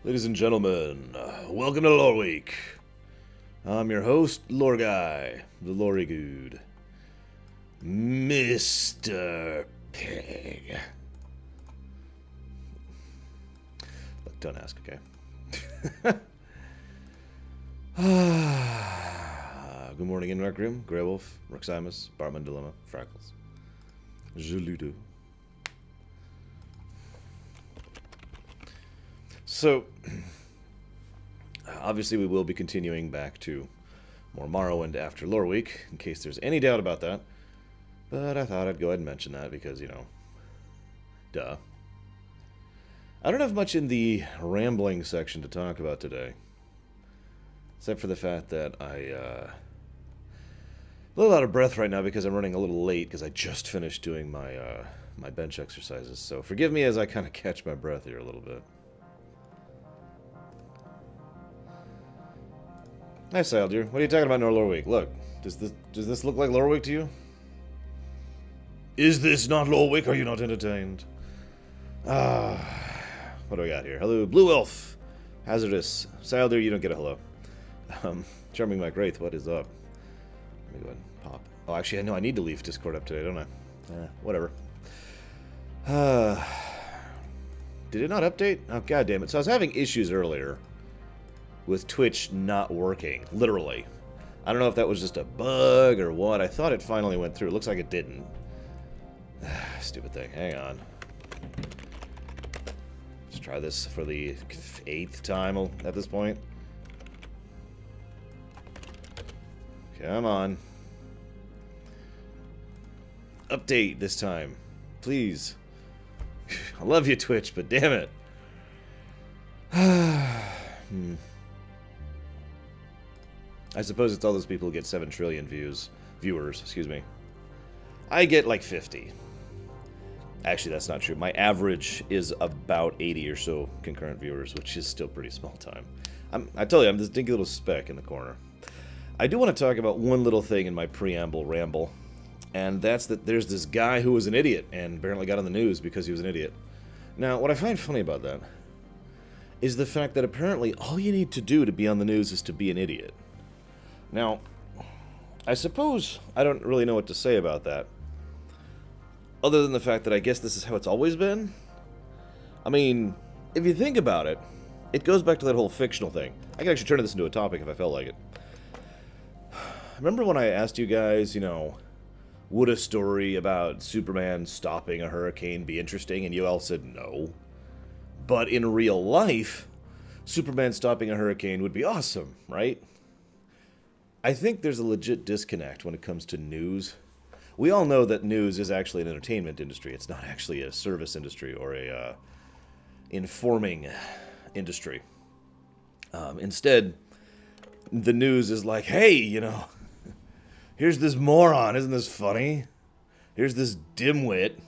Ladies and gentlemen, welcome to Loreweek. I'm your host, Lore Guy, the Lore Good, Mr. Pig. Look, don't ask, okay? Good morning in Rec Room, Grey Wolf, Raxaimus, Barman Dilemma, Freckles. Jeludo. So, obviously we will be continuing back to more Morrowind after Loreweek, in case there's any doubt about that. But I thought I'd go ahead and mention that because, you know, duh. I don't have much in the rambling section to talk about today. Except for the fact that a little out of breath right now because I'm running a little late because I just finished doing my my bench exercises. So forgive me as I kind of catch my breath here a little bit. Hi, Saldir. What are you talking about in our Loreweek? Look, does this look like Loreweek to you? Is this not Loreweek? Are you not entertained? What do we got here? Hello, Blue Elf. Hazardous. Saldir, you don't get a hello. Charming Mike Wraith, what is up? Let me go ahead and pop. Oh, actually, I know I need to leave Discord up today, don't I? Whatever. Did it not update? Oh, god damn it. So I was having issues earlier with Twitch not working, literally. I don't know if that was just a bug or what. I thought it finally went through. It looks like it didn't. Stupid thing. Hang on. Let's try this for the 8th time at this point. Come on. Update this time. Please. I love you, Twitch, but damn it. I suppose it's all those people who get 7 trillion viewers, excuse me. I get like 50. Actually, that's not true. My average is about 80 or so concurrent viewers, which is still pretty small time. I tell you, I'm this dinky little speck in the corner. I do want to talk about one little thing in my preamble ramble, and that's that there's this guy who was an idiot and apparently got on the news because he was an idiot. Now, what I find funny about that is the fact that apparently all you need to do to be on the news is to be an idiot. Now, I suppose I don't really know what to say about that, other than the fact that I guess this is how it's always been. I mean, if you think about it, it goes back to that whole fictional thing. I could actually turn this into a topic if I felt like it. Remember when I asked you guys, you know, would a story about Superman stopping a hurricane be interesting? And you all said no. But in real life, Superman stopping a hurricane would be awesome, right? I think there's a legit disconnect when it comes to news. We all know that news is actually an entertainment industry. It's not actually a service industry or a informing industry. Instead, the news is like, hey, you know, here's this moron. Isn't this funny? Here's this dimwit.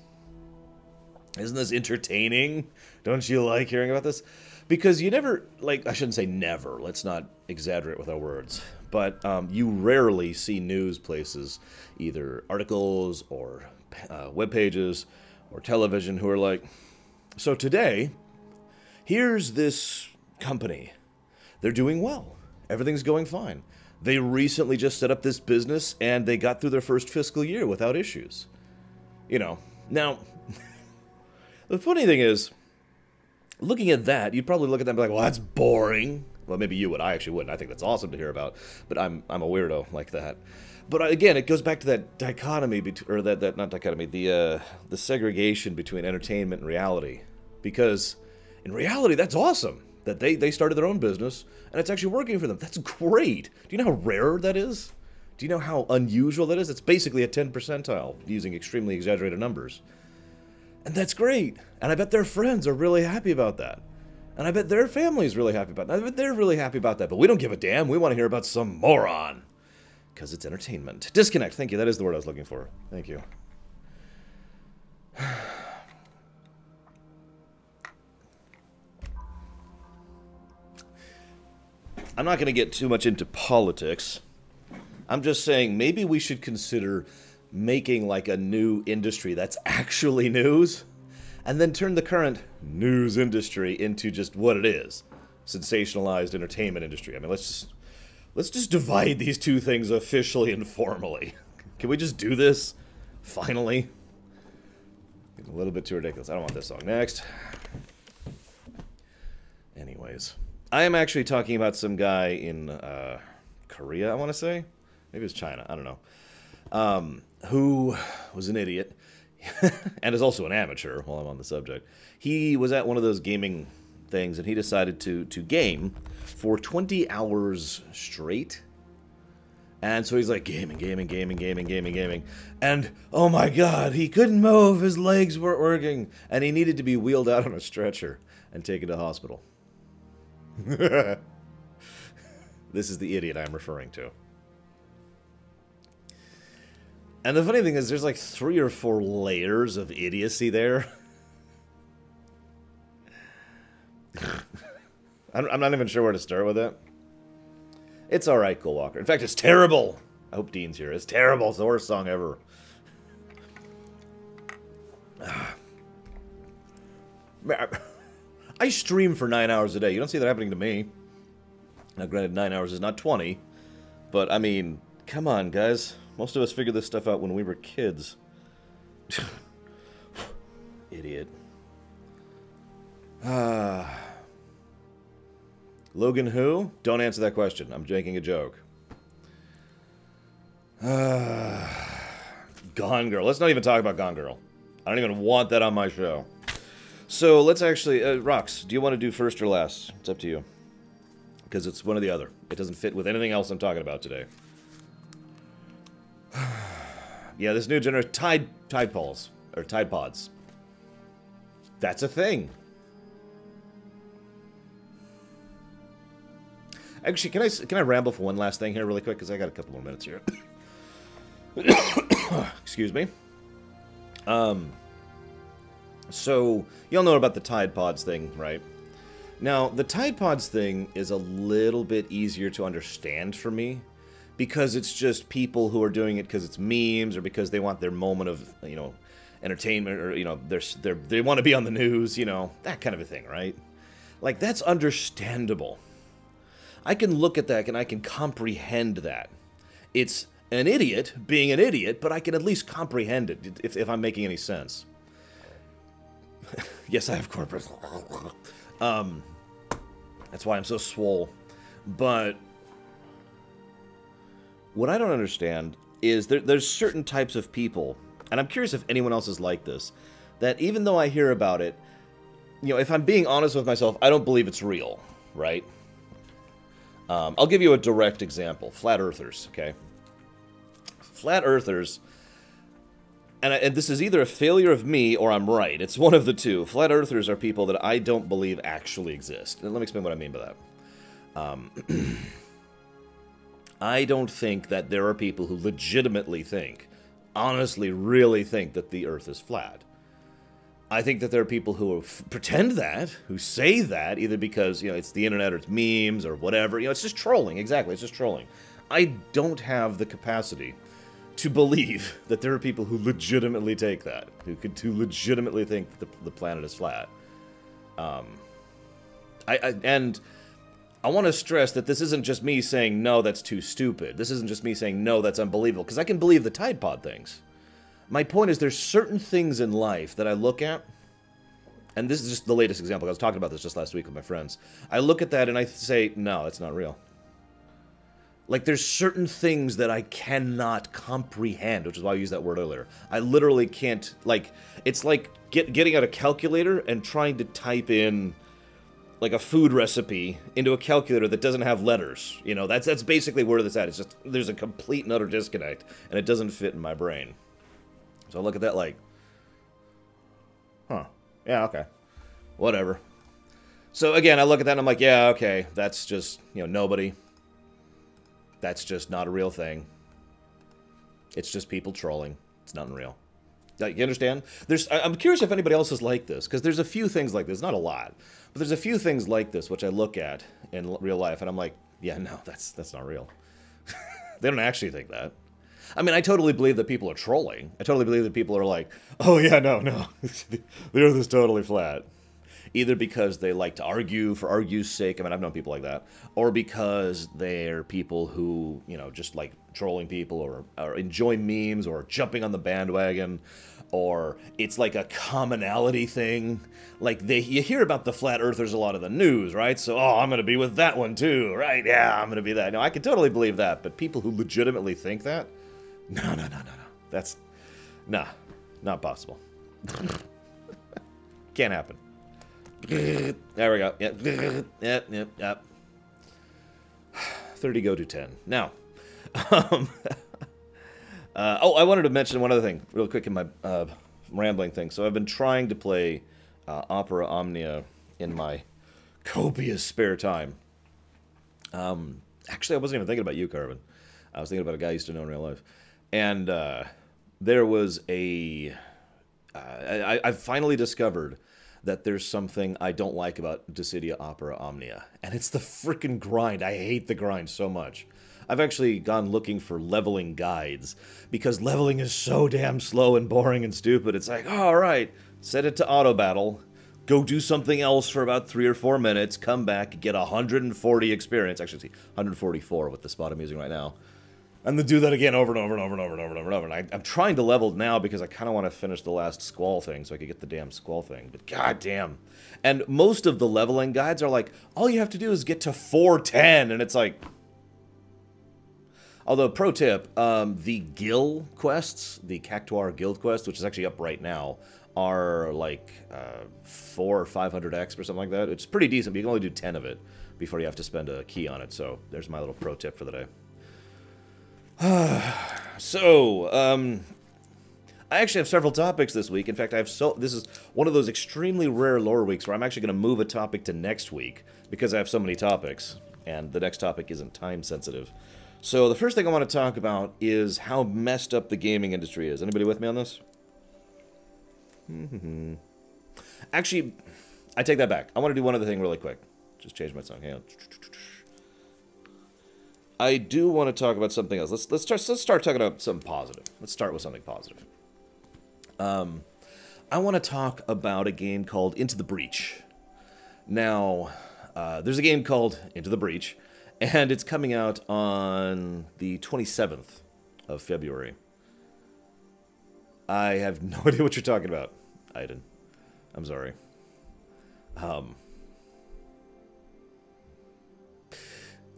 Isn't this entertaining? Don't you like hearing about this? Because you never, like, I shouldn't say never. Let's not exaggerate with our words. But you rarely see news places, either articles or web pages or television, who are like, so today, here's this company. They're doing well. Everything's going fine. They recently just set up this business, and they got through their first fiscal year without issues. You know, now, the funny thing is, looking at that, you'd probably look at that and be like, well, that's boring. Well, maybe you would. I actually wouldn't. I think that's awesome to hear about. But I'm a weirdo like that. But again, it goes back to that dichotomy, or that not dichotomy, the segregation between entertainment and reality. Because in reality, that's awesome. That they started their own business, and it's actually working for them. That's great. Do you know how rare that is? Do you know how unusual that is? It's basically a 10 percentile, using extremely exaggerated numbers. And that's great. And I bet their friends are really happy about that. And I bet their family's really happy about that. I bet they're really happy about that. But we don't give a damn. We want to hear about some moron. Because it's entertainment. Disconnect. Thank you. That is the word I was looking for. Thank you. I'm not going to get too much into politics. I'm just saying maybe we should consider making like a new industry that's actually news, and then turn the current news industry into just what it is. sensationalized entertainment industry. I mean, let's just divide these two things officially and formally. Can we just do this? Finally? A little bit too ridiculous. I don't want this song. Next. Anyways. I am actually talking about some guy in Korea, I want to say. Maybe it was China. I don't know. Who was an idiot. And is also an amateur, while I'm on the subject. He was at one of those gaming things, and he decided to game for 20 hours straight. And so he's like, gaming. And, oh my god, he couldn't move, his legs weren't working. And he needed to be wheeled out on a stretcher and taken to hospital. This is the idiot I'm referring to. And the funny thing is, there's like 3 or 4 layers of idiocy there. I'm not even sure where to start with it. It's alright, Cole Walker. In fact, it's terrible! I hope Dean's here. It's terrible. It's the worst song ever. I stream for 9 hours a day. You don't see that happening to me. Now, granted, 9 hours is not 20. But, I mean, come on, guys. Most of us figured this stuff out when we were kids. Idiot. Logan who? Don't answer that question. I'm making a joke. Gone Girl. Let's not even talk about Gone Girl. I don't even want that on my show. So, let's actually... Rox, do you want to do first or last? It's up to you. Because it's one or the other. It doesn't fit with anything else I'm talking about today. Yeah, this new generation... Tide Pods. Or Tide Pods. That's a thing. Actually, can I ramble for one last thing here really quick? Because I got a couple more minutes here. Excuse me. So, y'all know about the Tide Pods thing, right? Now, the Tide Pods thing is a little bit easier to understand for me. Because it's just people who are doing it because it's memes or because they want their moment of, you know, entertainment or, you know, they want to be on the news, you know, that kind of a thing, right? Like, that's understandable. I can look at that and I can comprehend that. It's an idiot being an idiot, but I can at least comprehend it if I'm making any sense. Yes, I have corporate. That's why I'm so swole. But what I don't understand is there's certain types of people, and I'm curious if anyone else is like this, that even though I hear about it, you know, if I'm being honest with myself, I don't believe it's real, right? I'll give you a direct example. Flat Earthers, okay? Flat Earthers, and this is either a failure of me or I'm right. It's one of the two. Flat Earthers are people that I don't believe actually exist. And let me explain what I mean by that. I don't think that there are people who legitimately think, honestly really think that the Earth is flat. I think that there are people who pretend that, who say that, either because, you know, it's the internet or it's memes or whatever. You know, it's just trolling. Exactly, it's just trolling. I don't have the capacity to believe that there are people who legitimately take that, who legitimately think that the planet is flat. And I want to stress that this isn't just me saying, no, that's too stupid. This isn't just me saying, no, that's unbelievable, because I can believe the Tide Pod things. My point is there's certain things in life that I look at, and this is just the latest example. I was talking about this just last week with my friends. I look at that and I say, no, it's not real. Like, there's certain things that I cannot comprehend, which is why I used that word earlier. I literally can't, like, it's like getting out a calculator and trying to type in, like, a food recipe into a calculator that doesn't have letters. You know, that's basically where this at. It's just, there's a complete and utter disconnect, and it doesn't fit in my brain. So I look at that like, huh, yeah, okay, whatever. So again, I look at that and I'm like, yeah, okay, that's just, you know, nobody. That's just not a real thing. It's just people trolling. It's nothing real. You understand? I'm curious if anybody else is like this, because there's a few things like this, not a lot, but there's a few things like this which I look at in real life and I'm like, yeah, no, that's not real. They don't actually think that. I mean, I totally believe that people are trolling. I totally believe that people are like, oh yeah, no, the Earth is totally flat. either because they like to argue for argue's sake. I mean, I've known people like that, or because they're people who, you know, just like trolling people or enjoy memes or jumping on the bandwagon, or it's like a commonality thing. Like you hear about the flat earthers a lot of the news, right? So, oh, I'm going to be with that one too, right? Yeah, I'm going to be that. No, I can totally believe that, but people who legitimately think that, no. That's, nah, not possible. Can't happen. There we go. Yep. 30 go to 10. Now, I wanted to mention one other thing real quick in my rambling thing. So I've been trying to play Opera Omnia in my copious spare time. Actually, I wasn't even thinking about you, Carvin. I was thinking about a guy I used to know in real life. And there was a... I've finally discovered that there's something I don't like about Dissidia Opera Omnia. And it's the freaking grind. I hate the grind so much. I've actually gone looking for leveling guides, because leveling is so damn slow and boring and stupid. It's like, oh, all right, set it to auto battle, go do something else for about 3 or 4 minutes, come back, get 140 experience. Actually, see, 144 with the spot I'm using right now. And then do that again over and over and over and over and over and over. And I'm trying to level now because I kind of want to finish the last Squall thing so I could get the damn Squall thing. But goddamn. And most of the leveling guides are like, all you have to do is get to 410. And it's like... Although, pro tip, the Gil quests, the Cactuar Guild quest, which is actually up right now, are like 400 or 500 XP or something like that. It's pretty decent, but you can only do 10 of it before you have to spend a key on it. So there's my little pro tip for the day. So, I actually have several topics this week. In fact, this is one of those extremely rare lore weeks where I'm actually going to move a topic to next week because I have so many topics, and the next topic isn't time sensitive. So the first thing I want to talk about is how messed up the gaming industry is. Anybody with me on this? Actually, I take that back. I want to do one other thing really quick. Just change my song. Hang on. I do want to talk about something else. Let's start talking about something positive. Let's start with something positive. I want to talk about a game called Into the Breach. Now, there's a game called Into the Breach, and it's coming out on the 27th of February. I have no idea what you're talking about, Aiden. I'm sorry.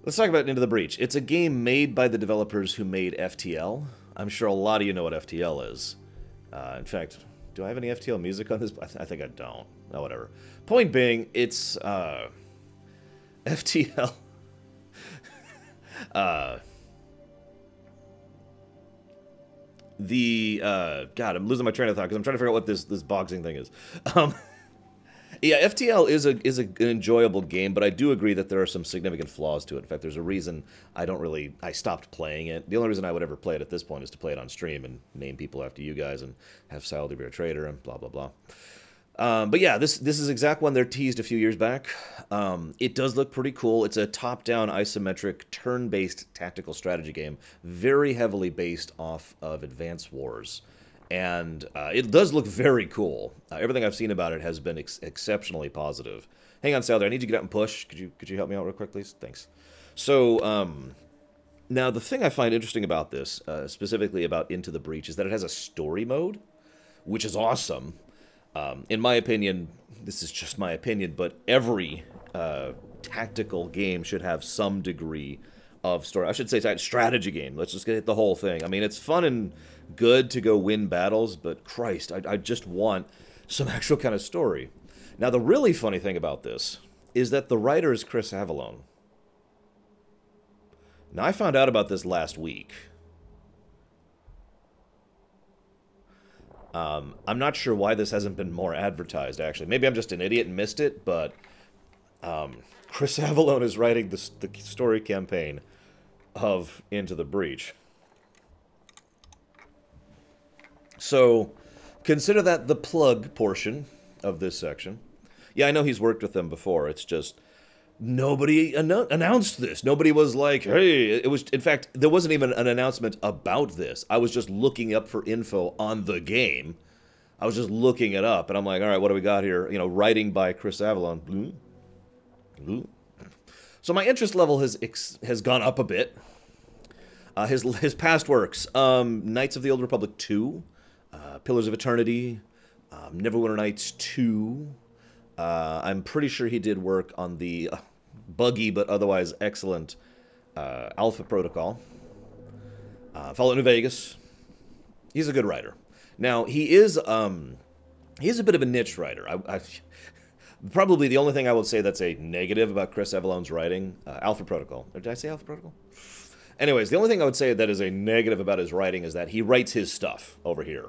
Let's talk about Into the Breach. It's a game made by the developers who made FTL. I'm sure a lot of you know what FTL is. In fact, do I have any FTL music on this? I think I don't. No, whatever. Point being, it's FTL. God, I'm losing my train of thought because I'm trying to figure out what this boxing thing is. Yeah, FTL is an enjoyable game, but I do agree that there are some significant flaws to it. In fact, there's a reason I stopped playing it. The only reason I would ever play it at this point is to play it on stream and name people after you guys and have Sal to be a trader and blah, blah, blah. But yeah, this is exact one they teased a few years back. It does look pretty cool. It's a top-down isometric turn-based tactical strategy game, very heavily based off of Advance Wars. And it does look very cool. Everything I've seen about it has been exceptionally positive. Hang on, Sal, I need you to get out and push. Could you help me out real quick, please? Thanks. So, now the thing I find interesting about this, specifically about Into the Breach, is that it has a story mode, which is awesome. In my opinion, this is just my opinion, but every tactical game should have some degree of story. I should say strategy game. Let's just get the whole thing. I mean, it's fun and good to go win battles, but Christ, I just want some actual kind of story. Now, the really funny thing about this is that the writer is Chris Avellone. Now, I found out about this last week. I'm not sure why this hasn't been more advertised, actually. Maybe I'm just an idiot and missed it, but Chris Avellone is writing the story campaign of Into the Breach. So, consider that the plug portion of this section. Yeah, I know he's worked with them before. It's just nobody announced this. Nobody was like, hey, it was. In fact, there wasn't even an announcement about this. I was just looking up for info on the game. I was just looking it up, and I'm like, all right, what do we got here? You know, writing by Chris Avellone. So my interest level has gone up a bit. His past works, Knights of the Old Republic 2, Pillars of Eternity, Neverwinter Nights 2. I'm pretty sure he did work on the buggy but otherwise excellent Alpha Protocol. Fallout New Vegas. He's a good writer. Now, he is a bit of a niche writer. Probably the only thing I would say that's a negative about Chris Avallone's writing, Alpha Protocol. Or did I say Alpha Protocol? Anyways, the only thing I would say that is a negative about his writing is that he writes his stuff over here.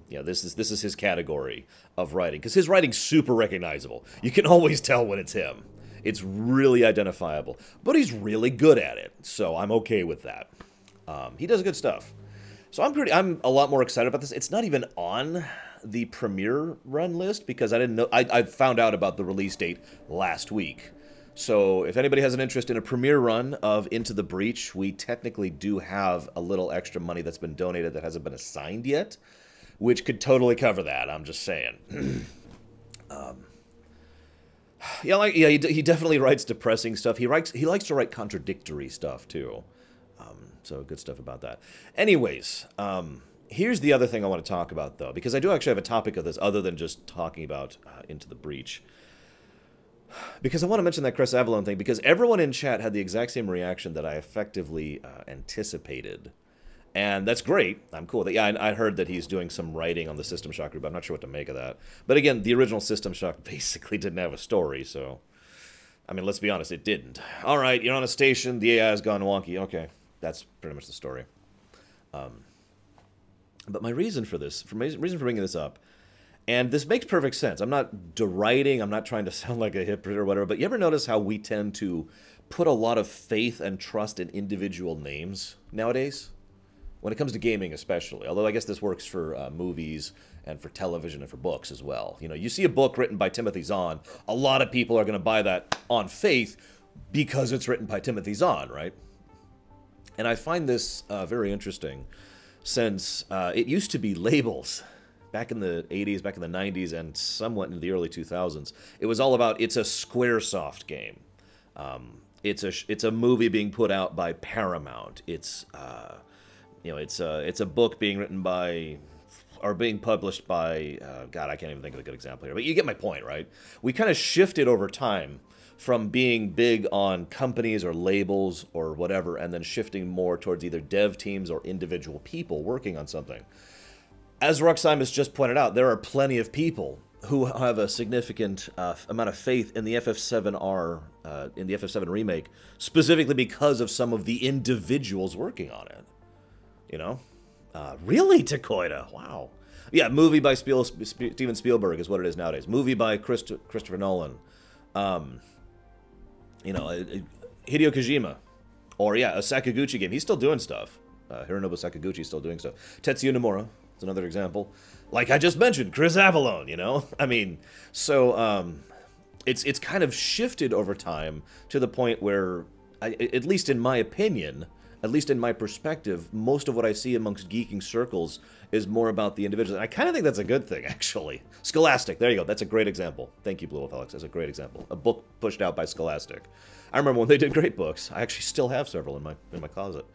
Yeah, this is his category of writing, because his writing's super recognizable. You can always tell when it's him. It's really identifiable, but he's really good at it, so I'm okay with that. He does good stuff. So I'm a lot more excited about this. It's not even on the premiere run list because I didn't know. I found out about the release date last week. So if anybody has an interest in a premiere run of Into the Breach, we technically do have a little extra money that's been donated that hasn't been assigned yet, which could totally cover that. I'm just saying. He definitely writes depressing stuff. He likes to write contradictory stuff too. So good stuff about that. Anyways, here's the other thing I want to talk about, though, because I do actually have a topic of this other than just talking about Into the Breach. Because I want to mention that Chris Avellone thing, because everyone in chat had the exact same reaction that I effectively anticipated. And that's great. I'm cool with it. Yeah, I heard that he's doing some writing on the System Shock group. I'm not sure what to make of that. But again, the original System Shock basically didn't have a story, so... I mean, let's be honest, it didn't. All right, you're on a station, the AI has gone wonky. Okay, that's pretty much the story. But my reason for this, reason for bringing this up, and this makes perfect sense. I'm not deriding, I'm not trying to sound like a hypocrite or whatever, but you ever notice how we tend to put a lot of faith and trust in individual names nowadays? When it comes to gaming especially, although I guess this works for movies and for television and for books as well. You know, you see a book written by Timothy Zahn, a lot of people are going to buy that on faith because it's written by Timothy Zahn, right? And I find this very interesting since it used to be labels back in the 80s, back in the 90s, and somewhat in the early 2000s. It was all about, it's a Squaresoft game. It's a movie being put out by Paramount. It's a book being written by, or being published by, God, I can't even think of a good example here. But you get my point, right? We kind of shifted over time from being big on companies or labels or whatever, and then shifting more towards either dev teams or individual people working on something. As Raxaimus just pointed out, there are plenty of people who have a significant amount of faith in the FF7R, in the FF7 remake, specifically because of some of the individuals working on it. You know? Really, KHIII? Wow. Yeah, movie by Steven Spielberg is what it is nowadays. Movie by Christopher Nolan. Hideo Kojima. Or, yeah, a Sakaguchi game. He's still doing stuff. Hironobu Sakaguchi's still doing stuff. Tetsuya Nomura is another example. Like I just mentioned, Chris Avellone, you know? I mean, so, it's kind of shifted over time to the point where, at least in my opinion... At least in my perspective, most of what I see amongst geeking circles is more about the individuals. And I kind of think that's a good thing, actually. Scholastic, there you go. That's a great example. Thank you, Blue Wolf Alex. That's a great example. A book pushed out by Scholastic. I remember when they did great books. I actually still have several in my closet.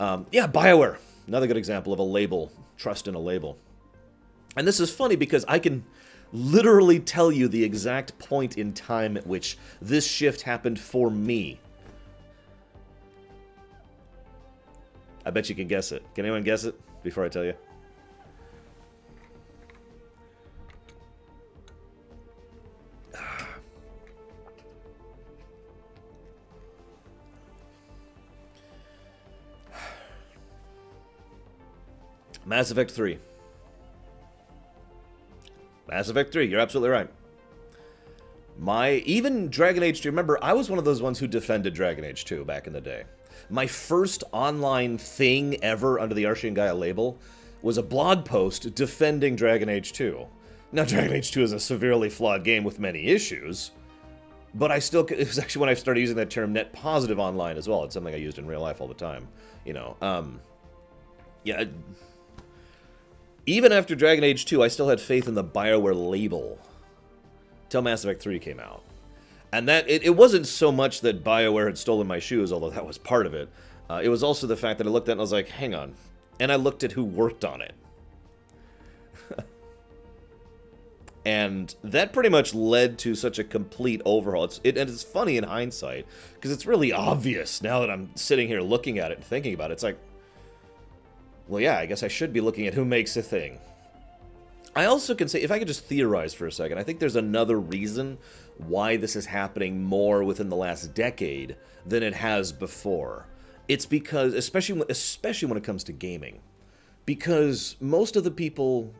Yeah, BioWare. Another good example of a label. Trust in a label. And this is funny because I can literally tell you the exact point in time at which this shift happened for me. I bet you can guess it. Can anyone guess it before I tell you? Mass Effect 3. Mass Effect 3, you're absolutely right. Even Dragon Age 2, remember, I was one of those ones who defended Dragon Age 2 back in the day. My first online thing ever under the Arshian Gaia label was a blog post defending Dragon Age 2. Now, Dragon Age 2 is a severely flawed game with many issues, but it was actually when I started using that term net positive online as well. It's something I used in real life all the time, you know. Yeah. Even after Dragon Age 2, I still had faith in the BioWare label till Mass Effect 3 came out. And that it wasn't so much that BioWare had stolen my shoes, although that was part of it. It was also the fact that I looked at it and I was like, hang on. And I looked at who worked on it. And that pretty much led to such a complete overhaul. And it's funny in hindsight, because it's really obvious now that I'm sitting here looking at it and thinking about it. It's like, well, yeah, I guess I should be looking at who makes a thing. I also can say, if I could just theorize for a second, I think there's another reason why this is happening more within the last decade than it has before. It's because, especially when it comes to gaming, because most of the people...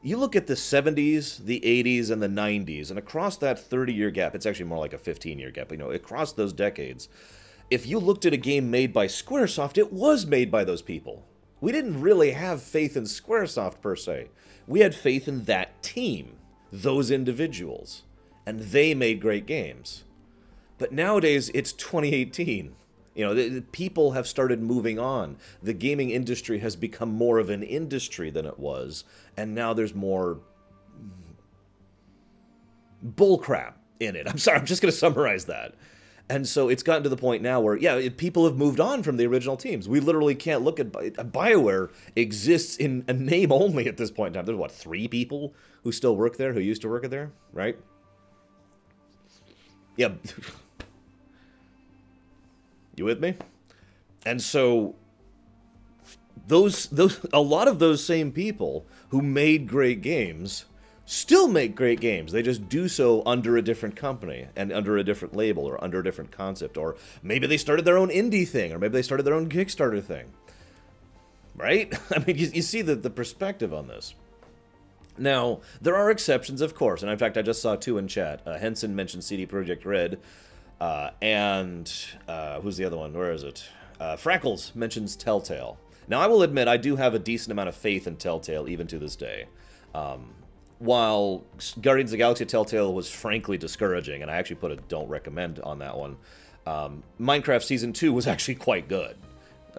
You look at the 70s, the 80s, and the 90s, and across that 30-year gap, it's actually more like a 15-year gap, you know, across those decades, if you looked at a game made by Squaresoft, it was made by those people. We didn't really have faith in Squaresoft, per se. We had faith in that team, those individuals, and they made great games. But nowadays, it's 2018. You know, the people have started moving on. The gaming industry has become more of an industry than it was, and now there's more bullcrap in it. I'm sorry, I'm just going to summarize that. And so it's gotten to the point now where, yeah, people have moved on from the original teams. We literally can't look at... BioWare exists in a name only at this point in time. There's, what, 3 people who still work there, who used to work there, right? Yeah. You with me? And so a lot of those same people who made great games still make great games. They just do so under a different company and under a different label or under a different concept. Or maybe they started their own indie thing, or maybe they started their own Kickstarter thing. Right? I mean, you see the perspective on this. Now, there are exceptions, of course, and in fact, I just saw 2 in chat. Henson mentioned CD Projekt Red. And who's the other one? Where is it? Freckles mentions Telltale. Now, I will admit, I do have a decent amount of faith in Telltale, even to this day. While Guardians of the Galaxy Telltale was frankly discouraging, and I actually put a don't recommend on that one, Minecraft Season 2 was actually quite good.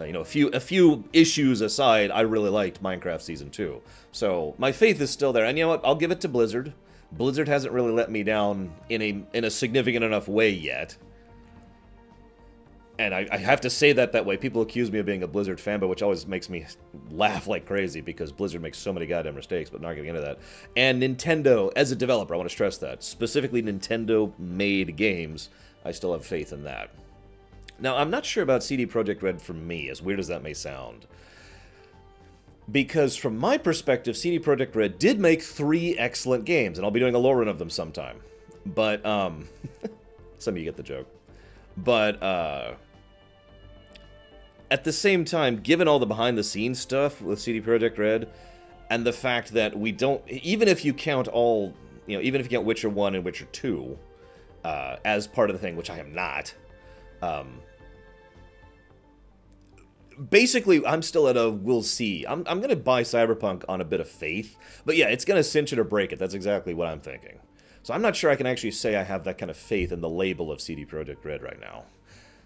You know, a few issues aside, I really liked Minecraft Season 2. So, my faith is still there. And you know what? I'll give it to Blizzard. Blizzard hasn't really let me down in a significant enough way yet. And I have to say that way. People accuse me of being a Blizzard fanboy, which always makes me laugh like crazy, because Blizzard makes so many goddamn mistakes, but not getting into that. And Nintendo, as a developer, I want to stress that. Specifically, Nintendo-made games, I still have faith in that. Now, I'm not sure about CD Projekt Red for me, as weird as that may sound. Because from my perspective, CD Projekt Red did make 3 excellent games, and I'll be doing a lore run of them sometime. But, some of you get the joke. But, at the same time, given all the behind-the-scenes stuff with CD Projekt Red, and the fact that we don't... Even if you count all... You know, even if you count Witcher 1 and Witcher 2 as part of the thing, which I am not... Basically, I'm still at a we'll see. I'm going to buy Cyberpunk on a bit of faith. But yeah, it's going to cinch it or break it. That's exactly what I'm thinking. So I'm not sure I can actually say I have that kind of faith in the label of CD Projekt Red right now.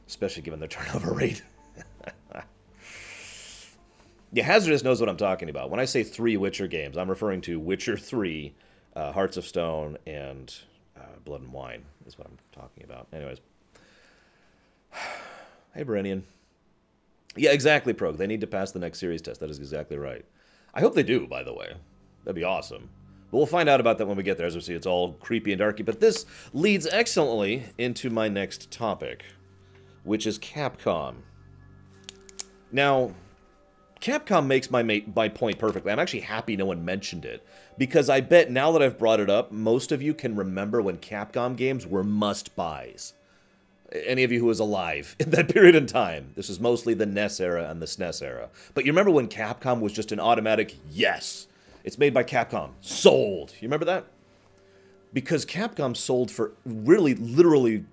Especially given their turnover rate. Yeah, Hazardous knows what I'm talking about. When I say 3 Witcher games, I'm referring to Witcher 3, Hearts of Stone, and Blood and Wine is what I'm talking about. Anyways. Hey, Berenian. Yeah, exactly, Prog. They need to pass the next series test. That is exactly right. I hope they do, by the way. That'd be awesome. But we'll find out about that when we get there. As we see, it's all creepy and darky. But this leads excellently into my next topic, which is Capcom. Now, Capcom makes my point perfectly. I'm actually happy no one mentioned it, because I bet now that I've brought it up, most of you can remember when Capcom games were must-buys. Any of you who was alive in that period in time. This is mostly the NES era and the SNES era. But you remember when Capcom was just an automatic, yes, it's made by Capcom, sold. You remember that? Because Capcom sold for really, literally,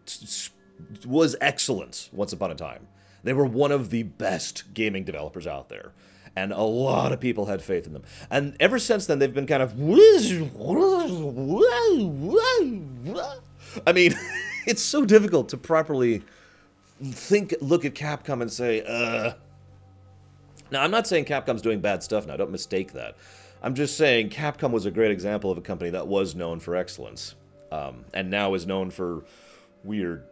was excellence once upon a time. They were one of the best gaming developers out there. And a lot of people had faith in them. And ever since then, they've been kind of... I mean... It's so difficult to properly look at Capcom and say, Now, I'm not saying Capcom's doing bad stuff now. Don't mistake that. I'm just saying Capcom was a great example of a company that was known for excellence, and now is known for weird.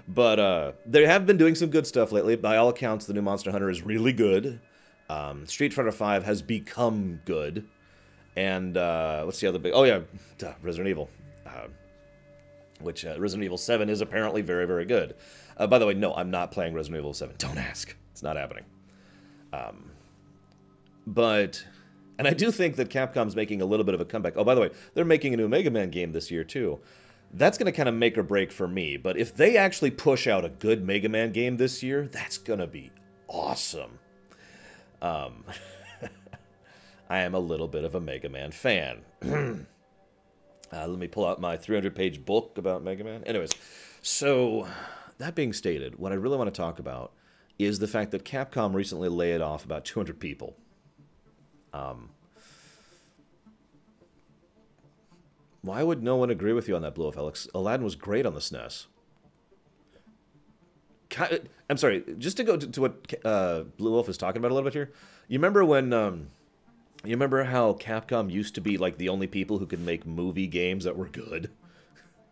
But they have been doing some good stuff lately. By all accounts, the new Monster Hunter is really good. Street Fighter V has become good. And what's the other big... Oh, yeah, Resident Evil. Which Resident Evil 7 is apparently very, very good. By the way, no, I'm not playing Resident Evil 7. Don't ask. It's not happening. And I do think that Capcom's making a little bit of a comeback. Oh, by the way, they're making a new Mega Man game this year, too. That's going to kind of make or break for me. But if they actually push out a good Mega Man game this year, that's going to be awesome. I am a little bit of a Mega Man fan. Let me pull out my 300-page book about Mega Man. Anyways, so that being stated, what I really want to talk about is the fact that Capcom recently laid off about 200 people. Why would no one agree with you on that, Blue Wolf Alex? Aladdin was great on the SNES. I'm sorry, just to go to what Blue Wolf is talking about a little bit here. You remember when, you remember how Capcom used to be like the only people who could make movie games that were good?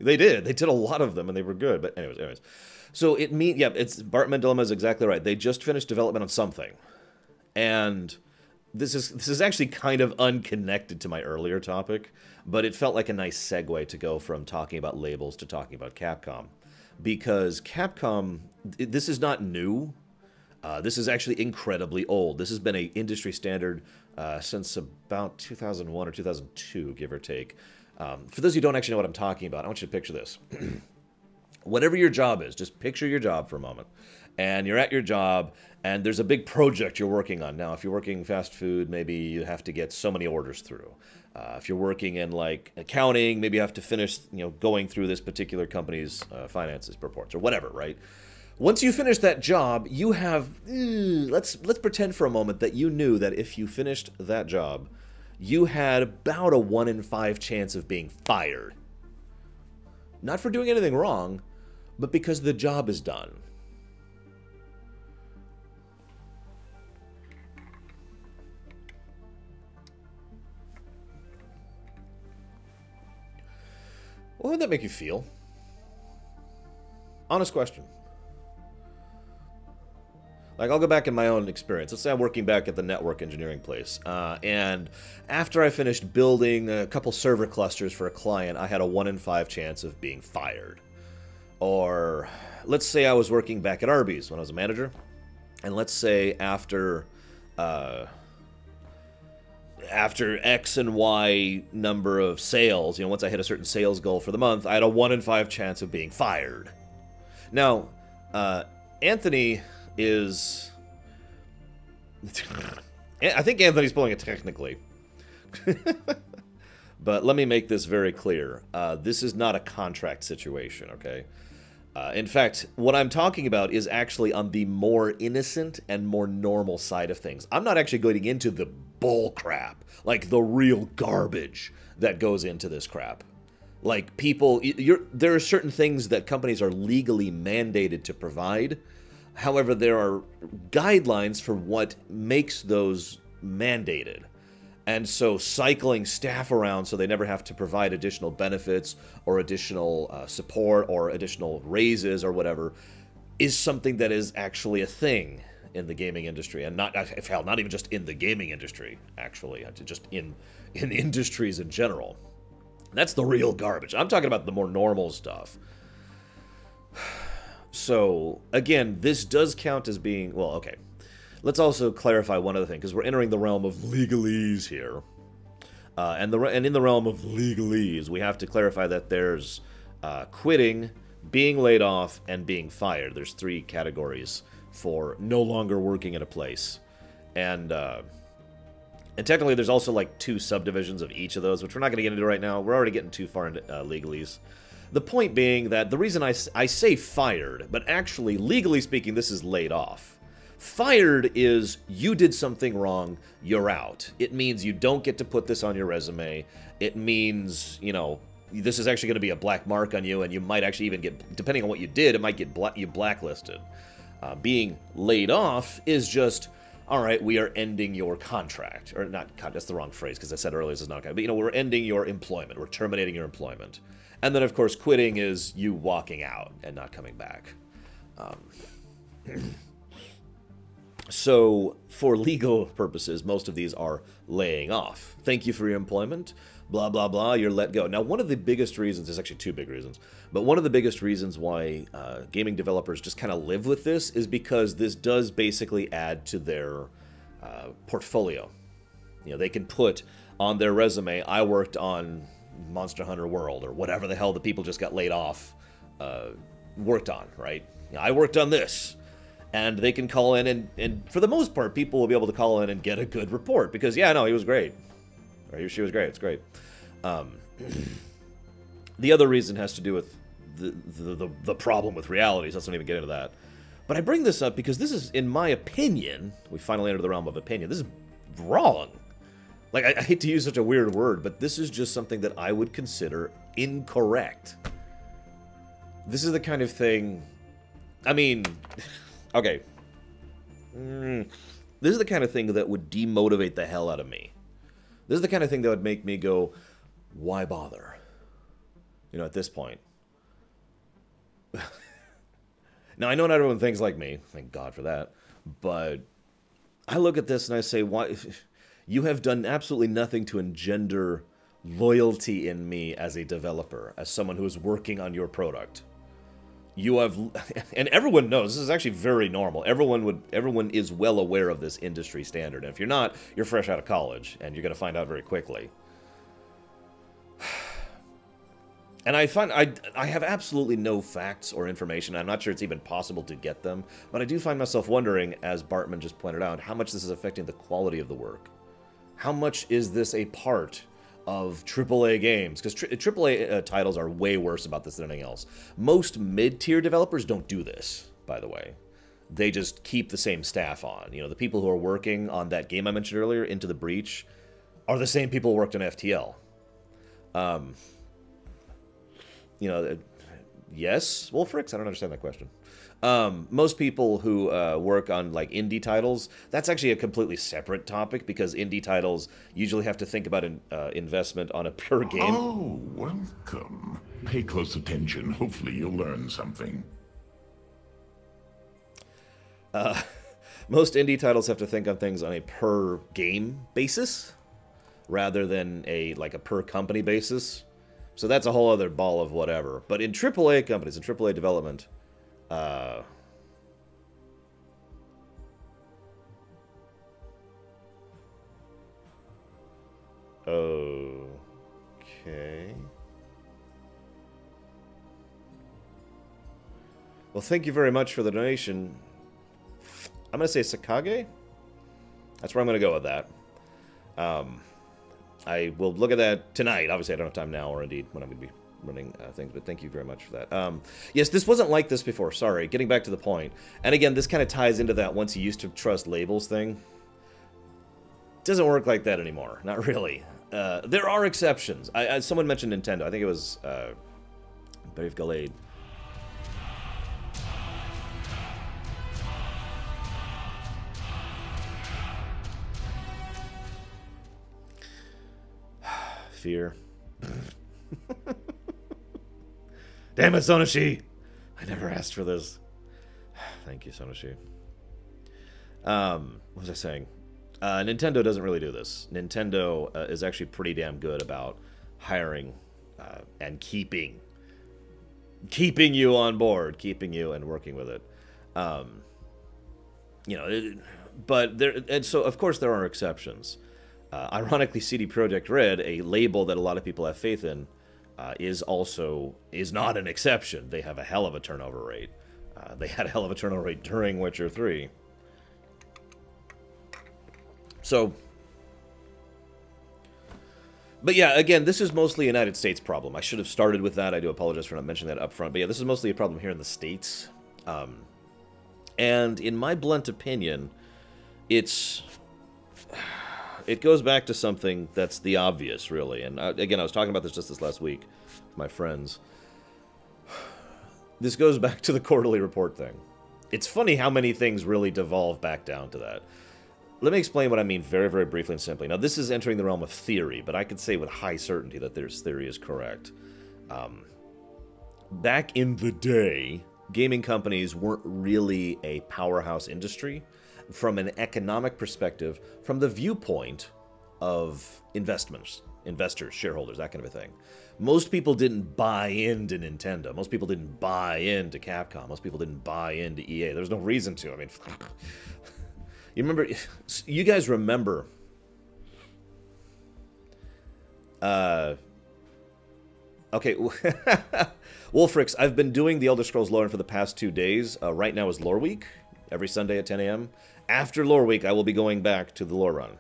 They did. They did a lot of them and they were good. But anyways. So it means, yeah, it's Bartman Dilemma is exactly right. They just finished development on something. And this is actually kind of unconnected to my earlier topic, but it felt like a nice segue to go from talking about labels to talking about Capcom. Because Capcom, this is not new. This is actually incredibly old. This has been an industry standard since about 2001 or 2002, give or take. For those of you who don't actually know what I'm talking about, I want you to picture this. Whatever your job is, just picture your job for a moment. And you're at your job, and there's a big project you're working on. Now, if you're working fast food, maybe you have to get so many orders through. If you're working in, like, accounting, maybe you have to finish, going through this particular company's finances reports or whatever, right? Once you finish that job, you have... let's pretend for a moment that you knew that if you finished that job, you had about a 1 in 5 chance of being fired. Not for doing anything wrong, but because the job is done. What would that make you feel? Honest question. Like, I'll go back in my own experience. Let's say I'm working back at the network engineering place. And after I finished building a couple server clusters for a client, I had a 1 in 5 chance of being fired. Or let's say I was working back at Arby's when I was a manager. And let's say after X and Y number of sales, once I hit a certain sales goal for the month, I had a 1 in 5 chance of being fired. Now, Anthony is... I think Anthony's pulling it technically. But let me make this very clear. This is not a contract situation, okay? In fact, what I'm talking about is actually on the more innocent and more normal side of things. I'm not actually going into the bull crap, like the real garbage that goes into this crap. Like, people, there are certain things that companies are legally mandated to provide. However, there are guidelines for what makes those mandated. And so cycling staff around so they never have to provide additional benefits or additional support or additional raises or whatever is something that is actually a thing in the gaming industry. And not even just in the gaming industry, actually, just in industries in general. That's the real garbage. I'm talking about the more normal stuff. So, again, this does count as being... Well, okay. Let's also clarify one other thing, because we're entering the realm of legalese here. And in the realm of legalese, we have to clarify that there's quitting, being laid off, and being fired. There's 3 categories for no longer working at a place. And technically, there's also like 2 subdivisions of each of those, which we're not going to get into right now. We're already getting too far into legalese. The point being that the reason I say fired, but actually, legally speaking, this is laid off. Fired is you did something wrong, you're out. It means you don't get to put this on your resume. It means, this is actually going to be a black mark on you, and you might actually even get, depending on what you did, it might get you blacklisted. Being laid off is just, all right, we are ending your contract. Or not, that's the wrong phrase, because I said earlier this is not contract. But, you know, we're ending your employment. We're terminating your employment. And then, of course, quitting is you walking out and not coming back. So, for legal purposes, most of these are laying off. Thank you for your employment. Blah, blah, blah, you're let go. Now, one of the biggest reasons, there's actually two big reasons, but one of the biggest reasons why gaming developers just kind of live with this is because this does basically add to their portfolio. You know, they can put on their resume, I worked on Monster Hunter World, or whatever the hell the people just got laid off worked on, right? You know, I worked on this. And they can call in, and for the most part, people will be able to call in and get a good report, because, yeah, no, he was great. Or she was great. It's great. The other reason has to do with the problem with realities. Let's not even get into that. But I bring this up because this is, in my opinion, we finally entered the realm of opinion. This is wrong. Like, I hate to use such a weird word, but this is just something that I would consider incorrect. This is the kind of thing... I mean... Okay. This is the kind of thing that would demotivate the hell out of me. This is the kind of thing that would make me go, why bother? You know, at this point. Now, I know not everyone thinks like me. Thank God for that. But I look at this and I say, why? You have done absolutely nothing to engender loyalty in me as a developer, as someone who is working on your product. You have, and everyone knows, this is actually very normal. Everyone is well aware of this industry standard. And if you're not, you're fresh out of college, and you're going to find out very quickly. And I have absolutely no facts or information. I'm not sure it's even possible to get them. But I do find myself wondering, as Bartman just pointed out, how much this is affecting the quality of the work. How much is this a part of AAA games? Because AAA titles are way worse about this than anything else. Most mid-tier developers don't do this, by the way. They just keep the same staff on. You know, the people who are working on that game I mentioned earlier, Into the Breach, are the same people who worked on FTL. You know, yes? Well, Fricks, I don't understand that question. Most people who work on, like, indie titles, that's actually a completely separate topic, because indie titles usually have to think about investment on a per game. Oh, welcome. Pay close attention. Hopefully you'll learn something. Most indie titles have to think on things on a per game basis, rather than a per company basis. So that's a whole other ball of whatever. But in AAA companies, in AAA development... Okay. Well, thank you very much for the donation. I'm going to say Sakage? That's where I'm going to go with that. I will look at that tonight. Obviously, I don't have time now, or indeed when I'm going to be running things, but thank you very much for that. Yes, this wasn't like this before. Sorry. Getting back to the point. And again, this kind of ties into that once you used to trust labels thing. It doesn't work like that anymore. Not really. There are exceptions. Someone mentioned Nintendo. I think it was Brave Galade. Fear. Damn it, Sonoshi! I never asked for this. Thank you, Sonoshi. What was I saying? Nintendo doesn't really do this. Nintendo is actually pretty damn good about hiring and keeping you on board, keeping you and working with it. You know, but there, and so of course there are exceptions. Ironically, CD Projekt Red, a label that a lot of people have faith in, is not an exception. They have a hell of a turnover rate. They had a hell of a turnover rate during Witcher 3. So, but yeah, again, this is mostly a United States problem. I should have started with that. I do apologize for not mentioning that up front. But yeah, this is mostly a problem here in the States. And in my blunt opinion, it goes back to something that's the obvious, really. And again, I was talking about this just this last week with my friends. This goes back to the quarterly report thing. It's funny how many things really devolve back down to that. Let me explain what I mean very, very briefly and simply. Now, this is entering the realm of theory, but I could say with high certainty that this theory is correct. Back in the day, gaming companies weren't really a powerhouse industry from an economic perspective, from the viewpoint of investors, shareholders, that kind of a thing. Most people didn't buy into Nintendo. Most people didn't buy into Capcom. Most people didn't buy into EA. There's no reason to. I mean, you guys remember okay, Wolfrix, I've been doing the Elder Scrolls lore for the past 2 days. Right now is Loreweek, every Sunday at 10 a.m. After Loreweek, I will be going back to the lore run.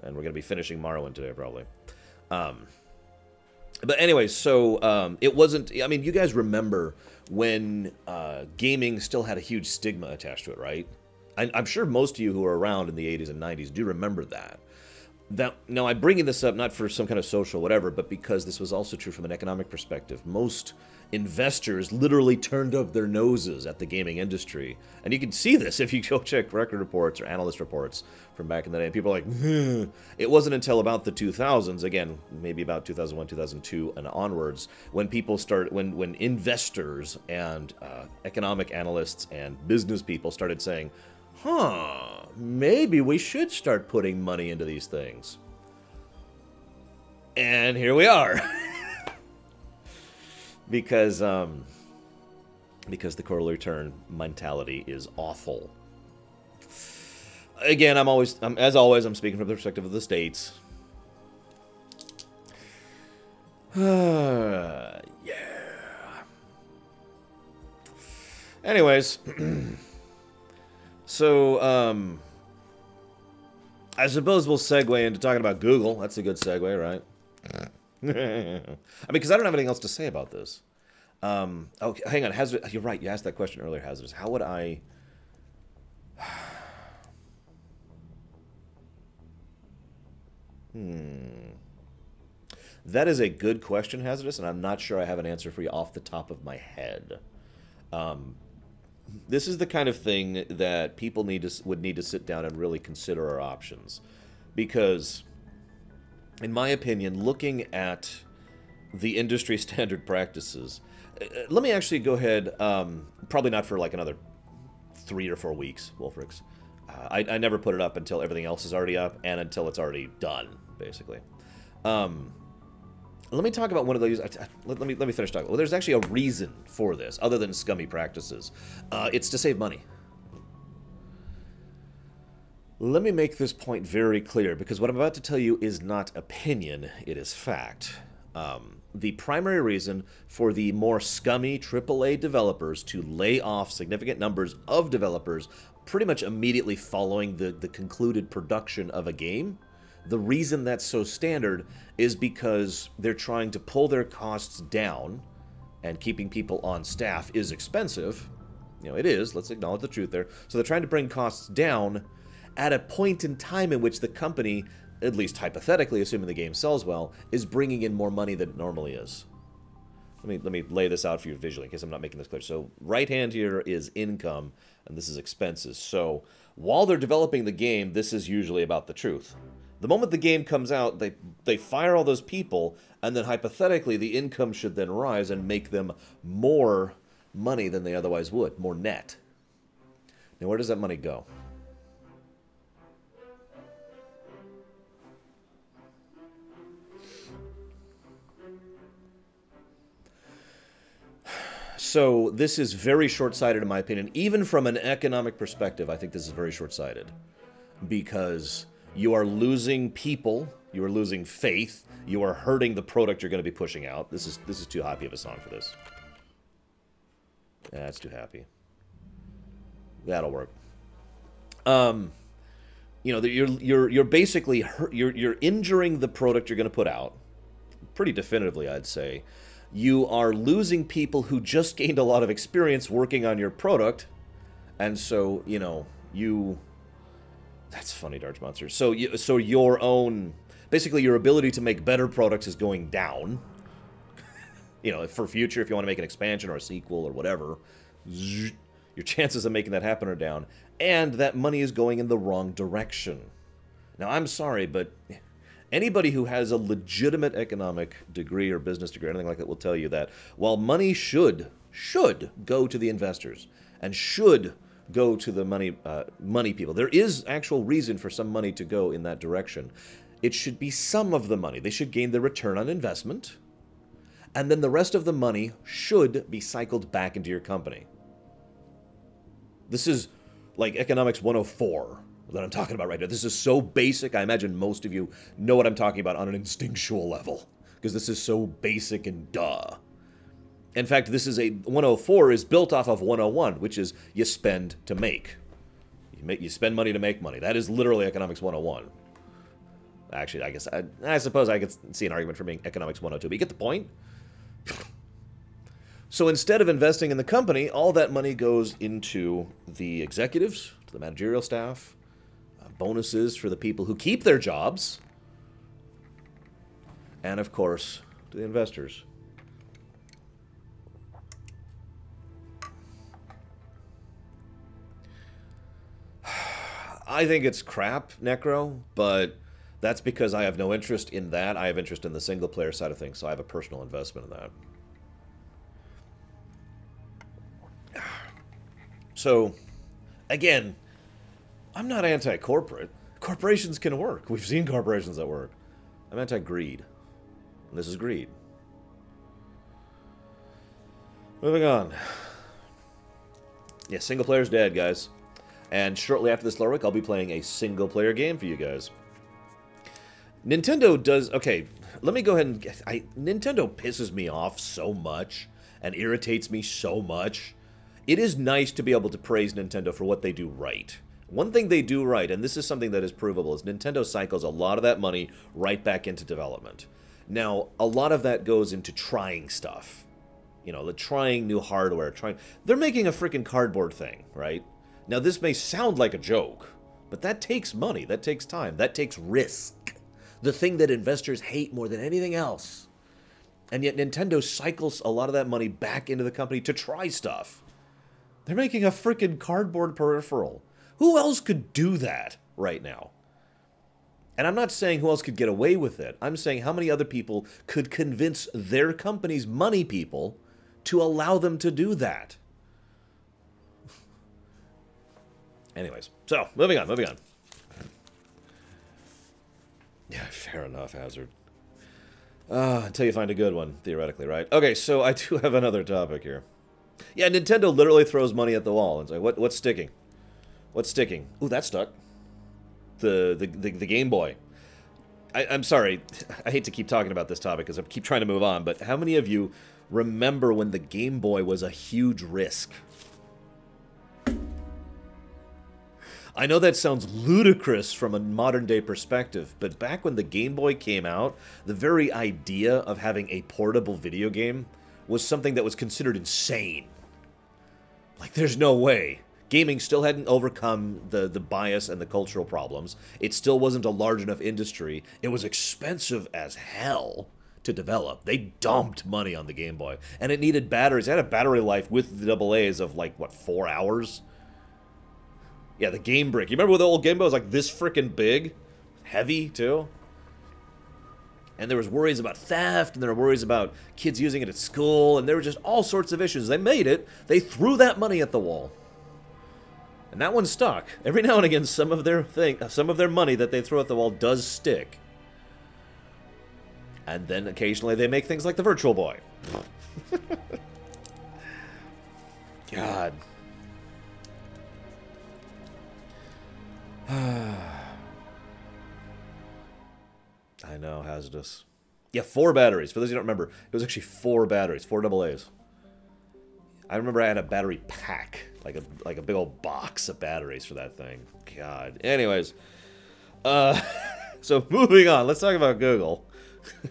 And we're going to be finishing Morrowind today, probably. But anyway, so it wasn't... I mean, you guys remember when gaming still had a huge stigma attached to it, right? I'm sure most of you who were around in the 80s and 90s do remember that. Now, I'm bringing this up not for some kind of social whatever, but because this was also true from an economic perspective. Most investors literally turned up their noses at the gaming industry. And you can see this if you go check record reports or analyst reports from back in the day. And people are like, It wasn't until about the 2000s, again, maybe about 2001, 2002 and onwards, when people when investors and economic analysts and business people started saying, maybe we should start putting money into these things. And here we are. Because the quarterly return mentality is awful. Again, as always, I'm speaking from the perspective of the States. Yeah. Anyways, so I suppose we'll segue into talking about Google. That's a good segue, right? I mean, because I don't have anything else to say about this. Okay, hang on. You're right. You asked that question earlier, Hazardous. How would I... That is a good question, Hazardous, and I'm not sure I have an answer for you off the top of my head. This is the kind of thing that people would need to sit down and really consider our options. Because... in my opinion, looking at the industry standard practices, let me actually go ahead, probably not for like another 3 or 4 weeks, Wolfrix. I never put it up until everything else is already up and until it's already done, basically. Let me talk about one of those. Let me finish talking. Well, there's actually a reason for this, other than scummy practices. It's to save money. Let me make this point very clear, because what I'm about to tell you is not opinion, it is fact. The primary reason for the more scummy AAA developers to lay off significant numbers of developers pretty much immediately following the concluded production of a game, the reason that's so standard is because they're trying to pull their costs down, and keeping people on staff is expensive. You know, it is, let's acknowledge the truth there. So they're trying to bring costs down at a point in time in which the company, at least hypothetically, assuming the game sells well, is bringing in more money than it normally is. Let me lay this out for you visually in case I'm not making this clear. So right hand here is income, and this is expenses. So while they're developing the game, this is usually about the truth. The moment the game comes out, they fire all those people, and then hypothetically the income should then rise and make them more money than they otherwise would, more net. Now where does that money go? So this is very short-sighted in my opinion. Even from an economic perspective, I think this is very short-sighted. Because you are losing people, you are losing faith, you are hurting the product you're going to be pushing out. This is too happy of a song for this. Yeah, it's too happy. That'll work. You know, you're basically you're injuring the product you're going to put out. Pretty definitively, I'd say. You are losing people who just gained a lot of experience working on your product, and so, you know, that's funny, Darch Monster. So your own, basically your ability to make better products is going down. You know, for future, if you want to make an expansion or a sequel or whatever, Your chances of making that happen are down, and that money is going in the wrong direction. Now, I'm sorry, but anybody who has a legitimate economic degree or business degree, anything like that, will tell you that while money should go to the investors and should go to the money people, there is actual reason for some money to go in that direction. It should be some of the money. They should gain the return on investment, and then the rest of the money should be cycled back into your company. This is like Economics 104 that I'm talking about right now. This is so basic, I imagine most of you know what I'm talking about on an instinctual level, because this is so basic and duh. In fact, this is 104 is built off of 101, which is you spend to make. You spend money to make money. That is literally Economics 101. Actually, I suppose I could see an argument for being Economics 102, but you get the point? So instead of investing in the company, all that money goes into the executives, to the managerial staff, bonuses for the people who keep their jobs, and of course, to the investors. I think it's crap, Necro, but that's because I have no interest in that. I have interest in the single-player side of things, so I have a personal investment in that. So, again, I'm not anti-corporate. Corporations can work. We've seen corporations that work. I'm anti-greed. And this is greed. Moving on. Yeah, single player's dead, guys. And shortly after this Loreweek, I'll be playing a single-player game for you guys. Nintendo does... Okay, let me go ahead and... Nintendo pisses me off so much and irritates me so much. It is nice to be able to praise Nintendo for what they do right. One thing they do right, and this is something that is provable, is Nintendo cycles a lot of that money right back into development. Now, a lot of that goes into trying stuff. You know, trying new hardware, They're making a freaking cardboard thing, right? Now, this may sound like a joke, but that takes money, that takes time, that takes risk. The thing that investors hate more than anything else. And yet Nintendo cycles a lot of that money back into the company to try stuff. They're making a freaking cardboard peripheral. Who else could do that right now? And I'm not saying who else could get away with it. I'm saying how many other people could convince their company's money people to allow them to do that. Anyways, so, moving on. Yeah, fair enough, Hazard. Until you find a good one, theoretically, right? Okay, so I do have another topic here. Yeah, Nintendo literally throws money at the wall and say, what's sticking? What's sticking? Ooh, that stuck. The Game Boy. I'm sorry, I hate to keep talking about this topic because I keep trying to move on, but how many of you remember when the Game Boy was a huge risk? I know that sounds ludicrous from a modern-day perspective, but back when the Game Boy came out, the very idea of having a portable video game was something that was considered insane. Like, there's no way. Gaming still hadn't overcome the bias and the cultural problems. It still wasn't a large enough industry. It was expensive as hell to develop. They dumped money on the Game Boy. And it needed batteries. It had a battery life with the AA's of, like, what, 4 hours? Yeah, the Game Brick. You remember when the old Game Boy was like this freaking big? Heavy, too? And there was worries about theft, and there were worries about kids using it at school, and there were just all sorts of issues. They made it. They threw that money at the wall. And that one stuck. Every now and again, some of their money that they throw at the wall does stick. And then occasionally they make things like the Virtual Boy. God. I know, hazardous. Yeah, 4 batteries. For those who don't remember, it was actually 4 batteries, 4 AA's. I remember I had a battery pack, like a big old box of batteries for that thing. God. Anyways, so moving on. Let's talk about Google.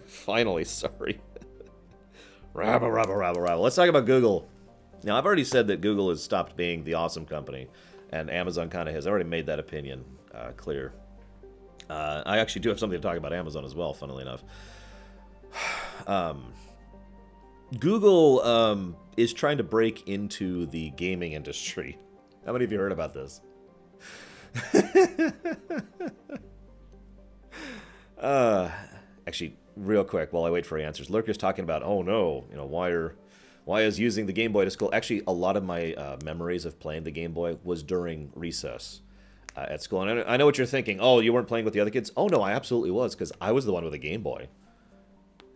Finally, sorry. Rabble. Let's talk about Google. Now, I've already said that Google has stopped being the awesome company, and Amazon kind of has. I already made that opinion clear. I actually do have something to talk about Amazon as well, funnily enough. Google is trying to break into the gaming industry. How many of you heard about this? Actually, real quick, while I wait for answers, Lurker's talking about, oh no, you know, why is using the Game Boy to school? Actually, a lot of my memories of playing the Game Boy was during recess at school. And I know what you're thinking. Oh, you weren't playing with the other kids? Oh no, I absolutely was, because I was the one with a Game Boy.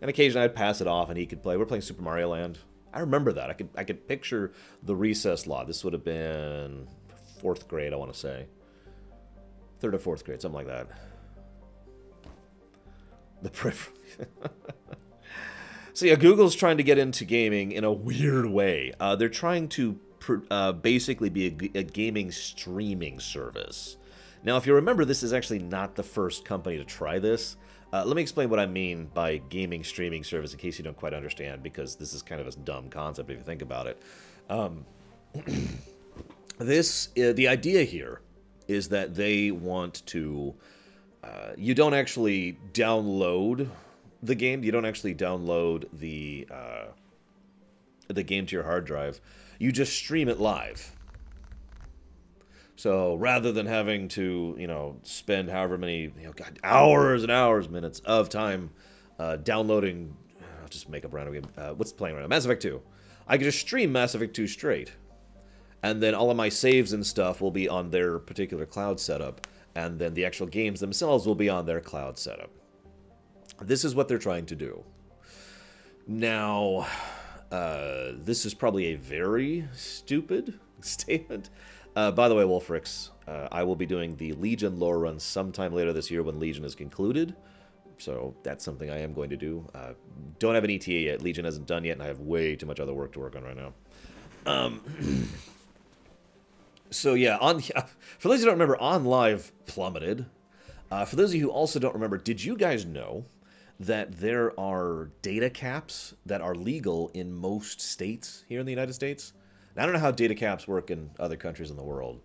And occasionally I'd pass it off and he could play. We're playing Super Mario Land. I remember that. I could picture the recess lot. This would have been 4th grade, I want to say. 3rd or 4th grade, something like that. The peripheral. So yeah, Google's trying to get into gaming in a weird way. They're trying to basically be a gaming streaming service. Now, if you remember, this is actually not the first company to try this. Let me explain what I mean by gaming streaming service in case you don't quite understand, because this is kind of a dumb concept if you think about it. The idea here is that they want to... you don't actually download the game. You don't actually download the game to your hard drive. You just stream it live. So rather than having to, you know, spend however many, you know, God, hours and hours, minutes of time downloading, I'll just make up a random game. What's playing right now? Mass Effect 2. I can just stream Mass Effect 2 straight. And then all of my saves and stuff will be on their particular cloud setup. And then the actual games themselves will be on their cloud setup. This is what they're trying to do. Now, this is probably a very stupid statement. By the way, Wolfrix, I will be doing the Legion lore run sometime later this year when Legion is concluded. So that's something I am going to do. Don't have an ETA yet. Legion hasn't done yet, and I have way too much other work to work on right now. So yeah, for those who don't remember, OnLive plummeted. For those of you who also don't remember, did you guys know that there are data caps that are legal in most states here in the United States? Now, I don't know how data caps work in other countries in the world.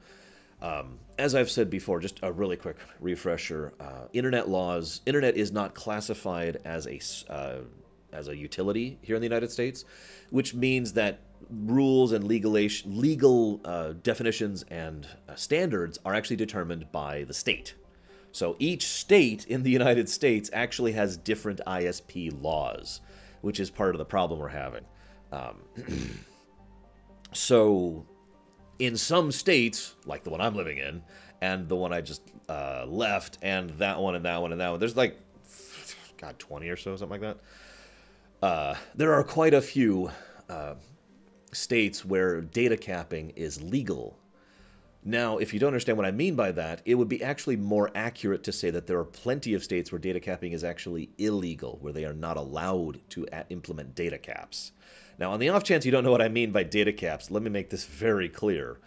As I've said before, just a really quick refresher, internet laws, internet is not classified as a utility here in the United States, which means that rules and legal definitions and standards are actually determined by the state. So each state in the United States actually has different ISP laws, which is part of the problem we're having. So in some states, like the one I'm living in, and the one I just left, and that one, and that one, and that one, there's like, God, 20 or so, something like that. There are quite a few states where data capping is legal. Now, if you don't understand what I mean by that, it would be actually more accurate to say that there are plenty of states where data capping is actually illegal, where they are not allowed to implement data caps. Now, on the off chance you don't know what I mean by data caps, let me make this very clear.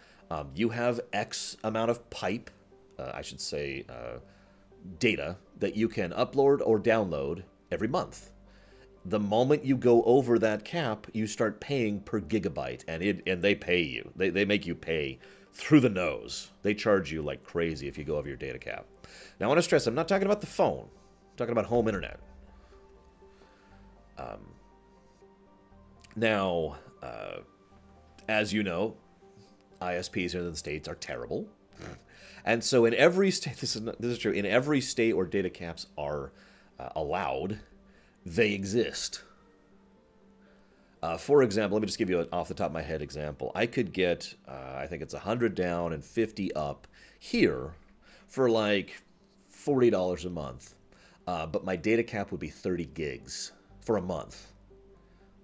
You have X amount of pipe, I should say data, that you can upload or download every month. The moment you go over that cap, you start paying per gigabyte, and they pay you. They make you pay through the nose. They charge you like crazy if you go over your data cap. Now, I want to stress, I'm not talking about the phone. I'm talking about home internet. Now, as you know, ISPs here in the States are terrible. And so in every state, this is true, in every state where data caps are allowed, they exist. For example, let me just give you an off the top of my head example. I could get, I think it's 100 down and 50 up here for like $40 a month. But my data cap would be 30 gigs for a month.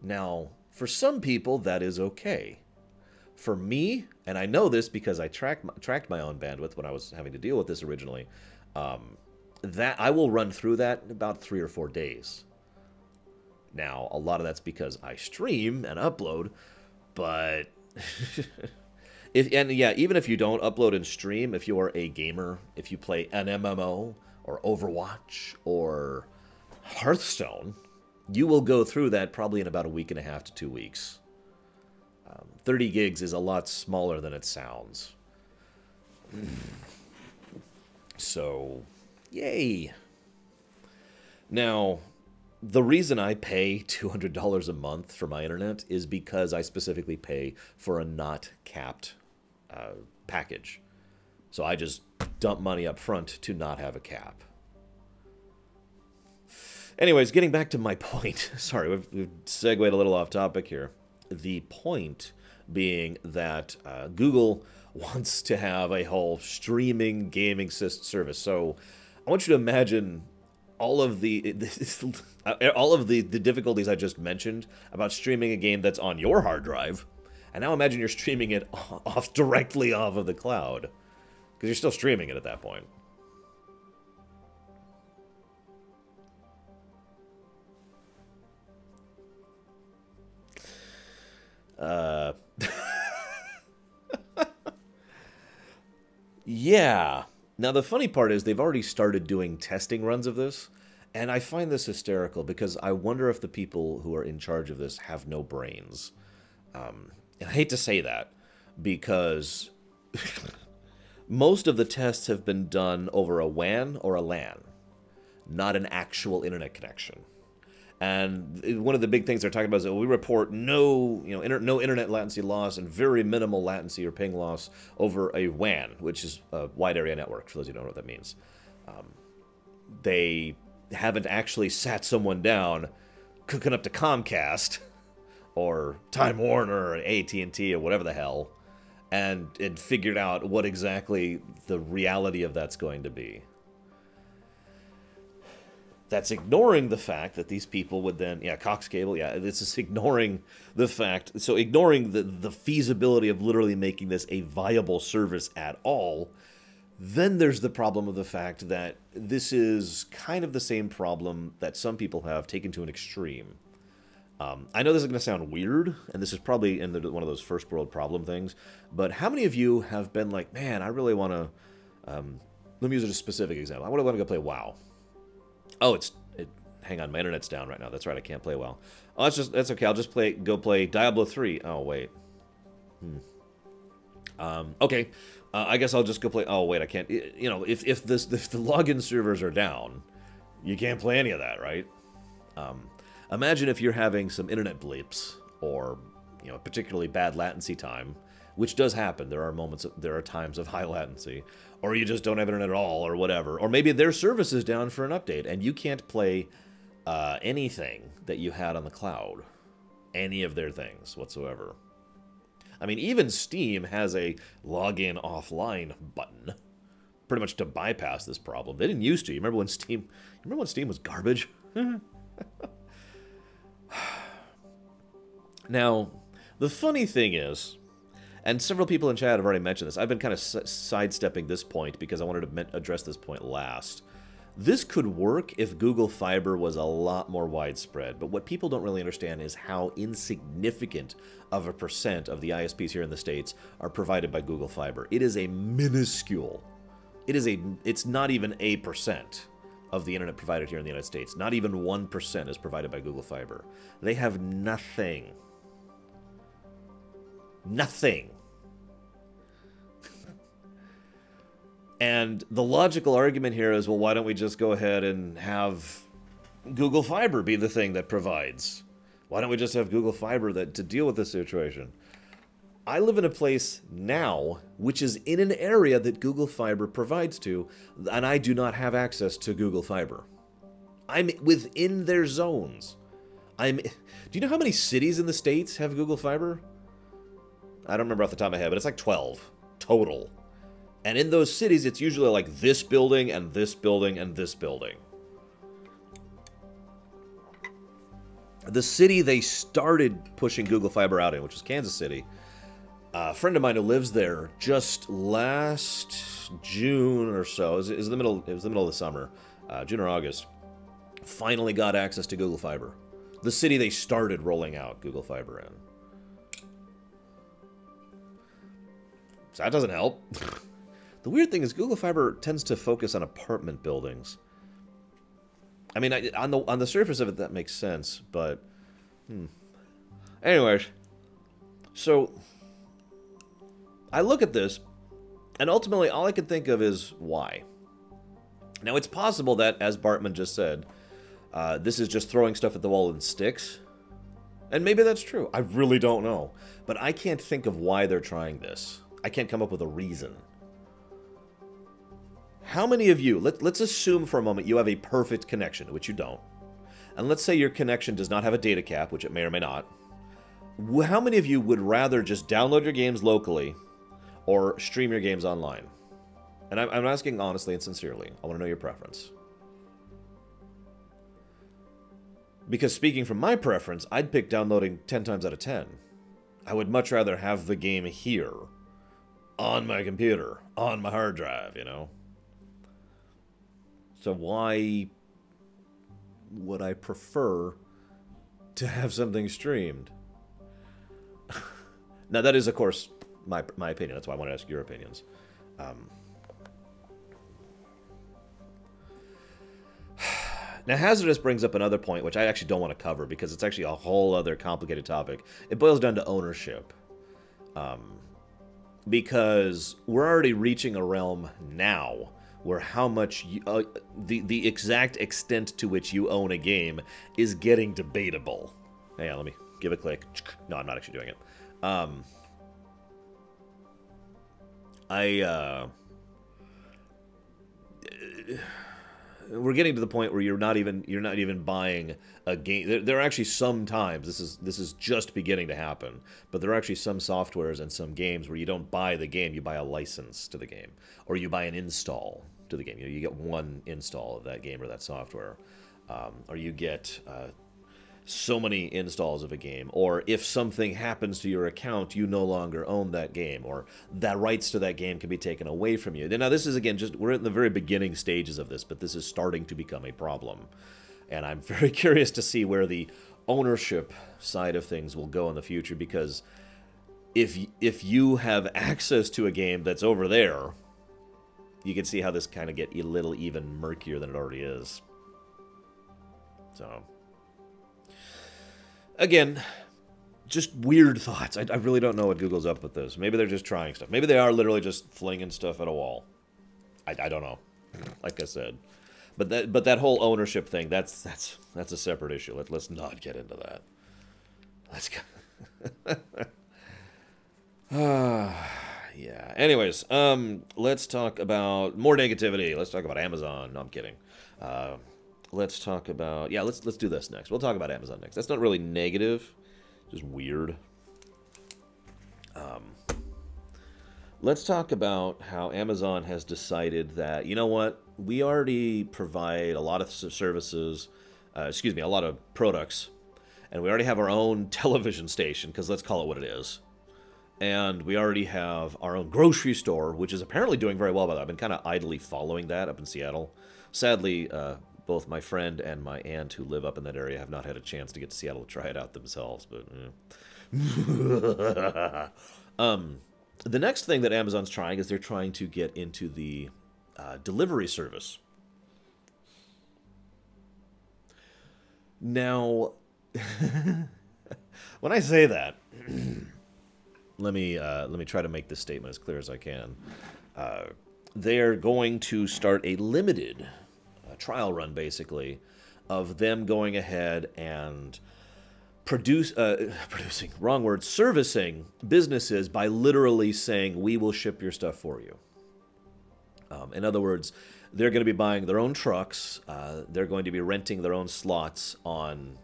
Now, for some people, that is okay. For me, and I know this because I tracked my own bandwidth when I was having to deal with this originally, that I will run through that in about 3 or 4 days. Now, a lot of that's because I stream and upload, but even if you don't upload and stream, if you are a gamer, if you play an MMO or Overwatch or Hearthstone, you will go through that probably in about a week and a half to 2 weeks. 30 gigs is a lot smaller than it sounds. So, yay. Now, The reason I pay $200 a month for my internet is because I specifically pay for a not capped package. So I just dump money up front to not have a cap. Anyways, getting back to my point. Sorry, we've segued a little off topic here. The point being that Google wants to have a whole streaming gaming service. So I want you to imagine all of the difficulties I just mentioned about streaming a game that's on your hard drive, and now imagine you're streaming it directly off of the cloud, because you're still streaming it at that point. Yeah. Now, the funny part is they've already started doing testing runs of this, and I find this hysterical because I wonder if the people who are in charge of this have no brains. And I hate to say that because most of the tests have been done over a WAN or a LAN, not an actual internet connection. And one of the big things they're talking about is that we report no internet latency loss and very minimal latency or ping loss over a WAN, which is a wide area network, for those who don't know what that means. They haven't actually sat someone down cooking up to Comcast or Time Warner or AT&T or whatever the hell and figured out what exactly the reality of that's going to be. That's ignoring the fact that these people would then, Cox Cable, this is ignoring the fact, so ignoring the feasibility of literally making this a viable service at all. Then there's the problem of the fact that this is kind of the same problem that some people have taken to an extreme. I know this is going to sound weird, and this is probably in one of those first world problem things, but how many of you have been like, man, I really want to, let me use a specific example. I want to go play WoW. Oh, hang on, my internet's down right now. That's right, I can't play WoW. Oh, that's okay. I'll just go play Diablo 3. Oh, wait. Okay. I guess I'll just go play. Oh, wait, I can't. You know, if the login servers are down, you can't play any of that, right? Imagine if you're having some internet bleeps or, particularly bad latency time, which does happen. There are times of high latency, or you just don't have internet at all, or whatever. Or maybe their service is down for an update, and you can't play anything that you had on the cloud, any of their things whatsoever. I mean, even Steam has a login offline button, pretty much to bypass this problem. They didn't used to. You remember when Steam was garbage? Now, the funny thing is, and several people in chat have already mentioned this, I've been kind of sidestepping this point because I wanted to address this point last. This could work if Google Fiber was a lot more widespread, but what people don't really understand is how insignificant of a percent of the ISPs here in the States are provided by Google Fiber. It is a minuscule. It's not even a percent of the internet provided here in the United States. Not even 1% is provided by Google Fiber. They have nothing. Nothing. And the logical argument here is, well, why don't we just go ahead and have Google Fiber be the thing that provides? Why don't we just have Google Fiber to deal with this situation? I live in a place now which is in an area that Google Fiber provides to, and I do not have access to Google Fiber. I'm within their zones. Do you know how many cities in the States have Google Fiber? I don't remember off the top of my head, but it's like 12 total. And in those cities, it's usually like this building and this building and this building. The city they started pushing Google Fiber out in, which was Kansas City, a friend of mine who lives there just last June or so, it was the middle of the summer, June or August, finally got access to Google Fiber. The city they started rolling out Google Fiber in. So that doesn't help. The weird thing is Google Fiber tends to focus on apartment buildings. I mean, on the surface of it, that makes sense, but... Anyways, so I look at this, and ultimately all I can think of is why. Now, it's possible that, as Bartman just said, This is just throwing stuff at the wall and sticks. And maybe that's true. I really don't know. But I can't think of why they're trying this. I can't come up with a reason. How many of you, let's assume for a moment you have a perfect connection, which you don't. And let's say your connection does not have a data cap, which it may or may not. How many of you would rather just download your games locally or stream your games online? And I'm asking honestly and sincerely. I want to know your preference. Because speaking from my preference, I'd pick downloading 10 times out of 10. I would much rather have the game here, on my computer, on my hard drive, you know? So why would I prefer to have something streamed? Now, that is, of course, my opinion. That's why I want to ask your opinions. Now, Hazardous brings up another point, which I actually don't want to cover, because it's actually a whole other complicated topic. It boils down to ownership. Because we're already reaching a realm now where how much the exact extent to which you own a game is getting debatable. Hang on, let me give a click. No, I'm not actually doing it. We're getting to the point where you're not even buying a game. There are actually some times, this is just beginning to happen, but there are actually some softwares and some games where you don't buy the game, you buy a license to the game, or you buy an install to the game. You get one install of that game or that software, or you get so many installs of a game, or if something happens to your account, you no longer own that game, or that rights to that game can be taken away from you. Now, this is, again, we're in the very beginning stages of this, but this is starting to become a problem. And I'm very curious to see where the ownership side of things will go in the future, because if you have access to a game that's over there, you can see how this kind of get a little even murkier than it already is. So, again, just weird thoughts. I really don't know what Google's up with this. Maybe they're just trying stuff. Maybe they are literally just flinging stuff at a wall. I don't know. Like I said, but that whole ownership thing, that's a separate issue. Let's not get into that. Let's go. Yeah. Anyways, let's talk about more negativity. Let's talk about Amazon. No, I'm kidding. Let's talk about... Yeah, let's do this next. We'll talk about Amazon next. That's not really negative, just weird. Let's talk about how Amazon has decided that, you know what, we already provide a lot of services, a lot of products, and we already have our own television station, because let's call it what it is. And we already have our own grocery store, which is apparently doing very well by that. I've been kind of idly following that up in Seattle. Sadly, both my friend and my aunt who live up in that area have not had a chance to get to Seattle to try it out themselves. But the next thing that Amazon's trying is they're trying to get into the delivery service. Now, when I say that, let me try to make this statement as clear as I can. They are going to start a limited trial run, basically, of them going ahead and servicing businesses by literally saying, we will ship your stuff for you. In other words, they're going to be buying their own trucks, they're going to be renting their own slots on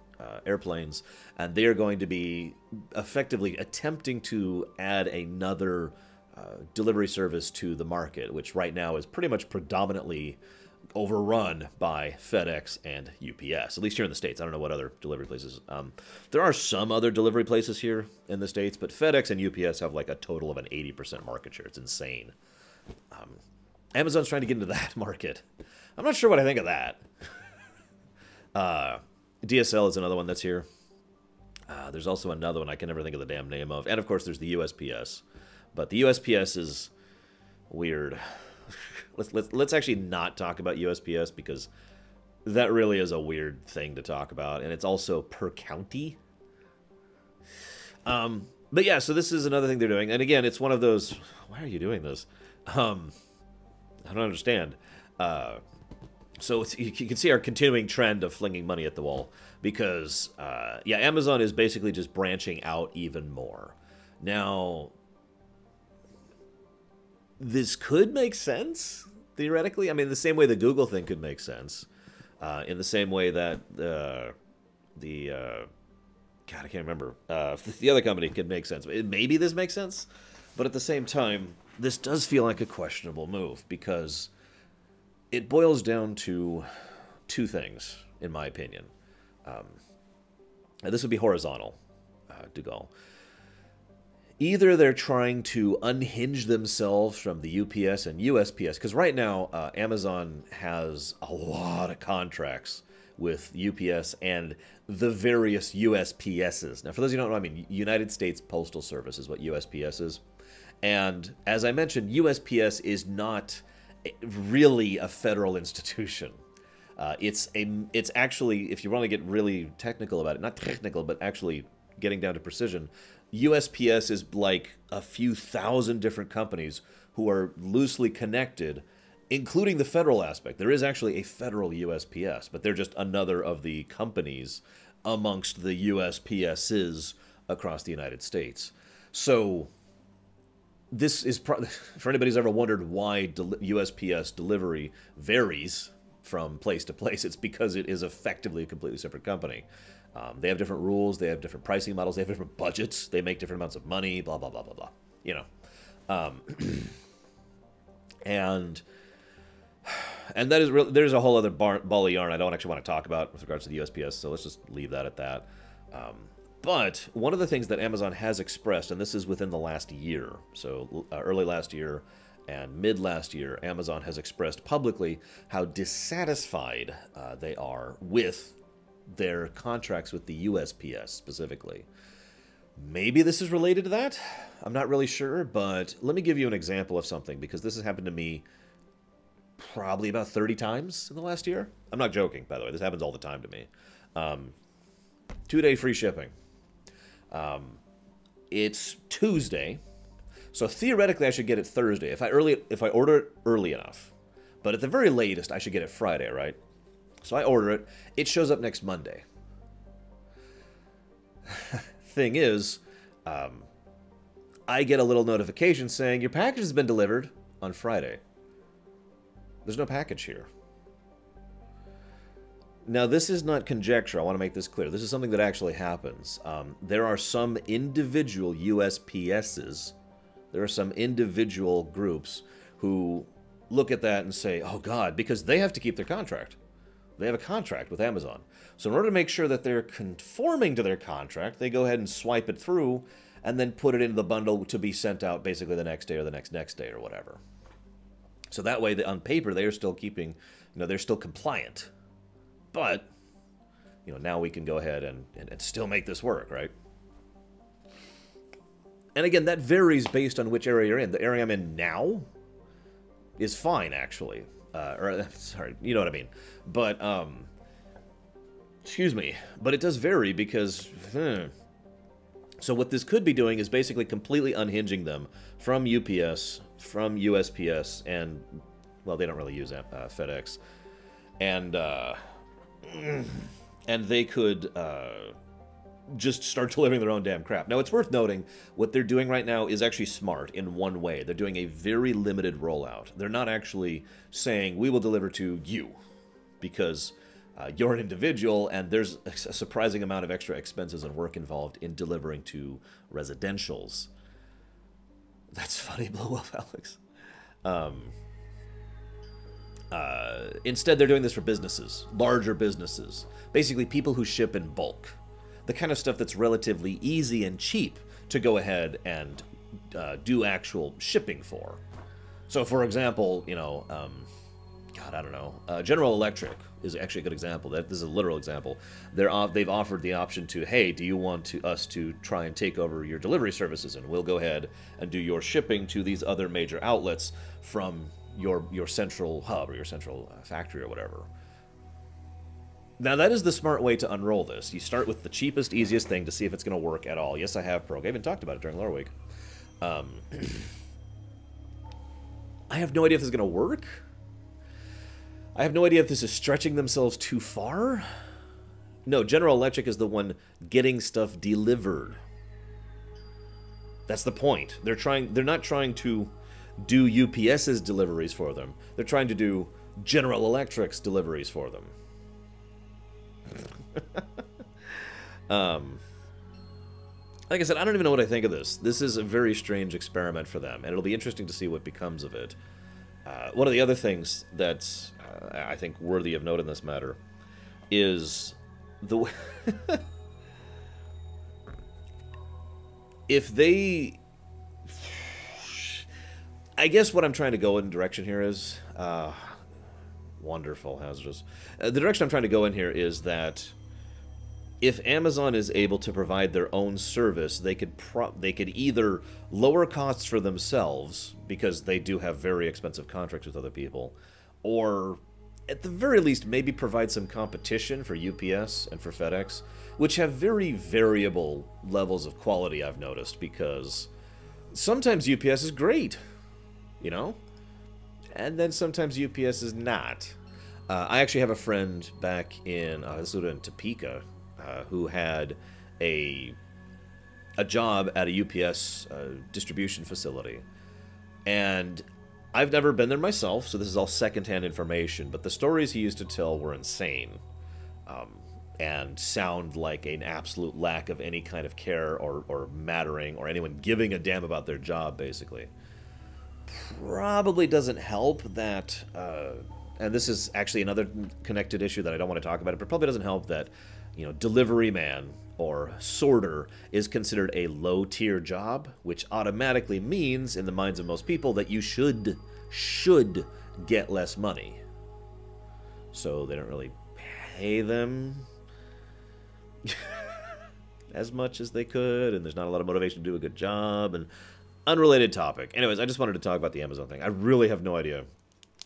airplanes, and they are going to be effectively attempting to add another delivery service to the market, which right now is pretty much predominantly overrun by FedEx and UPS, at least here in the States. I don't know what other delivery places. There are some other delivery places here in the States, but FedEx and UPS have like a total of an 80% market share. It's insane. Amazon's trying to get into that market. I'm not sure what I think of that. DSL is another one that's here. There's also another one I can never think of the damn name of. And of course there's the USPS. But the USPS is weird. Let's actually not talk about USPS, because that really is a weird thing to talk about, and it's also per county. But yeah, so this is another thing they're doing, and again, it's one of those. Why are you doing this? I don't understand. So you can see our continuing trend of flinging money at the wall because, yeah, Amazon is basically just branching out even more. Now, this could make sense, theoretically. I mean, the same way the Google thing could make sense. In the same way that God, I can't remember. The other company could make sense. Maybe this makes sense. But at the same time, this does feel like a questionable move because it boils down to two things, in my opinion. And this would be horizontal, Dougal. Either they're trying to unhinge themselves from the UPS and USPS, because right now Amazon has a lot of contracts with UPS and the various USPSs. Now, for those of you who don't know, I mean, United States Postal Service is what USPS is. And as I mentioned, USPS is not really a federal institution. It's actually, if you want to get really technical about it, not technical, but actually getting down to precision, USPS is like a few thousand different companies who are loosely connected, including the federal aspect. There is actually a federal USPS, but they're just another of the companies amongst the USPSs across the United States. So this is, for anybody who's ever wondered why USPS delivery varies from place to place, it's because it is effectively a completely separate company. They have different rules, they have different pricing models, they have different budgets, they make different amounts of money, blah, blah, blah, blah, blah. You know. And that is really, there's a whole other ball of yarn I don't actually want to talk about with regards to the USPS, so let's just leave that at that. But one of the things that Amazon has expressed, and this is within the last year, so early last year and mid last year, Amazon has expressed publicly how dissatisfied they are with their contracts with the USPS specifically. Maybe this is related to that. I'm not really sure, but let me give you an example of something, because this has happened to me probably about 30 times in the last year. I'm not joking, by the way. This happens all the time to me. 2-day free shipping. It's Tuesday, so theoretically I should get it Thursday if I order it early enough. But at the very latest, I should get it Friday, right? So I order it. It shows up next Monday. Thing is, I get a little notification saying your package has been delivered on Friday. There's no package here. Now, this is not conjecture. I want to make this clear. This is something that actually happens. There are some individual USPSs, there are some individual groups who look at that and say, oh, God, because they have to keep their contract. They have a contract with Amazon. So in order to make sure that they're conforming to their contract, they go ahead and swipe it through and then put it into the bundle to be sent out basically the next day or the next day or whatever. So that way, on paper, they are still keeping, they're still compliant. But, now we can go ahead and still make this work, right? And again, that varies based on which area you're in. The area I'm in now is fine, actually. Sorry, you know what I mean. But, excuse me. But it does vary because, So what this could be doing is basically completely unhinging them from UPS, from USPS, and, well, they don't really use FedEx. And they could just start delivering their own damn crap. Now, it's worth noting, what they're doing right now is actually smart in one way. They're doing a very limited rollout. They're not actually saying, we will deliver to you, because you're an individual, and there's a surprising amount of extra expenses and work involved in delivering to residentials. That's funny, blow up, Alex. Instead, they're doing this for businesses, larger businesses. Basically, people who ship in bulk. The kind of stuff that's relatively easy and cheap to go ahead and do actual shipping for. So, for example, God, I don't know. General Electric is actually a good example. This is a literal example. They've offered the option to, hey, do you want us to try and take over your delivery services, and we'll go ahead and do your shipping to these other major outlets from your central hub or your central factory or whatever. Now, that is the smart way to unroll this. You start with the cheapest, easiest thing to see if it's going to work at all. Yes, I have Prog. I even talked about it during Loreweek. I have no idea if this is going to work. I have no idea if this is stretching themselves too far. No, General Electric is the one getting stuff delivered. That's the point. They're not trying to do UPS's deliveries for them. They're trying to do General Electric's deliveries for them. Like I said, I don't even know what I think of this. This is a very strange experiment for them, and it'll be interesting to see what becomes of it. One of the other things that's, I think, worthy of note in this matter is the... if they... I guess what I'm trying to go in direction here is... wonderful, hazardous. The direction I'm trying to go in here is that if Amazon is able to provide their own service, they could either lower costs for themselves, because they do have very expensive contracts with other people, or at the very least maybe provide some competition for UPS and for FedEx, which have very variable levels of quality, I've noticed, because sometimes UPS is great, you know? And then sometimes UPS is not. I actually have a friend back in, this was in Topeka, who had a job at a UPS distribution facility. And I've never been there myself, so this is all secondhand information, but the stories he used to tell were insane. And sound like an absolute lack of any kind of care or mattering or anyone giving a damn about their job, basically. Probably doesn't help that, and this is actually another connected issue that I don't want to talk about, but it probably doesn't help that, you know, delivery man or sorter is considered a low-tier job, which automatically means, in the minds of most people, that you should get less money. So they don't really pay them as much as they could, and there's not a lot of motivation to do a good job, and unrelated topic. Anyways, I just wanted to talk about the Amazon thing. I really have no idea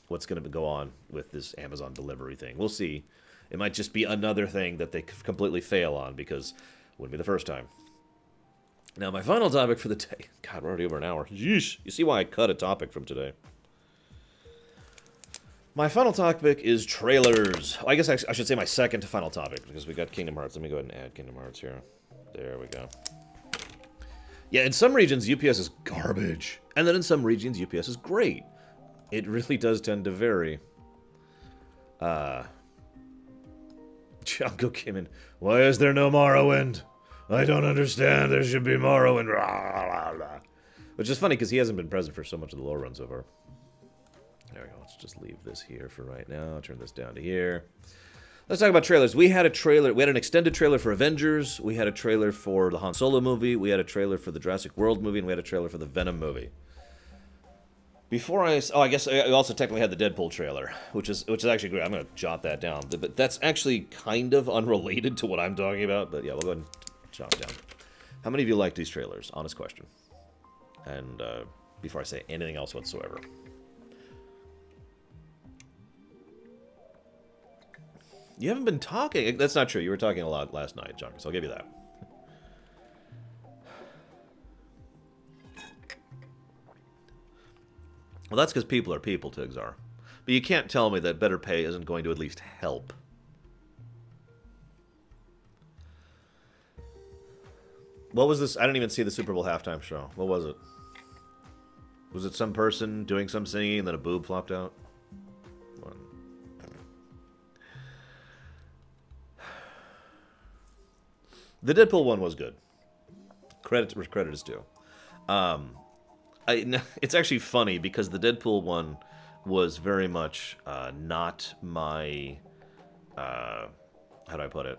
what's going to go on with this Amazon delivery thing. We'll see. It might just be another thing that they completely fail on, because it wouldn't be the first time. Now, my final topic for the day... God, we're already over an hour. Yeesh. You see why I cut a topic from today. My final topic is trailers. I guess I should say my second to final topic, because we got Kingdom Hearts. Let me go ahead and add Kingdom Hearts here. There we go. Yeah, in some regions, UPS is garbage. And then in some regions, UPS is great. It really does tend to vary. Junko came in. Why is there no Morrowind? I don't understand. There should be Morrowind. Which is funny, because he hasn't been present for so much of the lore run so far. There we go. Let's just leave this here for right now. Turn this down to here. Let's talk about trailers. We had a trailer. We had an extended trailer for Avengers. We had a trailer for the Han Solo movie. We had a trailer for the Jurassic World movie, and we had a trailer for the Venom movie. Before I guess I also technically had the Deadpool trailer, which is actually great. I'm gonna jot that down. But that's actually kind of unrelated to what I'm talking about. But yeah, we'll go ahead and jot it down. How many of you like these trailers? Honest question. And before I say anything else whatsoever. You haven't been talking. That's not true. You were talking a lot last night, John, so I'll give you that. Well, that's because people are people, Tigzar. But you can't tell me that better pay isn't going to at least help. What was this? I didn't even see the Super Bowl halftime show. What was it? Was it some person doing some singing and then a boob flopped out? The Deadpool one was good. Credit where credit is due. It's actually funny because the Deadpool one was very much not my... how do I put it?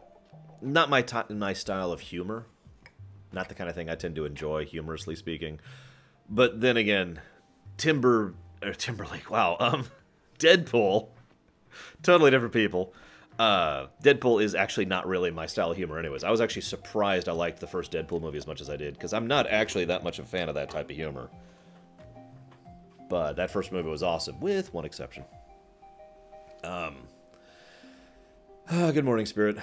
Not my style of humor. Not the kind of thing I tend to enjoy, humorously speaking. But then again, Timberlake, wow. Deadpool, totally different people. Deadpool is actually not really my style of humor anyways. I was actually surprised I liked the first Deadpool movie as much as I did, because I'm not actually that much of a fan of that type of humor. But that first movie was awesome, with one exception. Good morning, Spirit.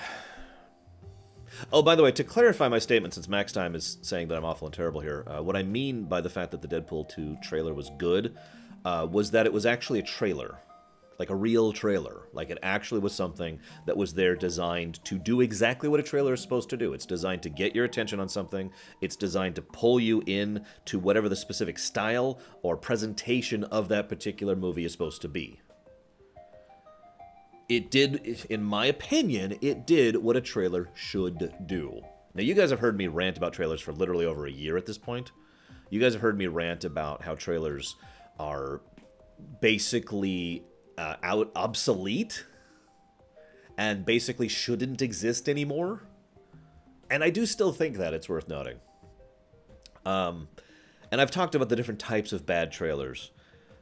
Oh, by the way, to clarify my statement, since Max Time is saying that I'm awful and terrible here, what I mean by the fact that the Deadpool 2 trailer was good was that it was actually a trailer. like a real trailer. Like it actually was something that was there designed to do exactly what a trailer is supposed to do. It's designed to get your attention on something. It's designed to pull you in to whatever the specific style or presentation of that particular movie is supposed to be. It did, in my opinion, it did what a trailer should do. Now, you guys have heard me rant about trailers for literally over a year at this point. You guys have heard me rant about how trailers are basically obsolete and basically shouldn't exist anymore. And I do still think that, it's worth noting. And I've talked about the different types of bad trailers,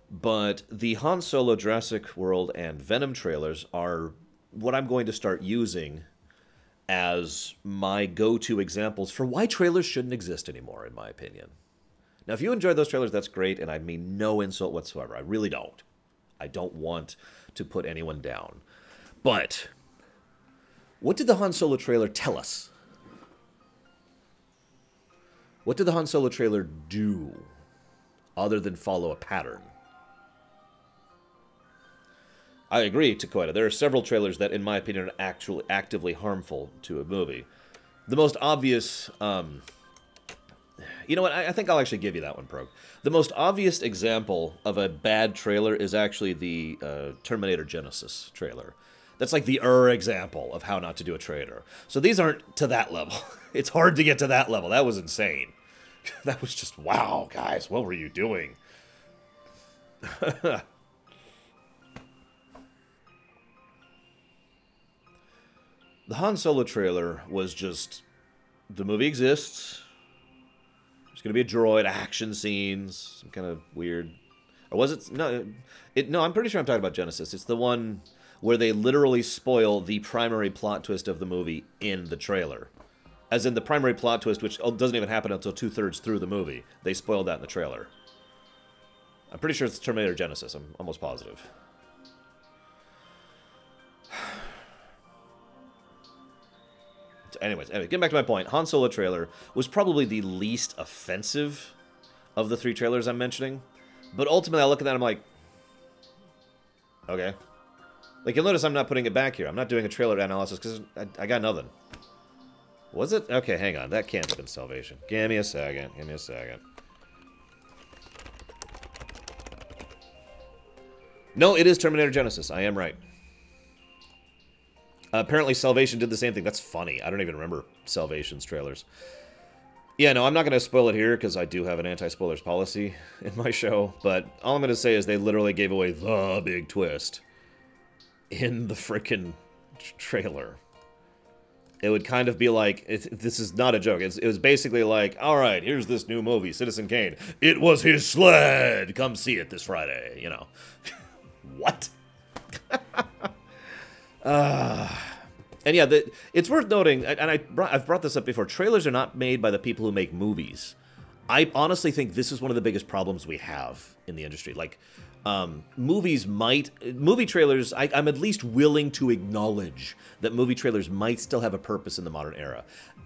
but the Han Solo, Jurassic World, and Venom trailers are what I'm going to start using as my go-to examples for why trailers shouldn't exist anymore, in my opinion. Now, if you enjoyed those trailers, that's great, and I mean no insult whatsoever. I really don't. I don't want to put anyone down. But what did the Han Solo trailer tell us? What did the Han Solo trailer do other than follow a pattern? I agree, Takoida. There are several trailers that, in my opinion, are actually actively harmful to a movie. The most obvious... you know what? I think I'll actually give you that one, Prog. The most obvious example of a bad trailer is actually the Terminator Genesis trailer. That's like the example of how not to do a trailer. So these aren't to that level. It's hard to get to that level. That was insane. That was just, wow, guys, what were you doing? The Han Solo trailer was just, the movie exists. There's going to be a droid, action scenes, some kind of weird... Or was it? No, no, I'm pretty sure I'm talking about Genesis. It's the one where they literally spoil the primary plot twist of the movie in the trailer. As in the primary plot twist, which doesn't even happen until 2/3 through the movie. They spoiled that in the trailer. I'm pretty sure it's Terminator Genesis. I'm almost positive. Anyways, getting back to my point, Han Solo trailer was probably the least offensive of the three trailers I'm mentioning. But ultimately, I look at that and I'm like, okay. Like, you'll notice I'm not putting it back here. I'm not doing a trailer analysis because I got nothing. Was it? Okay, hang on. That can't have been Salvation. Give me a second. Give me a second. No, it is Terminator Genesis. I am right. Apparently Salvation did the same thing. That's funny. I don't even remember Salvation's trailers. Yeah, no, I'm not going to spoil it here because I do have an anti-spoilers policy in my show. But all I'm going to say is they literally gave away the big twist in the frickin' trailer. It would kind of be like, this is not a joke. It was basically like, all right, here's this new movie, Citizen Kane. It was his sled. Come see it this Friday, you know. What? And yeah, it's worth noting, and I've brought this up before, trailers are not made by the people who make movies. I honestly think this is one of the biggest problems we have in the industry. Like, movie trailers, I'm at least willing to acknowledge that movie trailers might still have a purpose in the modern era.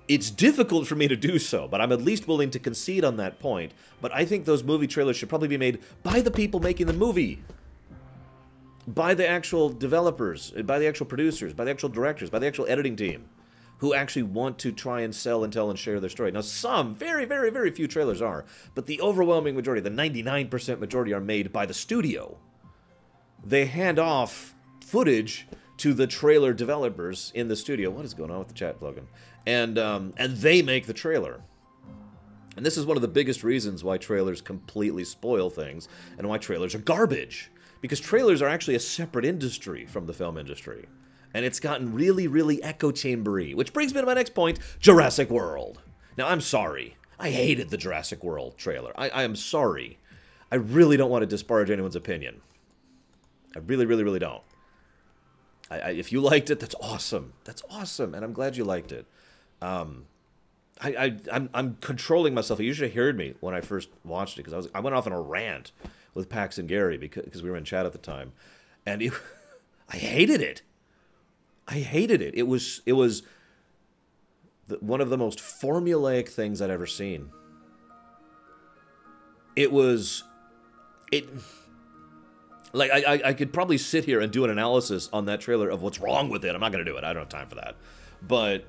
It's difficult for me to do so, but I'm at least willing to concede on that point. But I think those movie trailers should probably be made by the people making the movie. By the actual developers, by the actual producers, by the actual directors, by the actual editing team, who actually want to try and sell and tell and share their story. Now, some, very, very, very few trailers are, but the overwhelming majority, the 99% majority, are made by the studio. They hand off footage to the trailer developers in the studio. What is going on with the chat, Logan? And they make the trailer. And this is one of the biggest reasons why trailers completely spoil things and why trailers are garbage. Because trailers are actually a separate industry from the film industry. And it's gotten really, really echo chambery. Which brings me to my next point, Jurassic World. Now, I'm sorry. I hated the Jurassic World trailer. I am sorry. I really don't want to disparage anyone's opinion. I really, really, really don't. If you liked it, that's awesome. That's awesome, and I'm glad you liked it. I'm controlling myself. You should have heard me when I first watched it, because I went off on a rant with Pax and Gary because we were in chat at the time, and I hated it. I hated it. It was one of the most formulaic things I'd ever seen. Like, I could probably sit here and do an analysis on that trailer of what's wrong with it. I'm not going to do it. I don't have time for that. But...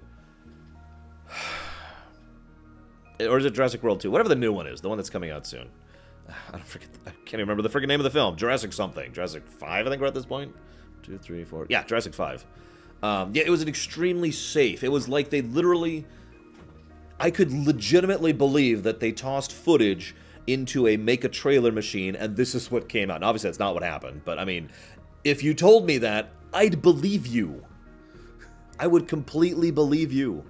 Or is it Jurassic World 2? Whatever the new one is. The one that's coming out soon. I can't even remember the freaking name of the film. Jurassic something. Jurassic 5, I think we're at this point. 2, 3, 4. Yeah, Jurassic 5. Yeah, it was an extremely safe. It was like they literally... I could legitimately believe that they tossed footage into a make-a-trailer machine, and this is what came out. And obviously, that's not what happened. But, I mean, if you told me that, I'd believe you. I would completely believe you.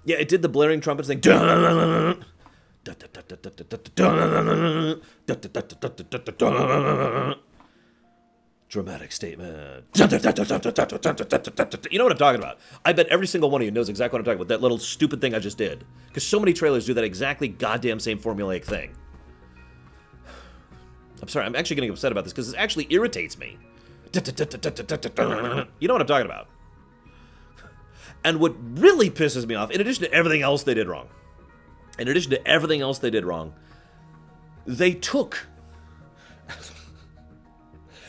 Yeah, it did the blaring trumpets thing. Dramatic statement. You know what I'm talking about. I bet every single one of you knows exactly what I'm talking about. That little stupid thing I just did. Because so many trailers do that exactly goddamn same formulaic thing. I'm sorry, I'm actually getting upset about this because it actually irritates me. You know what I'm talking about. And what really pisses me off, in addition to everything else they did wrong, they took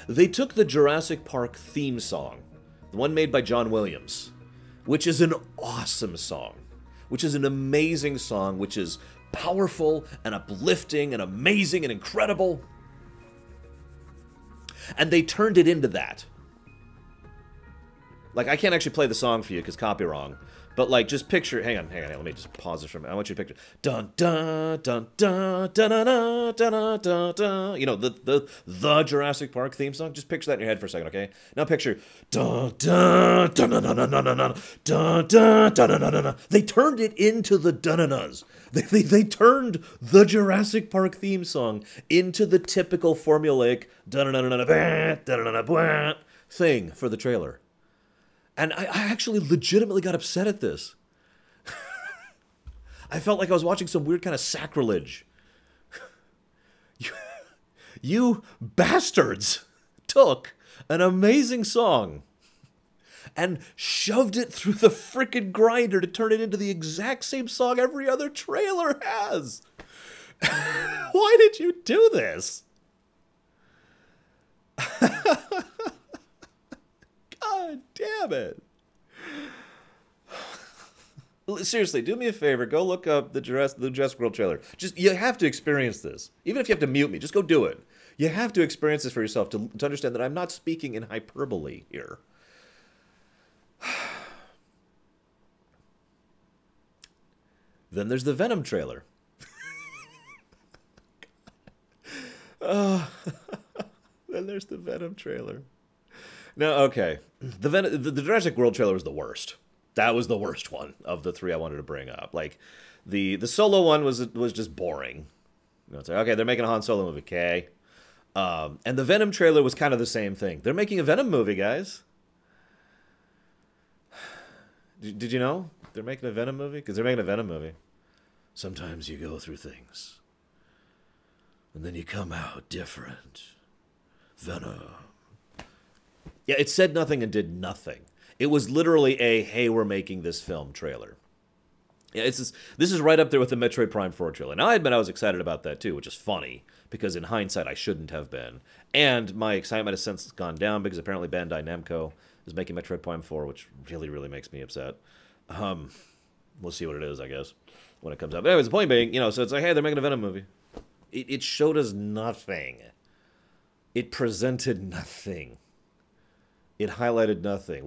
the Jurassic Park theme song, the one made by John Williams, which is an awesome song, which is an amazing song, which is powerful and uplifting and amazing and incredible. And they turned it into that. Like, I can't actually play the song for you because copy wrong. But, like, just picture... Hang on. Let me just pause this for a minute. I want you to picture... Dun, dun, dun, dun, dun, dun, dun, dun, dun, dun. You know, the Jurassic Park theme song. Just picture that in your head for a second, okay? Now picture... Dun, dun, dun, dun, dun, dun, dun, dun, dun, dun, dun, dun, dun. They turned it into the dun-dun-duns. They turned the Jurassic Park theme song into the typical formulaic dun-dun-dun-dun-dun thing for the trailer. And I actually legitimately got upset at this. I felt like I was watching some weird kind of sacrilege. You bastards took an amazing song and shoved it through the frickin' grinder to turn it into the exact same song every other trailer has. Why did you do this? God damn it. Seriously, do me a favor. Go look up the Jurassic World trailer. You have to experience this. Even if you have to mute me, just go do it. You have to experience this for yourself to understand that I'm not speaking in hyperbole here. Then there's the Venom trailer. Then there's the Venom trailer. No, okay. The Jurassic World trailer was the worst. That was the worst one of the three I wanted to bring up. Like, the Solo one was just boring. You know, it's like, okay, they're making a Han Solo movie, okay. And the Venom trailer was kind of the same thing. They're making a Venom movie, guys. Did you know? They're making a Venom movie? Because they're making a Venom movie. Sometimes you go through things. And then you come out different. Venom. Yeah, it said nothing and did nothing. It was literally a, hey, we're making this film trailer. Yeah, this is right up there with the Metroid Prime 4 trailer. Now, I admit I was excited about that, too, which is funny, because in hindsight, I shouldn't have been. And my excitement has since gone down, because apparently Bandai Namco is making Metroid Prime 4, which really, really makes me upset. We'll see what it is, I guess, when it comes out. But anyways, the point being, you know, so it's like, hey, they're making a Venom movie. It showed us nothing. It presented nothing. It highlighted nothing.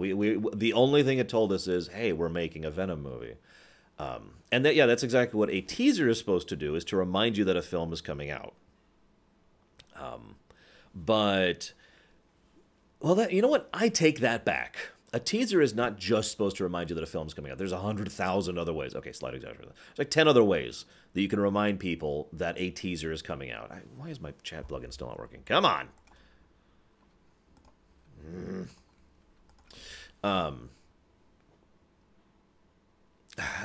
The only thing it told us is, hey, we're making a Venom movie. And that's exactly what a teaser is supposed to do, is to remind you that a film is coming out. But, well, you know what? I take that back. A teaser is not just supposed to remind you that a film's coming out. There's 100,000 other ways. Okay, slight exaggeration. There's like 10 other ways that you can remind people that a teaser is coming out. Why is my chat plugin still not working? Come on!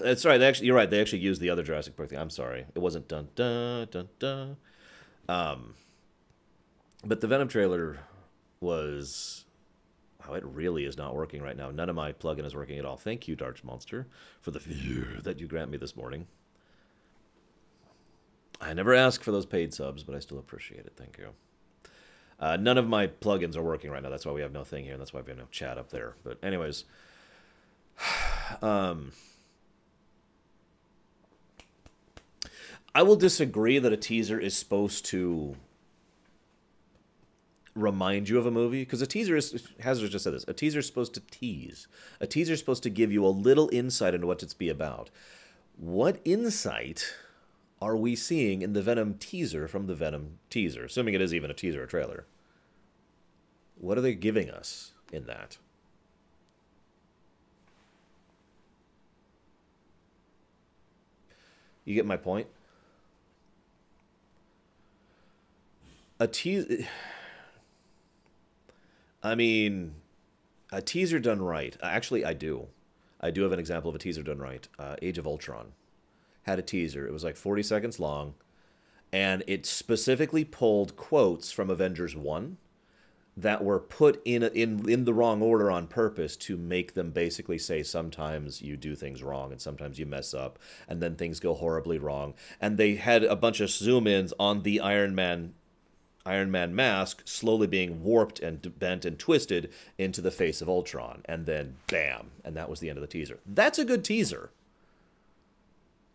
That's right. You're right. They actually used the other Jurassic Park thing. I'm sorry. It wasn't dun dun dun dun. But the Venom trailer was... Wow, it really is not working right now. None of my plugin is working at all. Thank you, Darch Monster, for the fear that you grant me this morning. I never ask for those paid subs, but I still appreciate it. Thank you. None of my plugins are working right now. That's why we have no thing here, and that's why we have no chat up there. But anyways, I will disagree that a teaser is supposed to remind you of a movie, because a teaser is, Hazard just said this, a teaser is supposed to tease. A teaser is supposed to give you a little insight into what it's be about. What insight are we seeing in the Venom teaser from the Venom teaser? Assuming it is even a teaser or trailer. What are they giving us in that? You get my point? A teaser... I mean, a teaser done right. Actually, I do. I do have an example of a teaser done right. Age of Ultron had a teaser. It was like 40 seconds long, and it specifically pulled quotes from Avengers 1 that were put in the wrong order on purpose to make them basically say sometimes you do things wrong and sometimes you mess up and then things go horribly wrong. And they had a bunch of zoom-ins on the Iron Man mask slowly being warped and bent and twisted into the face of Ultron. And then, bam, and that was the end of the teaser. That's a good teaser.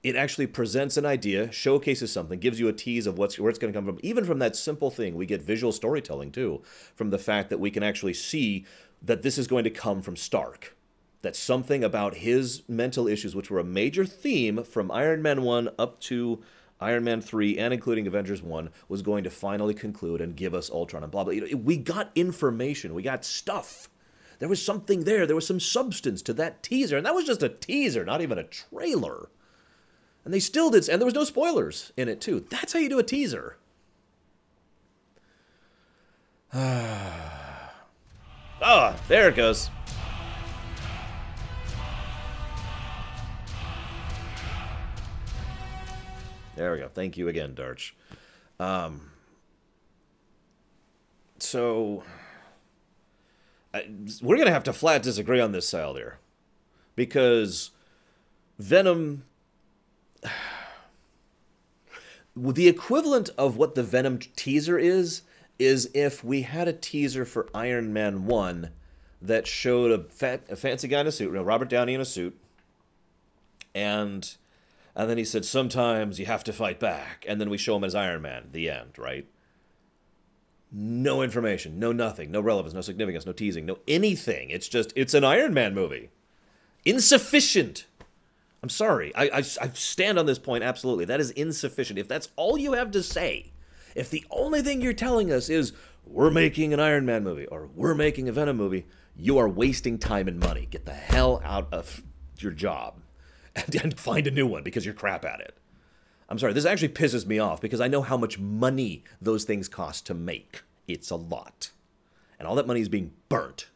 It actually presents an idea, showcases something, gives you a tease of where it's going to come from. Even from that simple thing, we get visual storytelling, too, from the fact that we can actually see that this is going to come from Stark. That something about his mental issues, which were a major theme from Iron Man 1 up to Iron Man 3 and including Avengers 1, was going to finally conclude and give us Ultron and blah, blah. You know, we got information. We got stuff. There was something there. There was some substance to that teaser. And that was just a teaser, not even a trailer. And they still did, and there was no spoilers in it, too. That's how you do a teaser. Ah, there it goes. There we go. Thank you again, Darch. We're going to have to flat disagree on this, Saldir. Because Venom... The equivalent of what the Venom teaser is if we had a teaser for Iron Man 1 that showed a fancy guy in a suit, Robert Downey in a suit, and then he said, sometimes you have to fight back, and then we show him as Iron Man, the end, right? No information, no nothing, no relevance, no significance, no teasing, no anything. It's just, it's an Iron Man movie. Insufficient. I'm sorry. I stand on this point, absolutely. That is insufficient. If that's all you have to say, if the only thing you're telling us is, we're making an Iron Man movie, or we're making a Venom movie, you are wasting time and money. Get the hell out of your job and find a new one because you're crap at it. I'm sorry. This actually pisses me off because I know how much money those things cost to make. It's a lot. And all that money is being burnt.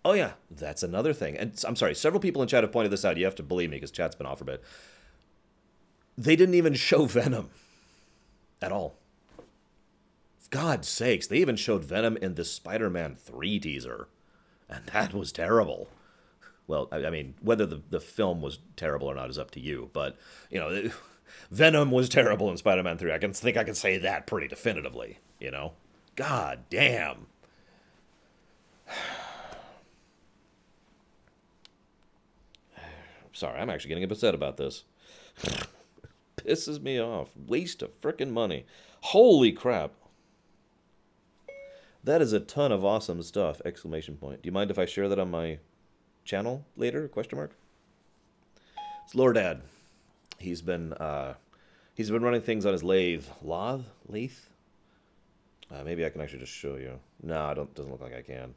Oh, yeah, that's another thing. And I'm sorry, several people in chat have pointed this out. You have to believe me because chat's been off for a bit. They didn't even show Venom at all. For God's sakes, they even showed Venom in the Spider-Man 3 teaser. And that was terrible. Well, I mean, whether the film was terrible or not is up to you. But, you know, Venom was terrible in Spider-Man 3. I think I can say that pretty definitively, you know? God damn. Sorry, I'm actually getting upset about this. Pisses me off. Waste of frickin' money. Holy crap. That is a ton of awesome stuff! Exclamation point. Do you mind if I share that on my channel later? Question mark. It's Lord Dad. He's been running things on his lathe. Lathe? Maybe I can actually just show you. No, doesn't look like I can.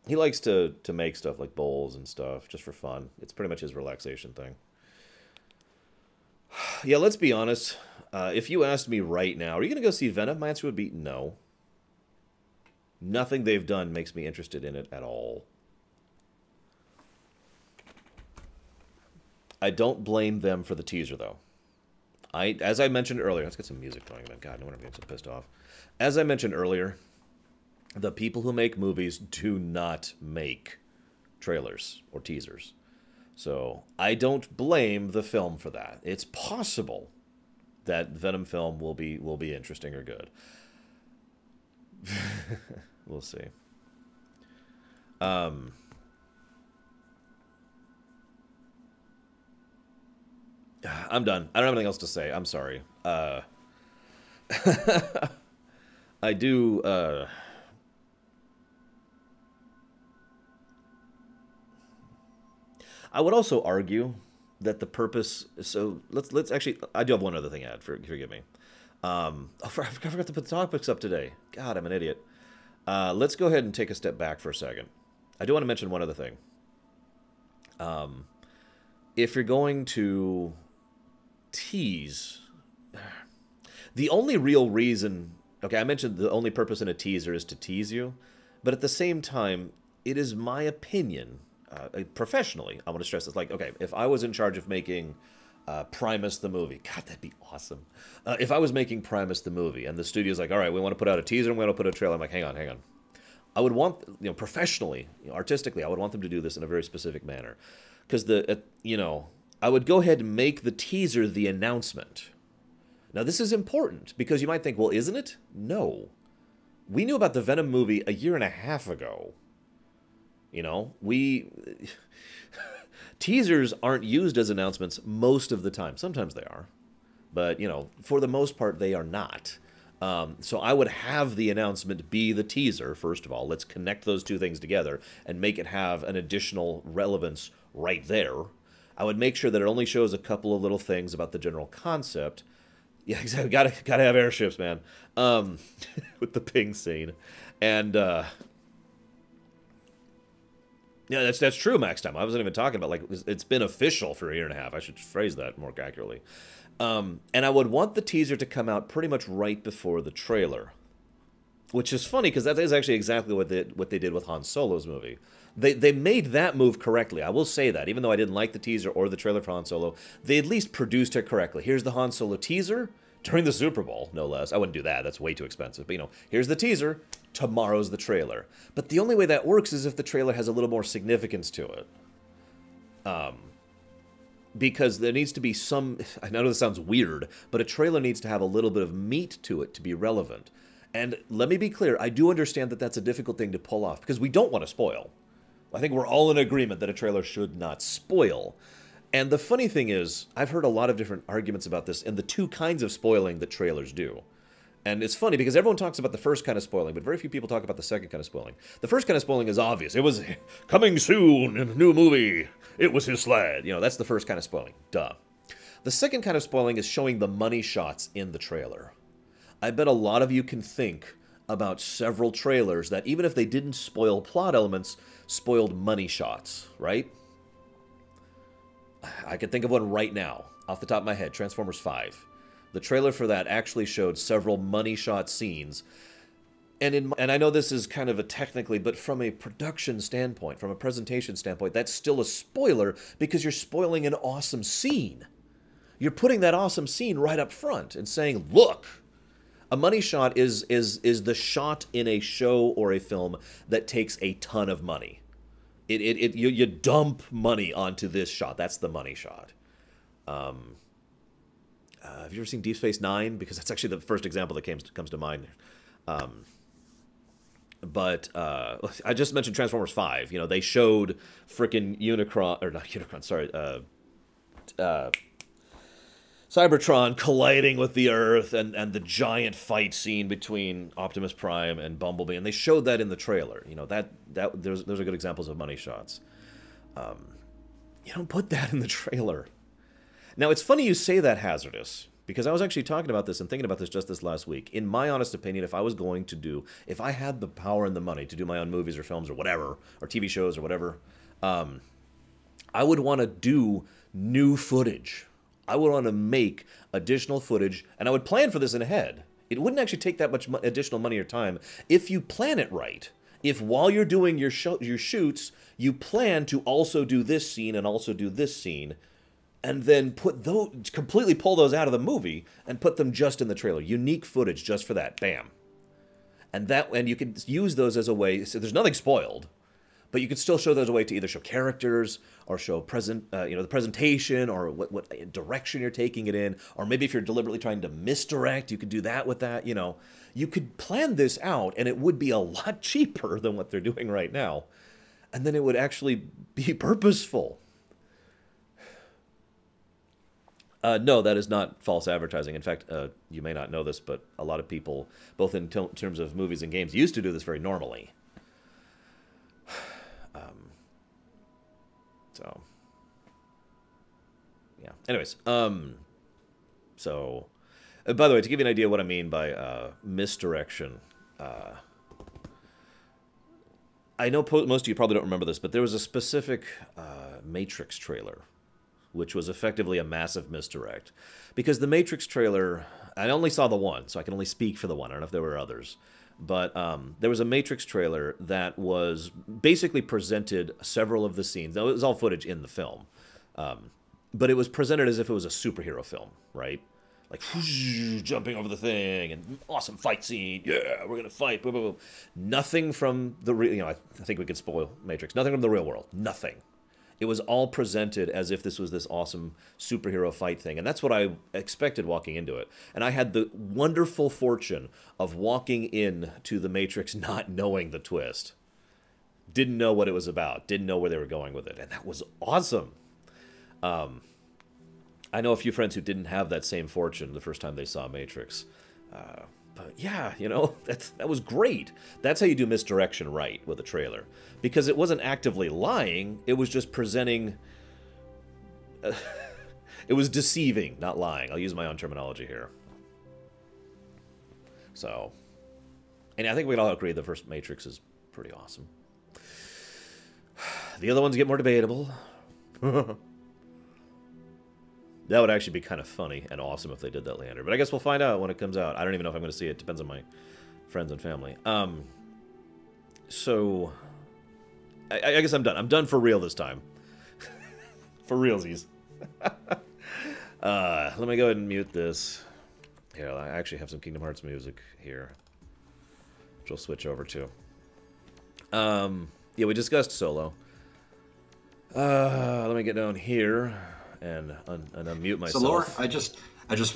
He likes to make stuff like bowls and stuff, just for fun. It's pretty much his relaxation thing. Yeah, let's be honest. If you asked me right now, are you going to go see Venom? My answer would be no. Nothing they've done makes me interested in it at all. I don't blame them for the teaser, though. As I mentioned earlier, let's get some music going, man. God, no wonder I'm getting so pissed off. As I mentioned earlier, The people who make movies do not make trailers or teasers. So I don't blame the film for that. It's possible that Venom film will be interesting or good. We'll see. I'm done. I don't have anything else to say. I'm sorry. I do. I would also argue that the purpose. So let's actually. I do have one other thing to add. Forgive me. I forgot to put the topics up today. God, I'm an idiot. Let's go ahead and take a step back for a second. I do want to mention one other thing. If you're going to tease, the only real reason, okay, I mentioned the only purpose in a teaser is to tease you, but at the same time, it is my opinion, professionally, I want to stress this, like, okay, if I was in charge of making Primus the movie, God, that'd be awesome. If I was making Primus the movie, and the studio's like, all right, we want to put out a teaser, and we want to put a trailer, I'm like, hang on. I would want, professionally, artistically, I would want them to do this in a very specific manner. Because, I would go ahead and make the teaser the announcement. Now, this is important, because you might think, well, isn't it? No. We knew about the Venom movie a year and a half ago. Teasers aren't used as announcements most of the time. Sometimes they are. But, for the most part, they are not. So I would have the announcement be the teaser, first of all. Let's connect those two things together and make it have an additional relevance right there. I would make sure that it only shows a couple of little things about the general concept. Yeah, exactly. Gotta have airships, man. With the ping scene. And, yeah, that's true, Max Time. I wasn't even talking about, like, it's been official for a year and a half. I should phrase that more accurately. And I would want the teaser to come out pretty much right before the trailer. Which is funny, because that is actually exactly what they did with Han Solo's movie. They made that move correctly. I will say that. Even though I didn't like the teaser or the trailer for Han Solo, they at least produced it correctly. Here's the Han Solo teaser during the Super Bowl, no less. I wouldn't do that. That's way too expensive. But, here's the teaser. Tomorrow's the trailer. But the only way that works is if the trailer has a little more significance to it. Because there needs to be some... I know this sounds weird, but a trailer needs to have a little bit of meat to it to be relevant. And let me be clear, I do understand that that's a difficult thing to pull off, because we don't want to spoil. I think we're all in agreement that a trailer should not spoil. And the funny thing is, I've heard a lot of different arguments about this and the two kinds of spoiling that trailers do. And it's funny, because everyone talks about the first kind of spoiling, but very few people talk about the second kind of spoiling. The first kind of spoiling is obvious. It was coming soon in a new movie. It was his sled. That's the first kind of spoiling. Duh. The second kind of spoiling is showing the money shots in the trailer. I bet a lot of you can think about several trailers that, even if they didn't spoil plot elements, spoiled money shots, right? I can think of one right now, off the top of my head, Transformers 5. The trailer for that actually showed several money shot scenes. And I know this is kind of a technically, but from a production standpoint, from a presentation standpoint, that's still a spoiler, because you're spoiling an awesome scene. You're putting that awesome scene right up front and saying, look, a money shot is the shot in a show or a film that takes a ton of money. You dump money onto this shot. That's the money shot. Have you ever seen Deep Space Nine? Because that's actually the first example that comes to mind. But I just mentioned Transformers 5. They showed frickin' Unicron, or not Unicron, sorry, Cybertron colliding with the Earth, and the giant fight scene between Optimus Prime and Bumblebee, and they showed that in the trailer. Those are good examples of money shots. You don't put that in the trailer. Now, it's funny you say that, Hazardous, because I was actually talking about this and thinking about this just this last week. In my honest opinion, if I had the power and the money to do my own movies or films or whatever, or TV shows or whatever, I would want to do new footage. I would want to make additional footage, and I would plan for this in ahead. It wouldn't actually take that much additional money or time if you plan it right. If while you're doing your shoots, you plan to also do this scene and also do this scene, and then completely pull those out of the movie and put them just in the trailer. Unique footage just for that. Bam. And you can use those as a way. So there's nothing spoiled, but you could still show those as a way to either show characters or show the presentation or what direction you're taking it in, or maybe if you're deliberately trying to misdirect, you could do that with that. You know, you could plan this out, and it would be a lot cheaper than what they're doing right now, and then it would actually be purposeful. No, that is not false advertising. In fact, you may not know this, but a lot of people, both in terms of movies and games, used to do this very normally. So, yeah. Anyways, so, by the way, to give you an idea what I mean by misdirection, I know most of you probably don't remember this, but there was a specific Matrix trailer, which was effectively a massive misdirect. Because the Matrix trailer, I only saw the one, so I can only speak for the one. I don't know if there were others. But there was a Matrix trailer that was basically presented several of the scenes. Now, it was all footage in the film. But it was presented as if it was a superhero film, right? Like, whoosh, jumping over the thing, and awesome fight scene. Yeah, we're going to fight. Boom, boom, boom. Nothing from the real, I think we could spoil Matrix. Nothing from the real world. Nothing. It was all presented as if this was this awesome superhero fight thing. And that's what I expected walking into it. And I had the wonderful fortune of walking in to The Matrix not knowing the twist. Didn't know what it was about. Didn't know where they were going with it. And that was awesome. I know a few friends who didn't have that same fortune the first time they saw Matrix. But yeah, that was great. That's how you do misdirection right with a trailer. Because it wasn't actively lying, it was just presenting... it was deceiving, not lying. I'll use my own terminology here. So... And I think we'd all agree the first Matrix is pretty awesome. The other ones get more debatable. That would actually be kind of funny and awesome if they did that, Leander. But I guess we'll find out when it comes out. I don't even know if I'm going to see it. Depends on my friends and family. So, I guess I'm done. I'm done for real this time. For realsies. Let me go ahead and mute this. Here, I actually have some Kingdom Hearts music here, which we'll switch over to. Yeah, we discussed Solo. Let me get down here and unmute myself. So, Lore, I just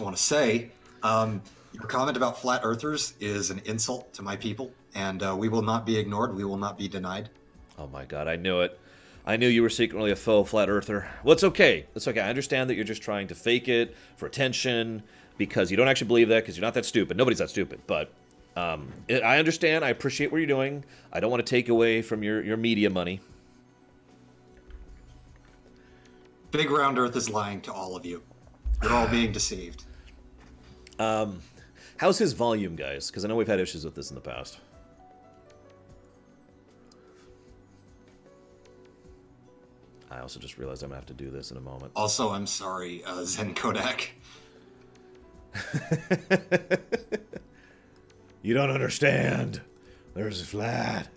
want to say, your comment about flat earthers is an insult to my people, and we will not be ignored. We will not be denied. Oh my God, I knew it. I knew you were secretly a faux flat earther. Well, it's okay. It's okay. I understand that you're just trying to fake it for attention because you don't actually believe that because you're not that stupid. Nobody's that stupid, but I understand. I appreciate what you're doing. I don't want to take away from your media money. Big Round Earth is lying to all of you. You're all being deceived. How's his volume, guys? Because I know we've had issues with this in the past. I also just realized I'm going to have to do this in a moment. Also, I'm sorry, Zen Kodak. You don't understand. There's flat.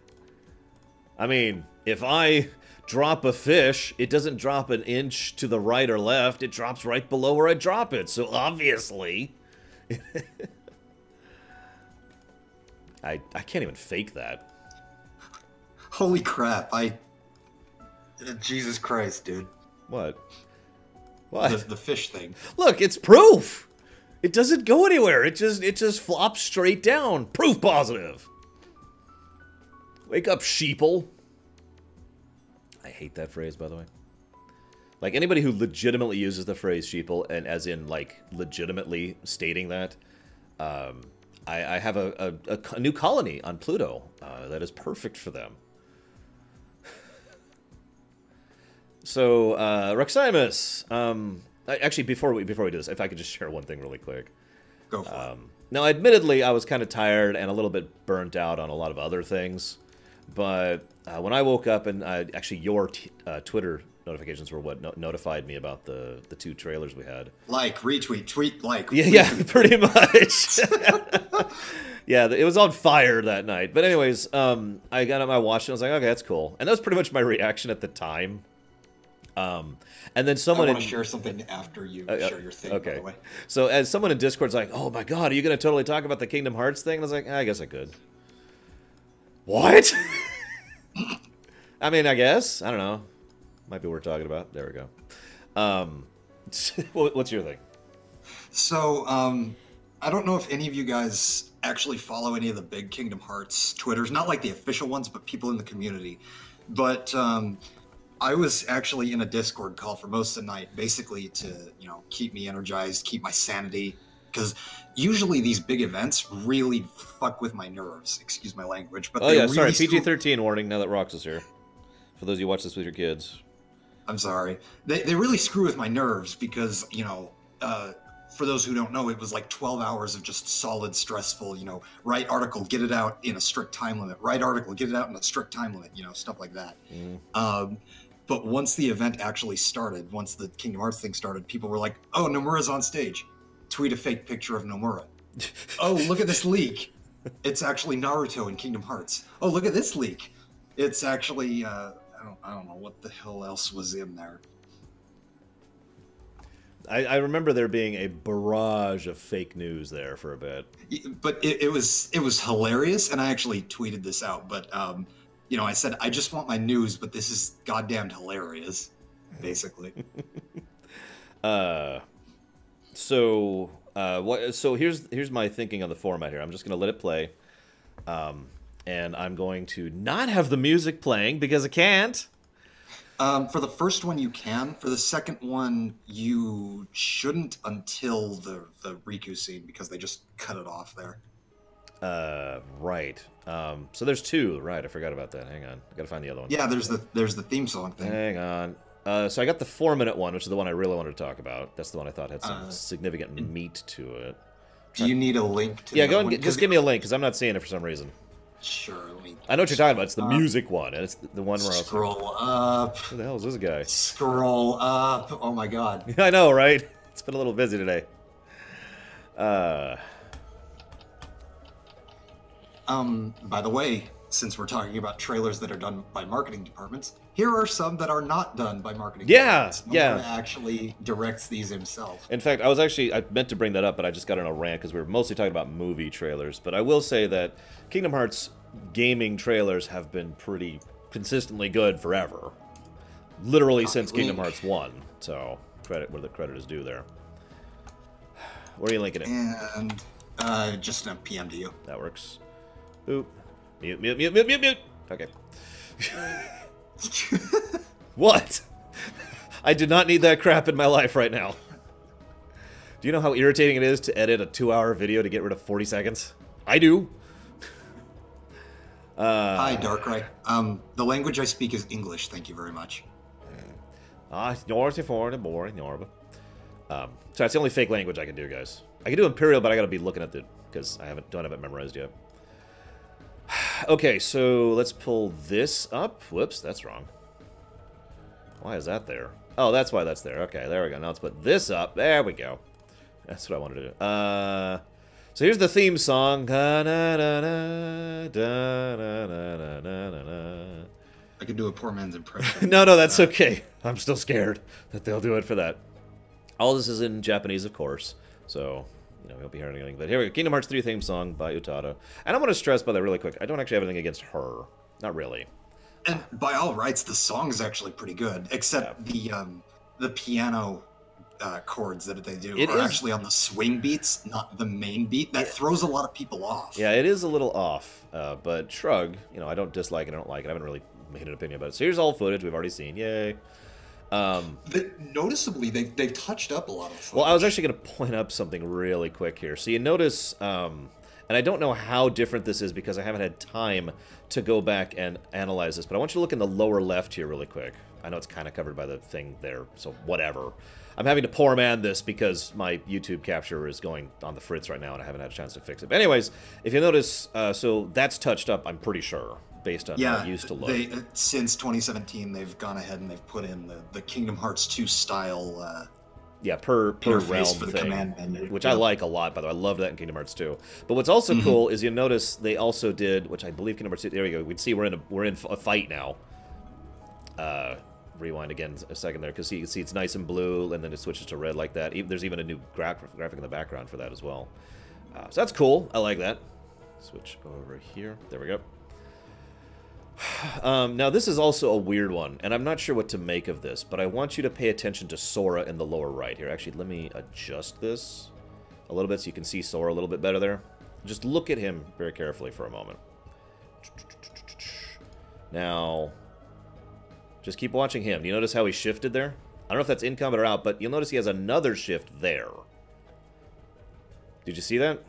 I mean, if I drop a fish, it doesn't drop an inch to the right or left. It drops right below where I drop it. So obviously... I can't even fake that. Holy crap, Jesus Christ, dude. What? What? The fish thing. Look, it's proof! It doesn't go anywhere. It just flops straight down. Proof positive. Wake up, sheeple. I hate that phrase, by the way. Like, anybody who legitimately uses the phrase sheeple, and as in, like, legitimately stating that, I have a new colony on Pluto that is perfect for them. So, Raxaimus, actually, before we do this, if I could just share one thing really quick. Go for it. Now, admittedly, I was kind of tired and a little bit burnt out on a lot of other things, but when I woke up and actually your Twitter notifications were what notified me about the two trailers we had. Like, retweet, tweet, like. Yeah, pretty much. Yeah, it was on fire that night. But anyways, I got on my watch and I was like, okay, that's cool. And that was pretty much my reaction at the time. And then someone... I want to share something after you share your thing, okay. by the way. So as someone in Discord's like, oh my God, are you going to totally talk about the Kingdom Hearts thing? And I was like, I guess I could. What? I mean, I guess. I don't know. Might be worth talking about. There we go. What's your thing? So, I don't know if any of you guys actually follow any of the big Kingdom Hearts Twitters, not like the official ones, but people in the community. But I was actually in a Discord call for most of the night, basically to, keep me energized, keep my sanity. Because usually these big events really fuck with my nerves. Excuse my language. But sorry, PG-13 warning now that Rox is here. For those of you who watch this with your kids. I'm sorry. They really screw with my nerves because, for those who don't know, it was like 12 hours of just solid, stressful, write article, get it out in a strict time limit. Write article, get it out in a strict time limit, stuff like that. But once the event actually started, once the Kingdom Hearts thing started, people were like, oh, Nomura's on stage. Tweet a fake picture of Nomura. Oh, look at this leak. It's actually Naruto in Kingdom Hearts. Oh, look at this leak. It's actually, I don't know what the hell else was in there. I remember there being a barrage of fake news there for a bit. But it was hilarious, and I actually tweeted this out. But I said I just want my news, but this is goddamn hilarious, basically. So here's my thinking on the format here. I'm just gonna let it play, and I'm going to not have the music playing because I can't. For the first one, you can. For the second one, you shouldn't until the Riku scene because they just cut it off there. Right. So there's two. Right, I forgot about that. Hang on, I gotta find the other one. Yeah, there's the theme song thing. Hang on. So I got the 4-minute one, which is the one I really wanted to talk about. That's the one I thought had some significant meat to it. Do you need a link to Yeah, go and just give me a link, because I'm not seeing it for some reason. Sure, let me... I know what you're talking about. It's the music one, and it's the one where Scroll up. Who the hell is this guy? Scroll up. Oh my god. I know, right? It's been a little busy today. By the way, since we're talking about trailers that are done by marketing departments, here are some that are not done by marketing departments. Nomura actually directs these himself. In fact, I meant to bring that up, but I just got on a rant because we were mostly talking about movie trailers. But I will say that Kingdom Hearts gaming trailers have been pretty consistently good forever. Literally since Kingdom Hearts 1. So, credit where the credit is due there. Where are you linking it? And just a PM to you. That works. Oop. Mute, mute, mute, mute, mute, mute. Okay. What? I do not need that crap in my life right now. Do you know how irritating it is to edit a 2-hour video to get rid of 40 seconds? I do. Hi, Darkrai. The language I speak is English. Thank you very much. So that's the only fake language I can do, guys. I can do Imperial, but I gotta be looking at because I don't have it memorized yet. Okay, so let's pull this up. Whoops, that's wrong. Why is that there? Oh, that's why that's there. Okay, there we go. Now let's put this up. There we go. That's what I wanted to do. So here's the theme song. I can do a poor man's impression. No, that's okay. I'm still scared that they'll do it for that. All this is in Japanese, of course. So... we won't be hearing anything. But here we go. Kingdom Hearts 3 theme song by Utada. And I want to stress by that really quick. I don't actually have anything against her. Not really. And by all rights, the song is actually pretty good. Except the piano chords that they do are actually on the swing beats, not the main beat. That throws a lot of people off. Yeah, it is a little off. But shrug. I don't dislike it. I don't like it. I haven't really made an opinion about it. So here's all footage we've already seen. Yay. Noticeably, they've touched up a lot of footage. Well, I was actually going to point up something really quick here. So you notice, and I don't know how different this is because I haven't had time to go back and analyze this, but I want you to look in the lower left here really quick. I know it's kind of covered by the thing there, so whatever. I'm having to poor man this because my YouTube capture is going on the fritz right now and I haven't had a chance to fix it. But anyways, if you notice, so that's touched up, I'm pretty sure. Based on how it used to look. Since 2017, they've gone ahead and they've put in the Kingdom Hearts 2 style per realm for the thing, command menu. Which I like a lot, by the way. I love that in Kingdom Hearts 2. But what's also cool is you notice they also did, which I believe Kingdom Hearts 2, there we go. We'd see we're in a fight now. Rewind again a second there, because you can see it's nice and blue, and then it switches to red like that. There's even a new graphic in the background for that as well. So that's cool. I like that. Switch over here. There we go. Now, this is also a weird one, and I'm not sure what to make of this, but I want you to pay attention to Sora in the lower right here. Actually, let me adjust this a little bit so you can see Sora a little bit better there. Just look at him very carefully for a moment. Now, just keep watching him. Do you notice how he shifted there? I don't know if that's in combat or out, but you'll notice he has another shift there. Did you see that?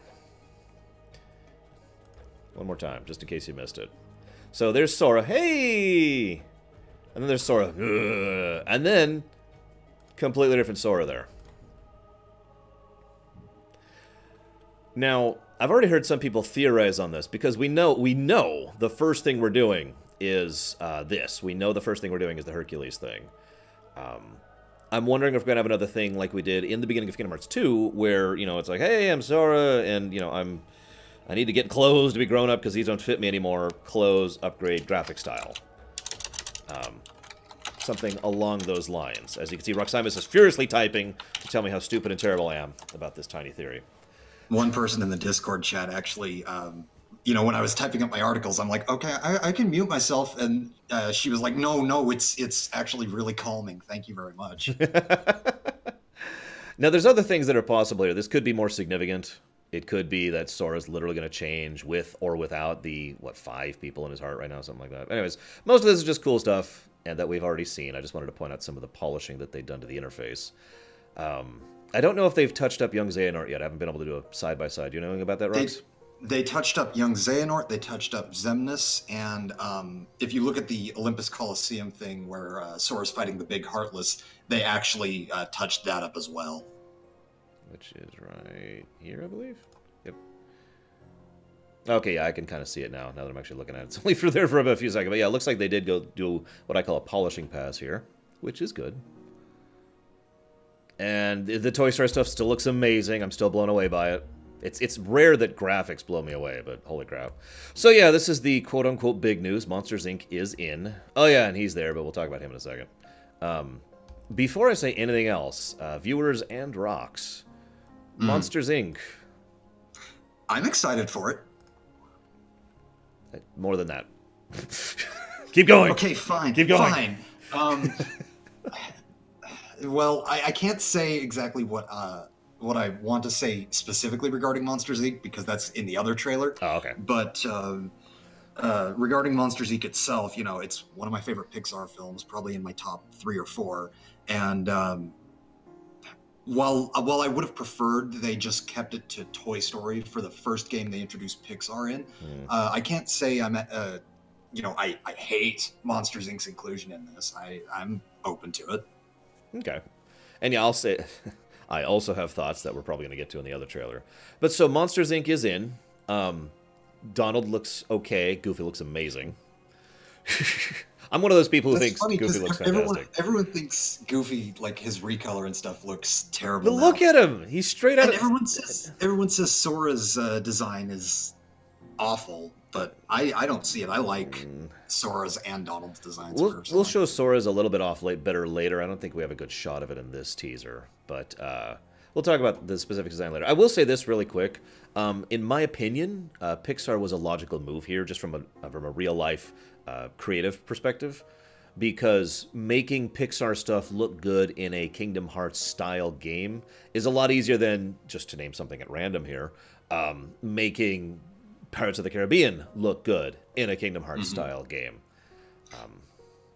One more time, just in case you missed it. So there's Sora. Hey! And then there's Sora. Ugh. And then, completely different Sora there. Now, I've already heard some people theorize on this, because we know the first thing we're doing is this. We know the first thing we're doing is the Hercules thing. I'm wondering if we're going to have another thing like we did in the beginning of Kingdom Hearts 2, where, you know, it's like, hey, I'm Sora, and, you know, I need to get clothes to be grown up because these don't fit me anymore. Clothes, upgrade, graphic style. Something along those lines. As you can see, Raxaimus is furiously typing to tell me how stupid and terrible I am about this tiny theory. One person in the Discord chat actually, you know, when I was typing up my articles, I'm like, okay, I can mute myself, and she was like, no, it's actually really calming. Thank you very much. Now, there's other things that are possible here. This could be more significant. It could be that Sora's literally going to change with or without the, 5 people in his heart right now, something like that. Anyways, most of this is just cool stuff, and that we've already seen. I just wanted to point out some of the polishing that they've done to the interface. I don't know if they've touched up young Xehanort yet. I haven't been able to do a side-by-side. Do you know anything about that, Rox? They touched up young Xehanort, they touched up Xemnas, and if you look at the Olympus Coliseum thing where Sora's fighting the Big Heartless, they actually touched that up as well. Which is right here, I believe. Yep. Okay, yeah, I can kind of see it now that I'm actually looking at it. It's only for there for about a few seconds. But yeah, it looks like they did go do what I call a polishing pass here, which is good. And the Toy Story stuff still looks amazing. I'm still blown away by it. It's rare that graphics blow me away, but holy crap. So yeah, this is the quote-unquote big news. Monsters, Inc. is in. Oh yeah, and he's there, but we'll talk about him in a second. Before I say anything else, viewers and Rox, Monsters, Inc. I'm excited for it. More than that. Keep going. Okay, fine. Keep going. Fine. Well, I can't say exactly what I want to say specifically regarding Monsters, Inc. because that's in the other trailer. Oh, okay. But regarding Monsters, Inc. itself, you know, it's one of my favorite Pixar films, probably in my top 3 or 4. And while I would have preferred they just kept it to Toy Story for the first game they introduced Pixar in, I can't say I'm you know, I hate Monsters, Inc.'s inclusion in this. I'm open to it. Okay. And yeah, I'll say, I also have thoughts that we're probably going to get to in the other trailer. But so Monsters, Inc. is in. Donald looks okay. Goofy looks amazing. I'm one of those people who thinks Goofy looks fantastic. Everyone thinks Goofy, like his recolor and stuff, looks terrible. But look at him. He's straight out of... Everyone says Sora's design is awful. But I don't see it. I like Sora's and Donald's designs. We'll show Sora's a little bit better later. I don't think we have a good shot of it in this teaser. But we'll talk about the specific design later. I will say this really quick. In my opinion, Pixar was a logical move here, just from a real-life creative perspective. Because making Pixar stuff look good in a Kingdom Hearts-style game is a lot easier than, just to name something at random here, making Pirates of the Caribbean look good in a Kingdom Hearts style game.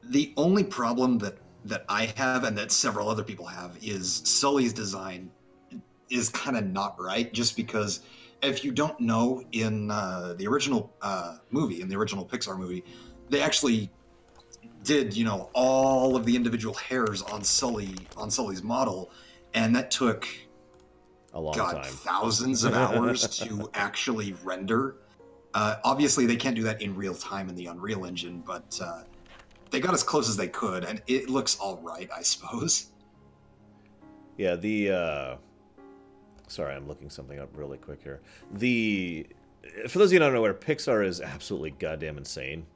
The only problem that I have and that several other people have is Sully's design is kind of not right, just because if you don't know, in the original movie, in the original Pixar movie, they actually did, you know, all of the individual hairs on Sully's model, and that took a long time. Thousands of hours to actually render. Obviously, they can't do that in real time in the Unreal Engine, but they got as close as they could, and it looks all right, I suppose. Yeah, sorry, I'm looking something up really quick here. For those of you who don't know where, Pixar is absolutely goddamn insane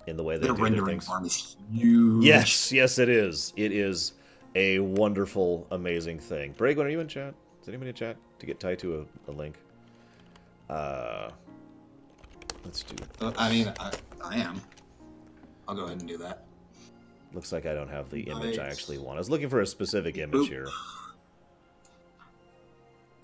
in the way they do their rendering things. farm is huge. Yes, it is. It is a wonderful, amazing thing. Bragon, are you in chat? Is anybody in chat to get tied to a link? Let's do it. I mean, I am. I'll go ahead and do that. Looks like I don't have the image I Nice. actually want. I was looking for a specific image here.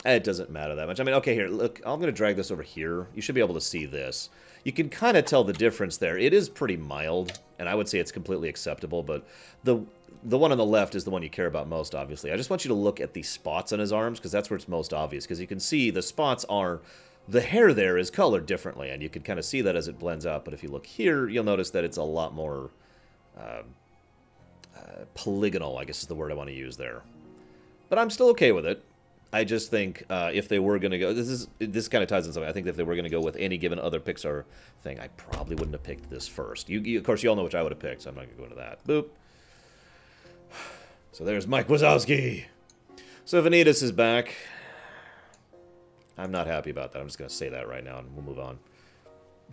It doesn't matter that much. I mean, okay, here, look, I'm going to drag this over here. You should be able to see this. You can kind of tell the difference there. It is pretty mild, and I would say it's completely acceptable, but the one on the left is the one you care about most, obviously. I just want you to look at the spots on his arms, because that's where it's most obvious, because you can see the spots are... The hair there is colored differently, and you can kind of see that as it blends out, but if you look here, you'll notice that it's a lot more polygonal, I guess is the word I want to use there. But I'm still okay with it. I just think if they were going to go... This kind of ties in something. I think if they were going to go with any given other Pixar thing, I probably wouldn't have picked this first. Of course, you all know which I would have picked, so I'm not going to go into that. Boop. So there's Mike Wazowski. So Vanitas is back. I'm not happy about that. I'm just going to say that right now, and we'll move on.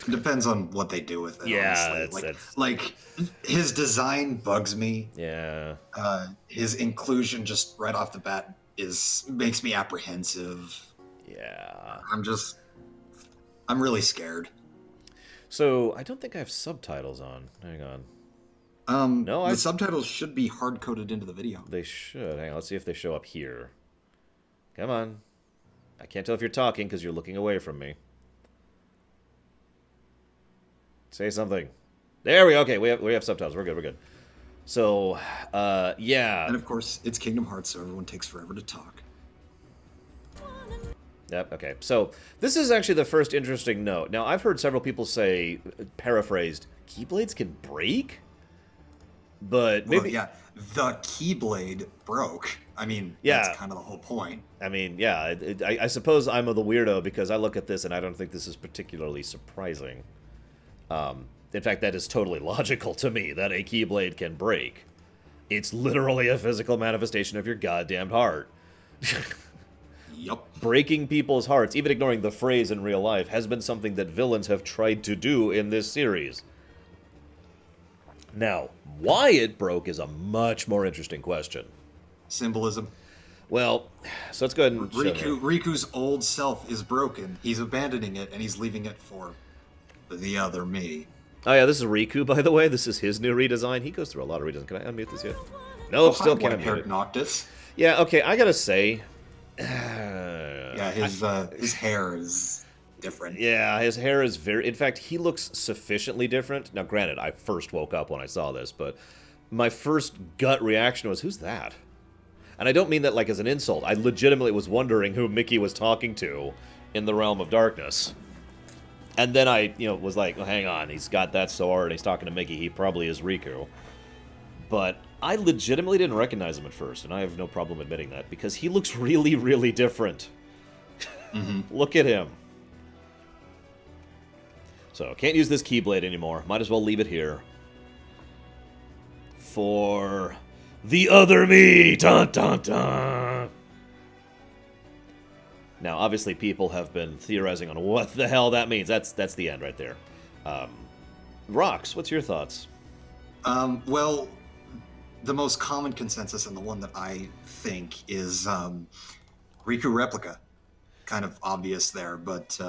Depends on what they do with it. Yeah, honestly. Like his design bugs me. Yeah. His inclusion just right off the bat makes me apprehensive. Yeah. I'm really scared. So I don't think I have subtitles on. Hang on. No, the subtitles should be hard coded into the video. They should. Hang on. Let's see if they show up here. Come on. I can't tell if you're talking because you're looking away from me. Say something. There we go. Okay, we have subtitles. We're good. So, yeah. And of course, it's Kingdom Hearts, so everyone takes forever to talk. Yep, okay. So, this is actually the first interesting note. Now, I've heard several people say, paraphrased, Keyblades can break? But maybe... Well, yeah, the Keyblade broke. I mean, yeah. That's kind of the whole point. I mean, yeah, I suppose I'm the weirdo because I look at this and I don't think this is particularly surprising. In fact, that is totally logical to me, that a Keyblade can break. It's literally a physical manifestation of your goddamn heart. Yup. Breaking people's hearts, even ignoring the phrase in real life, has been something that villains have tried to do in this series. Now, why it broke is a much more interesting question. Symbolism. Well, so let's go ahead and Riku's old self is broken. He's abandoning it, and he's leaving it for the other me. Oh yeah, this is Riku, by the way. This is his new redesign. He goes through a lot of redesigns. Can I unmute this yet? Nope, still can't unmute it. Noctis. Yeah, okay, I gotta say... yeah, his hair is different. Yeah, his hair is very... In fact, he looks sufficiently different. Now, granted, I first woke up when I saw this, but my first gut reaction was, who's that? And I don't mean that like as an insult. I legitimately was wondering who Mickey was talking to in the Realm of Darkness. And then I, was like, well, hang on, he's got that sword, and he's talking to Mickey, he probably is Riku. But I legitimately didn't recognize him at first, and I have no problem admitting that, because he looks really, really different. Look at him. So, can't use this Keyblade anymore. Might as well leave it here. For the other me! Dun, dun, dun! Now, obviously, people have been theorizing on what the hell that means. That's the end right there. Rox, what's your thoughts? Well, the most common consensus, and the one that I think, is Riku replica. Kind of obvious there, but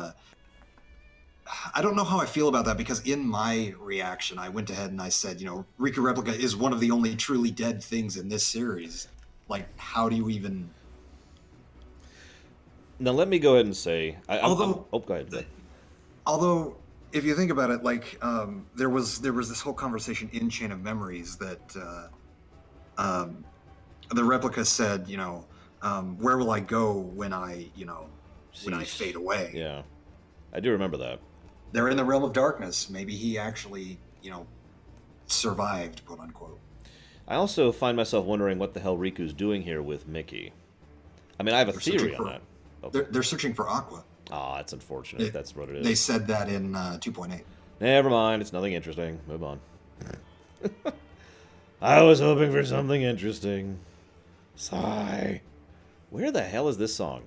I don't know how I feel about that, because in my reaction, I went ahead and I said, Riku replica is one of the only truly dead things in this series. Like, how do you even... Now, let me go ahead and say... go ahead. Although, if you think about it, like, there was this whole conversation in Chain of Memories that the replica said, where will I go when I, when I fade away? Yeah, I do remember that. They're in the realm of darkness. Maybe he actually, survived, quote unquote. I also find myself wondering what the hell Riku's doing here with Mickey. I mean, I have a theory on that. Okay. They're searching for Aqua. Ah, that's unfortunate. That's what it is. They said that in 2.8. Never mind. It's nothing interesting. Move on. I was hoping for something interesting. Sigh. Where the hell is this song?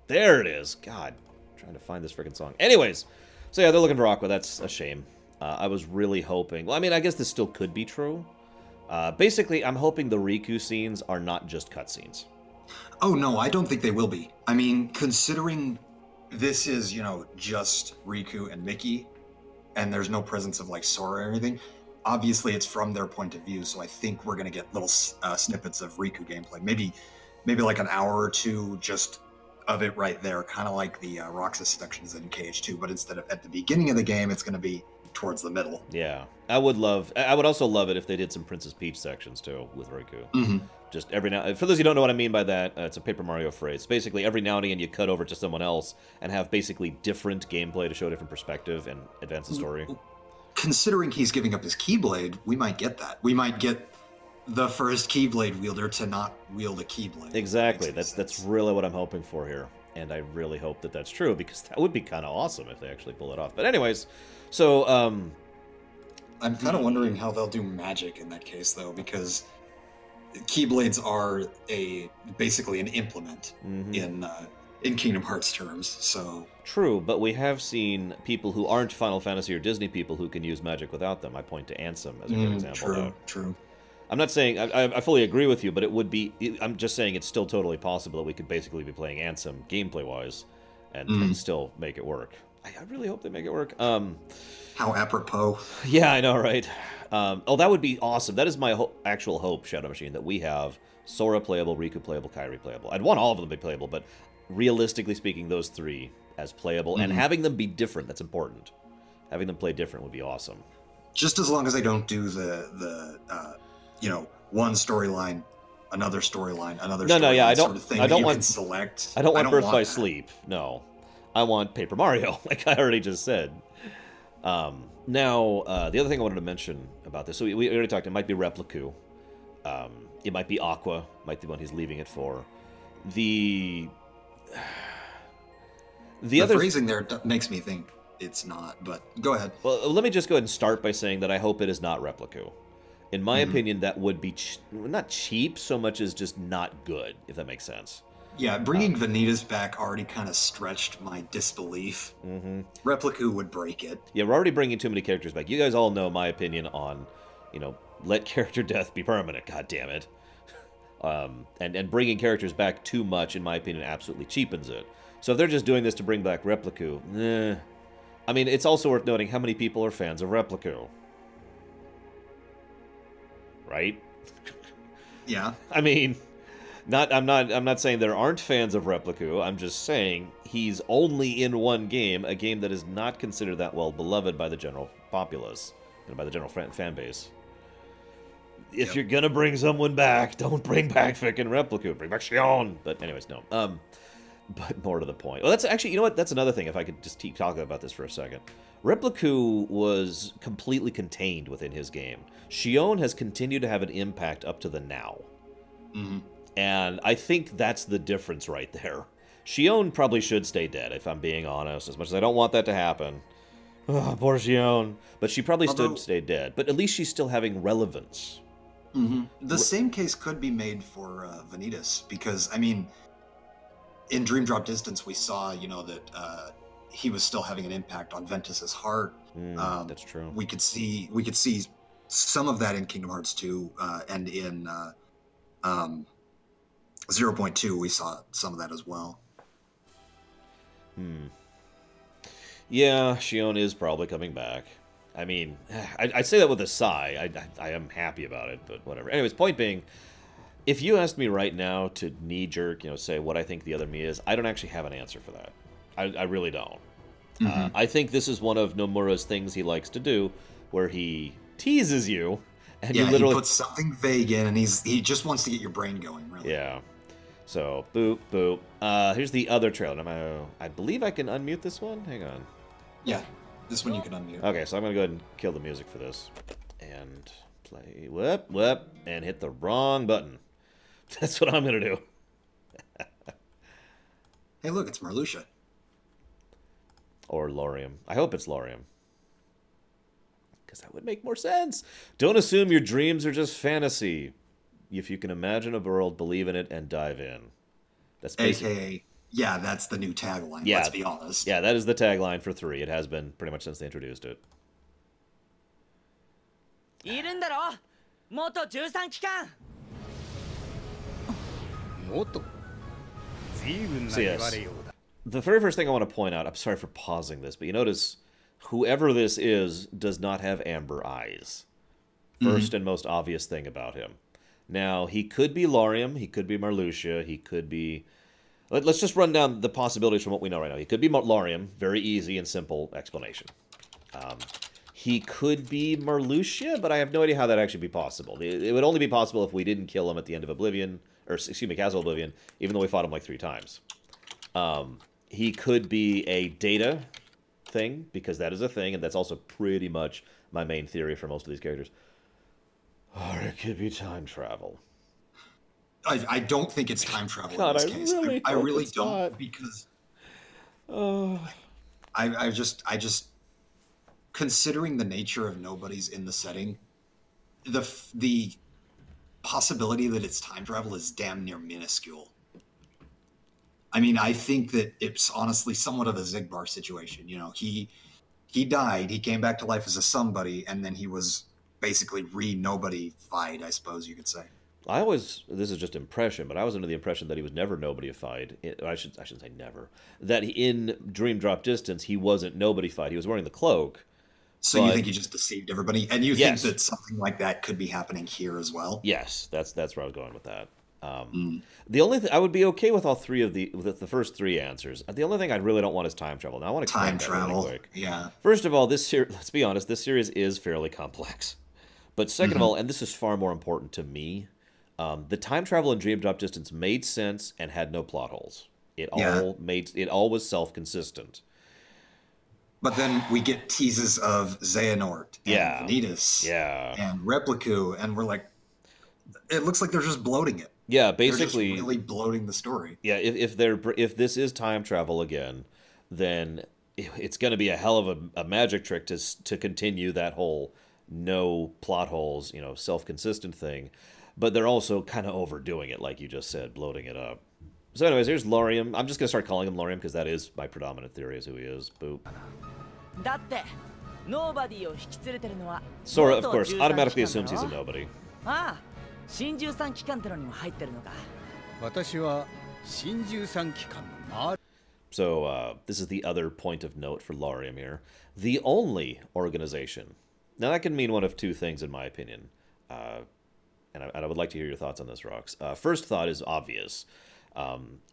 There it is. God, I'm trying to find this freaking song. Anyways, so yeah, they're looking for Aqua. That's a shame. I was really hoping... Well, I mean, I guess this still could be true. Basically, I'm hoping the Riku scenes are not just cutscenes. Oh, no, I don't think they will be. I mean, considering this is, you know, just Riku and Mickey, and there's no presence of like Sora or anything. Obviously, it's from their point of view, so I think we're gonna get little snippets of Riku gameplay. Maybe like an hour or two just of it right there, kind of like the Roxas sections in KH2, but instead of at the beginning of the game, it's gonna be towards the middle. Yeah, I would also love it if they did some Princess Peach sections too with Riku. Mm-hmm. Just every now, for those who don't know what I mean by that, it's a Paper Mario phrase. Basically, every now and again you cut over to someone else and have basically different gameplay to show a different perspective and advance the story. Considering he's giving up his Keyblade, we might get that. We might get the first Keyblade wielder to not wield a Keyblade. Exactly. That's really what I'm hoping for here, and I really hope that that's true, because that would be kind of awesome if they actually pull it off. But anyways, so I'm kind of wondering how they'll do magic in that case, though, because Keyblades are basically an implement in Kingdom Hearts terms. So true, but we have seen people who aren't Final Fantasy or Disney people who can use magic without them. I point to Ansem as a good example. True. I'm not saying I fully agree with you, but it would be. I'm just saying it's still totally possible that we could basically be playing Ansem gameplay-wise and still make it work. I really hope they make it work. How apropos. Yeah, I know, right? Oh, that would be awesome. That is my actual hope, Shadow Machine, that we have Sora playable, Riku playable, KHIII playable. I'd want all of them to be playable, but realistically speaking, those three as playable, and having them be different, that's important. Having them play different would be awesome. Just as long as they don't do the you know, one storyline, another storyline, another storyline. No, yeah, I don't. Sort of thing I don't you want can select. I don't want Birth by that. Sleep. No, I want Paper Mario, like I already just said. Now, the other thing I wanted to mention about this, so we already talked. It might be Repliku. It might be Aqua. Might be the one he's leaving it for. The other phrasing there makes me think it's not. But go ahead. Well, let me just go ahead and start by saying that I hope it is not Repliku. In my opinion, that would be not cheap so much as just not good, if that makes sense. Yeah, bringing Vanitas back already kind of stretched my disbelief. Repliku would break it. Yeah, we're already bringing too many characters back. You guys all know my opinion on, you know, let character death be permanent, god damn it. And bringing characters back too much, in my opinion, absolutely cheapens it. So if they're just doing this to bring back Repliku, I mean, it's also worth noting how many people are fans of Repliku. Right? Yeah. I mean, I'm not saying there aren't fans of Repliku. I'm just saying he's only in one game, a game that is not considered that well beloved by the general populace and by the general fan base. If you're gonna bring someone back, don't bring back frickin' Repliku. Bring back Xion. But anyways, no. But more to the point. Well, that's actually, you know what? That's another thing. If I could just keep talking about this for a second. Repliku was completely contained within his game. Xion has continued to have an impact up to the now. And I think that's the difference right there. Xion probably should stay dead, if I'm being honest, as much as I don't want that to happen. Oh, poor Xion. But she probably should stay dead. But at least she's still having relevance. The same case could be made for Vanitas, because, I mean, in Dream Drop Distance, we saw, you know, that he was still having an impact on Ventus's heart. That's true. We could see some of that in Kingdom Hearts 2, and in 0.2 we saw some of that as well. Yeah, Xion is probably coming back. I mean, I say that with a sigh. I am happy about it, but whatever. Anyways, point being, if you asked me right now to knee-jerk, you know, say what I think the other me is, I don't actually have an answer for that. I really don't. I think this is one of Nomura's things he likes to do, where he teases you, and you literally he puts something vague in, and he just wants to get your brain going, really. Yeah. So, boop, boop. Here's the other trailer. I believe I can unmute this one. Hang on. Yeah, this one you can unmute. Okay, so I'm going to go ahead and kill the music for this. And play, whoop, and hit the wrong button. That's what I'm going to do. Hey, look, it's Marluxia. Or Laurium. I hope it's Laurium. Because that would make more sense. Don't assume your dreams are just fantasy. If you can imagine a world, believe in it, and dive in. That's basically... AKA, yeah, that's the new tagline, let's be honest. Yeah, that is the tagline for 3. It has been pretty much since they introduced it. So yes, the very first thing I want to point out, I'm sorry for pausing this, but you notice whoever this is does not have amber eyes. First and most obvious thing about him. Now, he could be Laurium, he could be Marluxia, he could be... Let's just run down the possibilities from what we know right now. He could be Laurium, very easy and simple explanation. He could be Marluxia, but I have no idea how that actually be possible. It would only be possible if we didn't kill him at the end of Oblivion, or excuse me, Castle Oblivion, even though we fought him like 3 times. He could be a Data thing, because that is a thing, and that's also pretty much my main theory for most of these characters. Or it could be time travel. I don't think it's time travel God, in this case. I really don't, not. because I just considering the nature of nobody's in the setting, the possibility that it's time travel is damn near minuscule. I mean, I think that it's honestly somewhat of a Zigbar situation. You know, he died, he came back to life as a somebody, and then he was basically re-nobody-fied, I suppose you could say. This is just impression, but I was under the impression that he was never nobody-fied. I shouldn't say never. That in Dream Drop Distance, he wasn't nobody-fied. He was wearing the cloak. So you think he just deceived everybody? And you think that something like that could be happening here as well? Yes, that's where I was going with that. The only thing I would be okay with all 3 of the first 3 answers. The only thing I really don't want is time travel. Now I want to time travel. Really quick. Yeah. First of all, let's be honest, this series is fairly complex. But second of all, and this is far more important to me, the time travel in Dream Drop Distance made sense and had no plot holes. It all was self-consistent. But then we get teases of Xehanort and Vanitas and Repliku, and we're like, it looks like they're just bloating it. Yeah, basically, they're just really bloating the story. Yeah, if this is time travel again, then it's going to be a hell of a magic trick to continue that whole no plot holes, self-consistent thing. But they're also kind of overdoing it, like you just said, bloating it up. So anyways, here's Laurium. I'm just going to start calling him Laurium because that is my predominant theory is who he is. Boop. Sora, of course, automatically assumes he's a nobody. So this is the other point of note for Laurium here. The only organization. Now that can mean one of 2 things in my opinion. And I would like to hear your thoughts on this, Rox. First thought is obvious.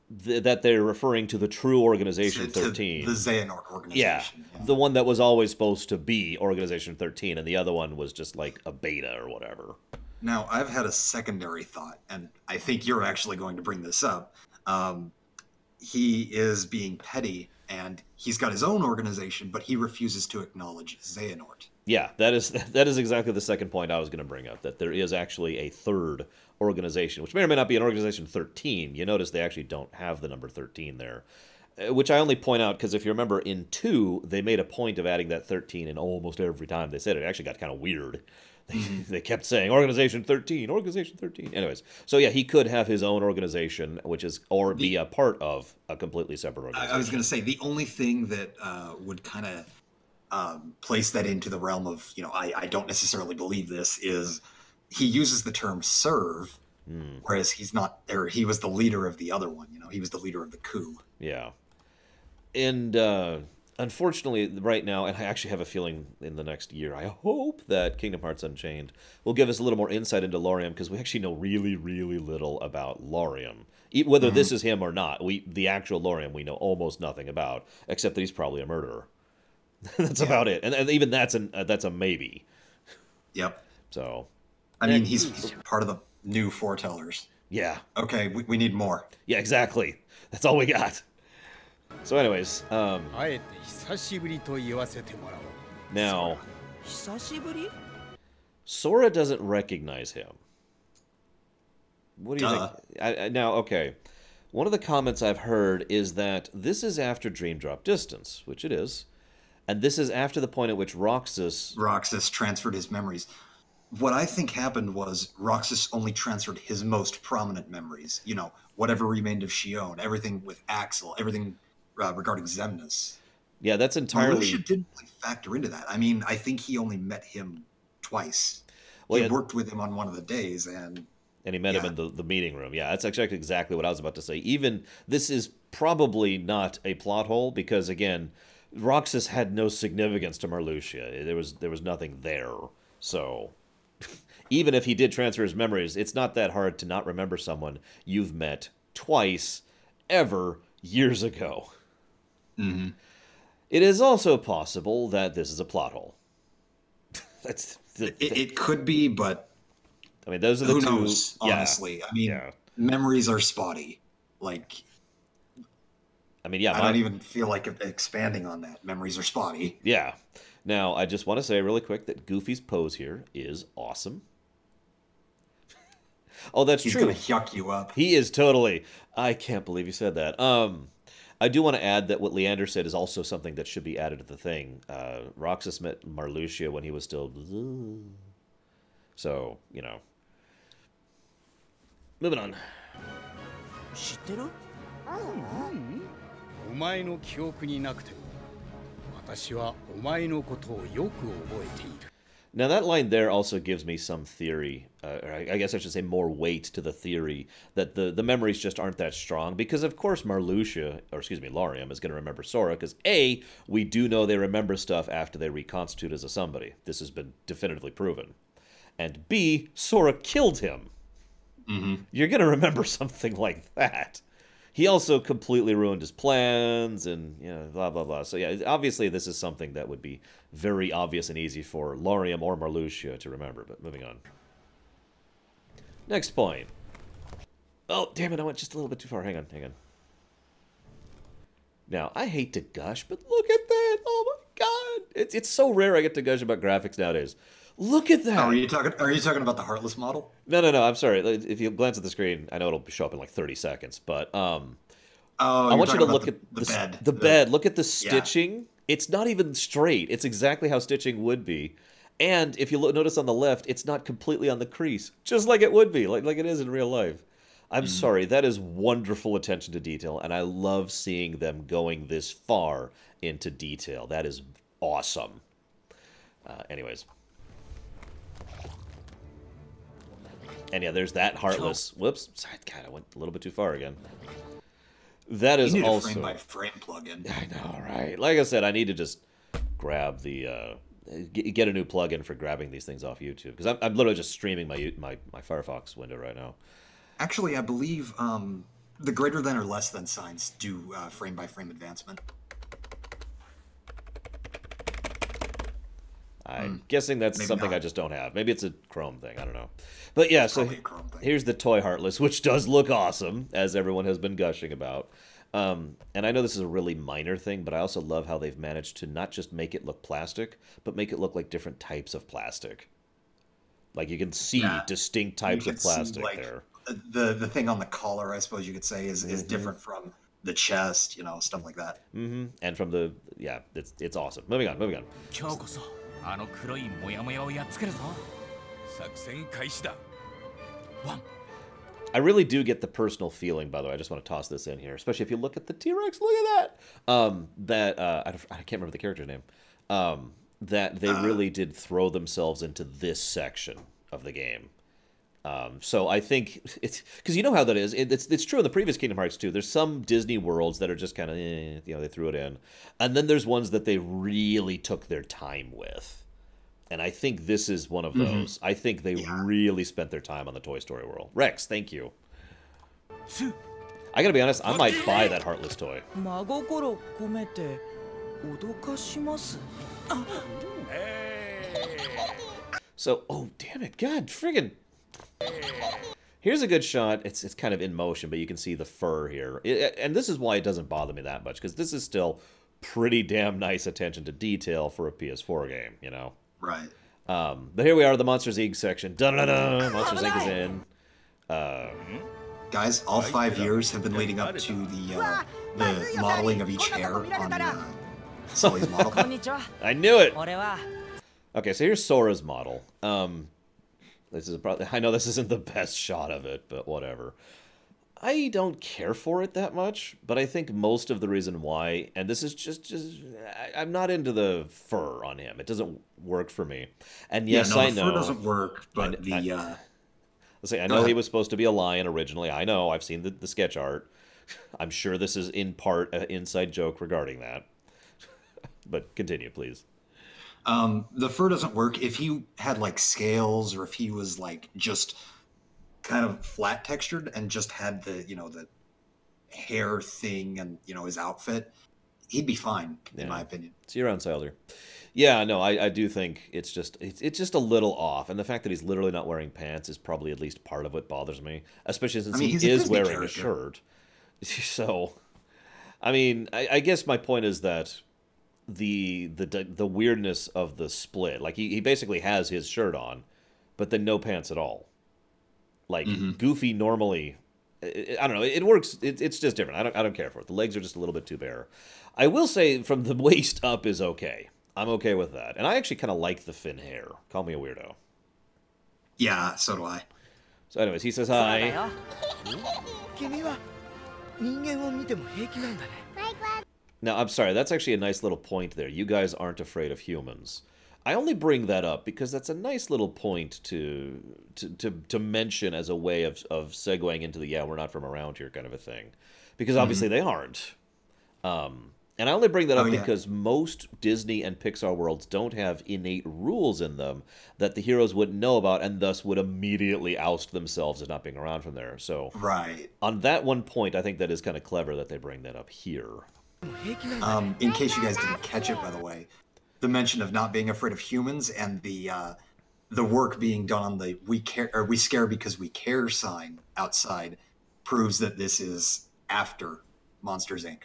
That they're referring to the true Organization 13. The Xehanort organization. Yeah, the one that was always supposed to be Organization 13, and the other one was just like a beta or whatever. Now, I've had a secondary thought, and I think you're actually going to bring this up. He is being petty, and he's got his own organization, but he refuses to acknowledge Xehanort. Yeah, that is exactly the second point I was going to bring up, that there is actually a third organization, which may or may not be an Organization 13. You notice they actually don't have the number 13 there, which I only point out because if you remember in 2, they made a point of adding that 13 in almost every time they said it. It actually got kind of weird. They kept saying Organization 13, Organization 13. Anyways, so yeah, he could have his own organization, or be a part of a completely separate organization. I was going to say, the only thing that would kind of place that into the realm of, I don't necessarily believe this, is he uses the term serve, whereas he's not, or he was the leader of the other one, he was the leader of the coup. Yeah. And unfortunately, right now, and I actually have a feeling in the next year, I hope that Kingdom Hearts Unchained will give us a little more insight into Laurium, because we actually know really, really little about Laurium. Whether this is him or not, the actual Laurium we know almost nothing about, except that he's probably a murderer. That's about it, and even that's a maybe. Yep. So, I mean, he's part of the new foretellers. Yeah. Okay, we need more. Yeah, exactly. That's all we got. So, anyways, now, Sora doesn't recognize him. What do you think? Now, okay. One of the comments I've heard is that this is after Dream Drop Distance, which it is. And this is after the point at which Roxas transferred his memories. What I think happened was Roxas only transferred his most prominent memories. Whatever remained of Xion, everything with Axel, everything regarding Xemnas. Yeah, that's entirely... Marluxia didn't really factor into that. I mean, I think he only met him twice. He worked with him on one of the days, and he met him in the meeting room. Yeah, that's exactly what I was about to say. Even this is probably not a plot hole because, again, Roxas had no significance to Marluxia. There was nothing there. So even if he did transfer his memories, it's not that hard to not remember someone you've met twice, ever, years ago. Mm-hmm. It is also possible that this is a plot hole. It could be, but I mean, those are the who two. knows, honestly. I mean, memories are spotty. Like, I mean, yeah. I don't even feel like expanding on that. Memories are spotty. Yeah. Now, I just want to say really quick that Goofy's pose here is awesome. Oh, that's true. He's going to yuck you up. He is totally. I can't believe you said that. I do want to add that what Leander said is also something that should be added to the thing. Roxas met Marluxia when he was still... So, you know. Moving on. 知ってる？お前の記憶になくても、私はお前のことをよく覚えている。 Now that line there also gives me some theory, or I guess I should say more weight to the theory that the memories just aren't that strong because of course Marluxia, or excuse me, Laurium is going to remember Sora because A, we do know they remember stuff after they reconstitute as a somebody. This has been definitively proven. And B, Sora killed him. Mm-hmm. You're going to remember something like that. He also completely ruined his plans and, you know, blah, blah, blah. So, yeah, obviously this is something that would be very obvious and easy for Laurium or Marluxia to remember. But moving on. Next point. Oh, damn it, I went just a little bit too far. Hang on. Now, I hate to gush, but look at that. Oh, my God. It's so rare I get to gush about graphics nowadays. Look at that. Oh, are you talking about the Heartless model? No, I'm sorry. If you glance at the screen, I know it'll show up in like 30 seconds, but I want you to look at the bed. The bed. Look at the stitching. Yeah. It's not even straight. It's exactly how stitching would be. And if you notice on the left, it's not completely on the crease, just like it would be, like it is in real life. I'm sorry. That is wonderful attention to detail, and I love seeing them going this far into detail. That is awesome. Anyways. And yeah, there's that Heartless. Whoops. God, I went a little bit too far again. That is also... You need a frame-by-frame plugin. I know, right? Like I said, I need to just grab the... get a new plugin for grabbing these things off YouTube. Because I'm literally just streaming my Firefox window right now. Actually, I believe the greater than or less than signs do frame-by-frame advancement. I'm guessing that's Maybe something not. I just don't have. Maybe it's a Chrome thing. I don't know. But yeah, so here's the toy Heartless, which does look awesome, as everyone has been gushing about. And I know this is a really minor thing, but I also love how they've managed to not just make it look plastic, but make it look like different types of plastic. Like you can see distinct types of plastic there. The thing on the collar, I suppose you could say, is different from the chest, you know, stuff like that. And from the... Yeah, it's awesome. Moving on. 今日こそあの黒いモヤモヤをやっつけるぞ。作戦開始だ。One. I really do get the personal feeling, by the way. I just want to toss this in here, especially if you look at the T-Rex. Look at that. I can't remember the character's name. That they really did throw themselves into this section of the game. So I think it's because you know how that is. It's true in the previous Kingdom Hearts too. There's some Disney worlds that are just kind of you know, they threw it in, and then there's ones that they really took their time with. And I think this is one of those. I think they really spent their time on the Toy Story world. Rex, thank you. I gotta be honest, I might buy that Heartless toy. So, oh damn it, God, friggin'. Here's a good shot. It's kind of in motion, but you can see the fur here. And this is why it doesn't bother me that much, because this is still pretty damn nice attention to detail for a PS4 game, you know? Right. But here we are, the Monsters Inc. section. Dun-dun-dun! Monsters Inc. is in. Guys, all 5 years have been leading up to the modeling of each hair on Sully's model. I knew it! Okay, so here's Sora's model. This is probably, I know this isn't the best shot of it, but whatever. I don't care for it that much, but I think most of the reason why, and this is just I'm not into the fur on him. It doesn't work for me. And yes, I know the fur doesn't work, but I know he was supposed to be a lion originally. I know, I've seen the sketch art. I'm sure this is in part an inside joke regarding that. But continue, please. The fur doesn't work if he had like scales, or if he was like just kind of flat textured and just had the, the hair thing and, his outfit. He'd be fine, in my opinion. It's your own Siler. Yeah, no, I do think it's just a little off, and the fact that he's literally not wearing pants is probably at least part of what bothers me, especially since he is wearing a shirt. So, I mean, I guess my point is that the weirdness of the split, like he basically has his shirt on, but then no pants at all. Like Goofy normally. I don't know. It works. It's just different. I don't care for it. The legs are just a little bit too bare. I will say from the waist up is okay. I'm okay with that. And I actually kind of like the fin hair. Call me a weirdo. Yeah, so do I. So anyways, he says hi. Now, I'm sorry. That's actually a nice little point there. You guys aren't afraid of humans. I only bring that up because that's a nice little point to mention as a way of segueing into the we're not from around here kind of a thing. Because obviously they aren't. And I only bring that up because most Disney and Pixar worlds don't have innate rules in them that the heroes wouldn't know about and thus would immediately oust themselves as not being around from there. So on that one point, I think that is kind of clever that they bring that up here. In case you guys didn't catch it, by the way, the mention of not being afraid of humans and the work being done on the we scare because we care sign outside proves that this is after Monsters Inc.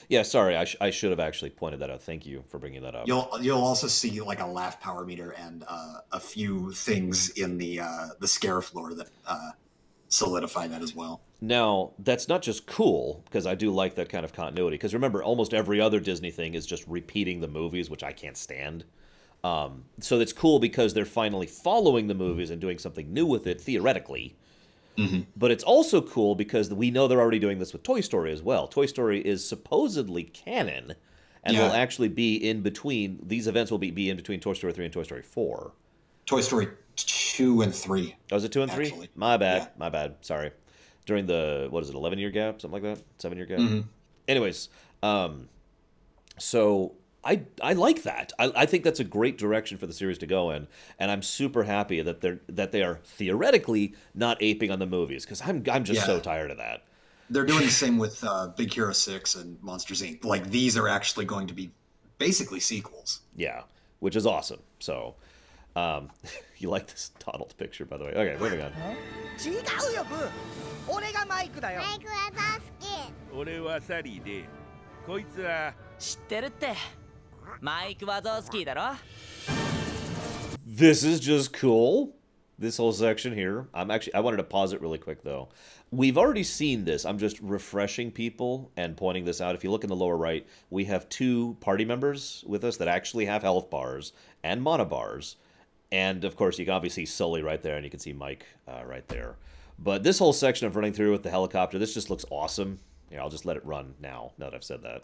Yeah, sorry, I should have actually pointed that out. Thank you for bringing that up. You'll also see like a laugh power meter and a few things in the scare floor that solidify that as well. Now, that's not just cool, because I do like that kind of continuity. Because remember, almost every other Disney thing is just repeating the movies, which I can't stand. So it's cool because they're finally following the movies and doing something new with it, theoretically. But it's also cool because we know they're already doing this with Toy Story as well. Toy Story is supposedly canon, and will actually be in between. These events will be in between Toy Story 3 and Toy Story 4. Toy Story 2 and 3. Oh, is it 2 and 3? My bad. My bad. Sorry. During the, 11-year gap? Something like that? 7-year gap? Anyways, so I like that. I think that's a great direction for the series to go in, and I'm super happy that they are theoretically not aping on the movies, because I'm just so tired of that. They're doing the same with Big Hero 6 and Monsters Inc. Like, these are actually going to be basically sequels. Yeah, which is awesome. So, you like this Donald picture, by the way. Okay, moving on. This is just cool. This whole section here. I wanted to pause it really quick, though. We've already seen this. I'm just refreshing people and pointing this out. If you look in the lower right, we have 2 party members with us that actually have health bars and mana bars. And, of course, you can obviously see Sully right there, and you can see Mike right there. But this whole section of running through with the helicopter, this just looks awesome. Yeah, I'll just let it run now that I've said that.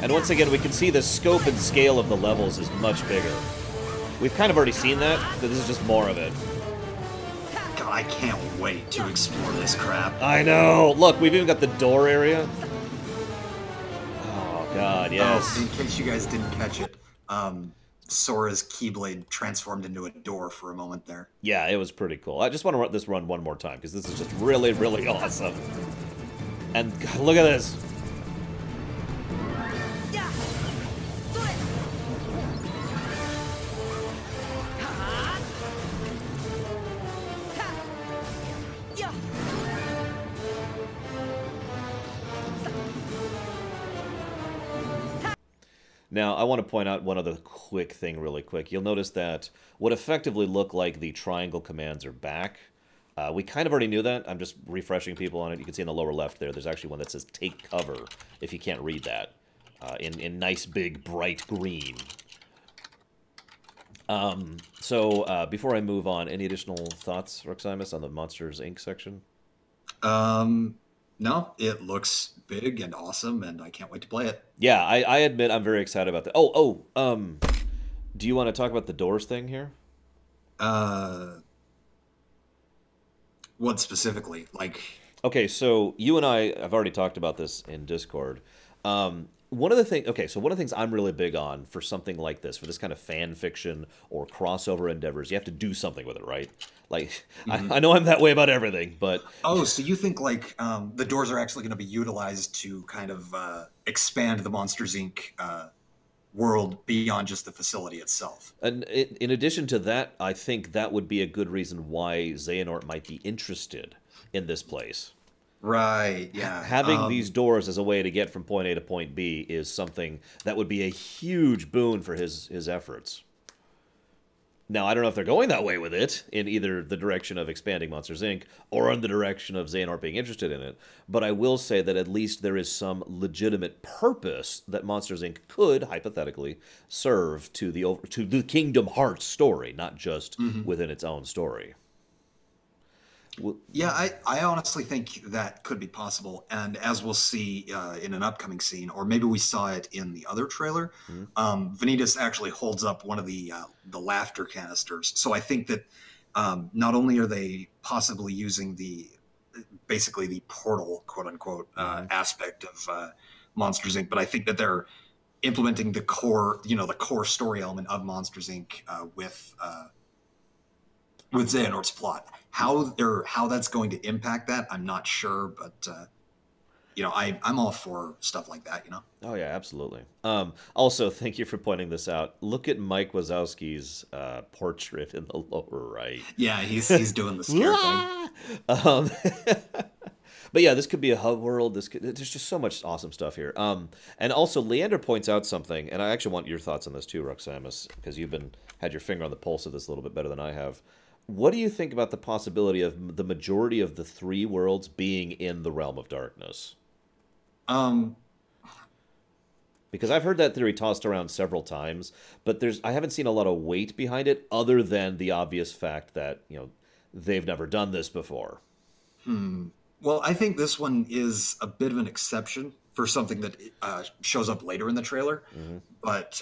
And once again, we can see the scope and scale of the levels is much bigger. We've kind of already seen that, but this is just more of it. God, I can't wait to explore this crap. I know! Look, we've even got the door area. Oh, God, yes. Oh, in case you guys didn't catch it, Sora's Keyblade transformed into a door for a moment there. Yeah, it was pretty cool. I just want to run this run one more time, because this is just really, really awesome. And God, look at this. Now, I want to point out one other quick thing really quick. You'll notice that what effectively look like the triangle commands are back. We kind of already knew that. I'm just refreshing people on it. You can see in the lower left there, there's actually one that says take cover, if you can't read that, in nice big bright green. So before I move on, any additional thoughts, Raxaimus, on the Monsters, Inc. section? No, it looks big and awesome, and I can't wait to play it. Yeah, I admit I'm very excited about that. Do you want to talk about the doors thing here? Uh, what specifically? Like, Okay, so you and I have already talked about this in Discord. One of the things, okay, so one of the things I'm really big on for something like this, for this kind of fan fiction or crossover endeavors, you have to do something with it, right? Like, I know I'm that way about everything, but oh, so you think like the doors are actually going to be utilized to kind of expand the Monsters Inc. World beyond just the facility itself? and in addition to that, I think that would be a good reason why Xehanort might be interested in this place. Right. Yeah. Having these doors as a way to get from point A to point B is something that would be a huge boon for his efforts. Now, I don't know if they're going that way with it, in either the direction of expanding Monsters, Inc., or in the direction of Xehanort being interested in it, but I will say that at least there is some legitimate purpose that Monsters, Inc. could, hypothetically, serve to the Kingdom Hearts story, not just within its own story. Yeah, I honestly think that could be possible. And as we'll see in an upcoming scene, or maybe we saw it in the other trailer, Vanitas actually holds up one of the laughter canisters. So I think that not only are they possibly using basically the portal, quote unquote, aspect of Monsters Inc., but I think that they're implementing the core story element of Monsters Inc. With Xehanort's plot. How that's going to impact that, I'm not sure, but I'm all for stuff like that. Oh yeah, absolutely. Also, thank you for pointing this out. Look at Mike Wazowski's portrait in the lower right. Yeah, he's doing the scare thing. But yeah, this could be a hub world. There's just so much awesome stuff here. And also, Leander points out something, and I actually want your thoughts on this too, Raxaimus, because you've had your finger on the pulse of this a little bit better than I have. What do you think about the possibility of the majority of the 3 worlds being in the Realm of Darkness? Because I've heard that theory tossed around several times, but I haven't seen a lot of weight behind it, other than the obvious fact that they've never done this before. Well, I think this one is a bit of an exception for something that shows up later in the trailer, but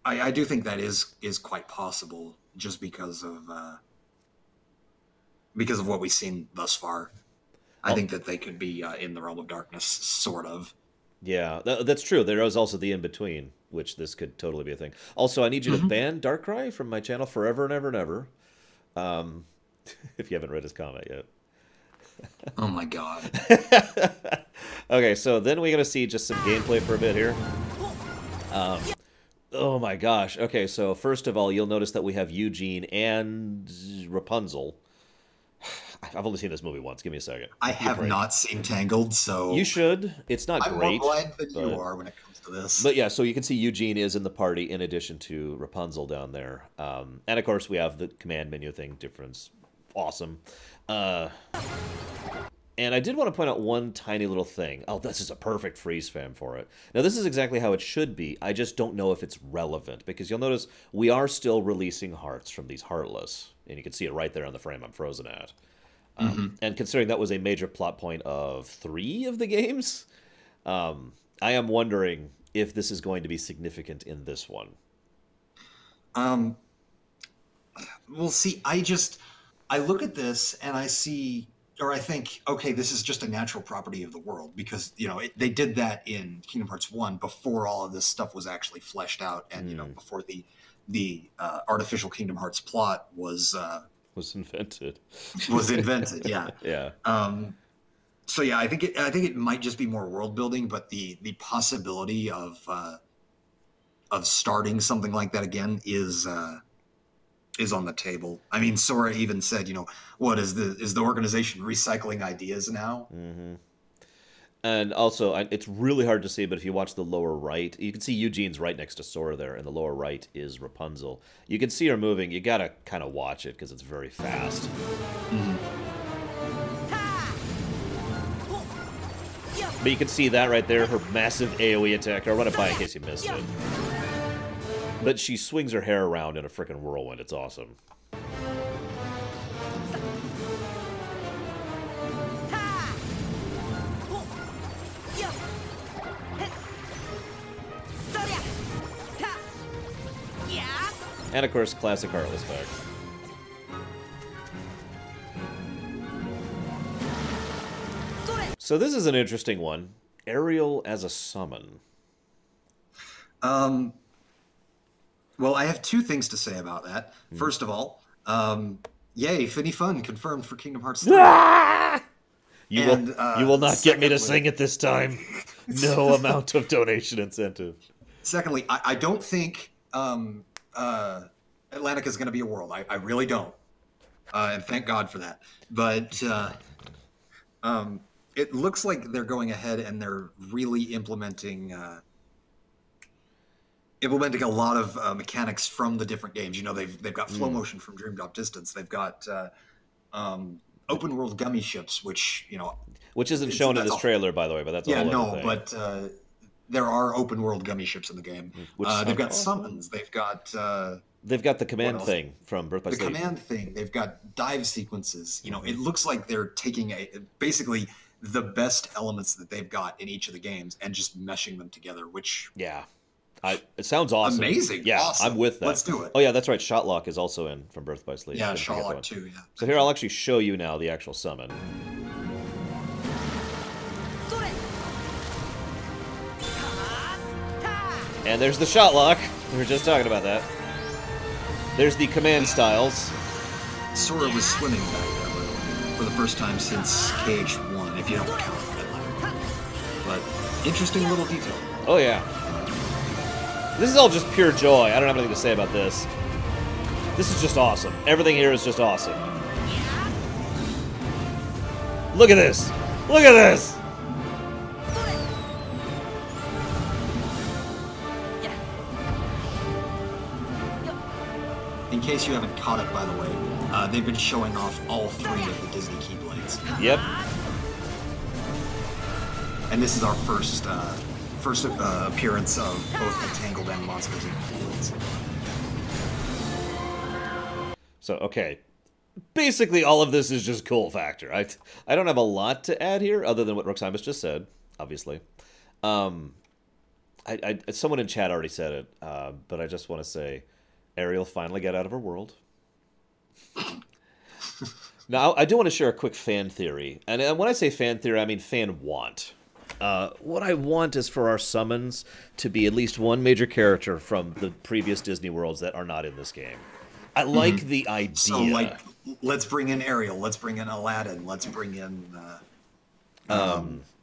I do think that is quite possible, just because of what we've seen thus far. I think that they could be in the Realm of Darkness, sort of. Yeah, that's true. There is also the in-between, which this could totally be a thing. Also, I need you to ban Darkrai from my channel forever and ever and ever. If you haven't read his comment yet. Oh my god. Okay, so then we're going to see just some gameplay for a bit here. Oh my gosh. Okay, so first of all, you'll notice that we have Eugene and Rapunzel. I've only seen this movie once. Give me a second. I have not seen Tangled, so... You should. It's not I'm great. more blind than you are when it comes to this. But yeah, so you can see Eugene is in the party in addition to Rapunzel down there. And of course, we have the command menu thing difference. Awesome. And I did want to point out one tiny little thing. Oh, this is a perfect freeze frame for it. Now, this is exactly how it should be. I just don't know if it's relevant, because you'll notice we are still releasing hearts from these Heartless. And you can see it right there on the frame I'm frozen at. And considering that was a major plot point of 3 of the games, I am wondering if this is going to be significant in this one. Well, see, I look at this and I see... Or I think, okay, this is just a natural property of the world, because they did that in Kingdom Hearts 1 before all of this stuff was actually fleshed out, and before the artificial Kingdom Hearts plot was invented. Was invented, yeah. Yeah. So yeah, I think it might just be more world building, but the possibility of starting something like that again is on the table. I mean, Sora even said, what is the organization recycling ideas now? And also, it's really hard to see, but if you watch the lower right, you can see Eugene's right next to Sora there, and the lower right is Rapunzel. You can see her moving. You gotta kind of watch it, because it's very fast. But you can see that right there, her massive AoE attack. I'll run it by in case you missed it. But she swings her hair around in a frickin' whirlwind. It's awesome. And, of course, classic Heartless back. So this is an interesting one. Ariel as a summon. Well, I have two things to say about that. First of all, yay, Finny Fun confirmed for Kingdom Hearts 3. You will not get me to sing it this time. No amount of donation incentive. Secondly, I don't think Atlantica is going to be a world. I really don't. And thank God for that. But it looks like they're going ahead and they're really implementing a lot of mechanics from the different games. You know, they've got flow motion from Dream Drop Distance. They've got open world gummy ships, which isn't shown in this trailer, by the way. But that's a whole other thing. But there are open world gummy ships in the game. They've got summons. They've got the command thing from Birth by Sleep. The command thing. They've got dive sequences. You know, it looks like they're taking basically the best elements that they've got in each of the games and just meshing them together. Which it sounds awesome. Amazing. Yeah, awesome. I'm with that. Let's do it. Oh yeah, that's right. Shotlock is also in from Birth by Sleep. Yeah, Shotlock too. Yeah. So here I'll actually show you now the actual summon. And there's the Shotlock. We were just talking about that. There's the command styles. Sora was swimming back there for the first time since KH1, if you don't count it. But interesting little detail. Oh yeah. This is all just pure joy. I don't have anything to say about this. This is just awesome. Everything here is just awesome. Look at this. Look at this. In case you haven't caught it, by the way, they've been showing off all 3 of the Disney Keyblades. Yep. And this is our first appearance of both the Tangled and Monsters Inc. Keyblades. So, okay. Basically, all of this is just cool factor. I don't have a lot to add here, other than what Raxaimus just said, obviously. Someone in chat already said it, but I just want to say, Ariel finally got out of her world. Now, I do want to share a quick fan theory. And when I say fan theory, I mean fan want. What I want is for our summons to be at least one major character from the previous Disney worlds that are not in this game. I like the idea. So, like, let's bring in Ariel. Let's bring in Aladdin. Let's bring in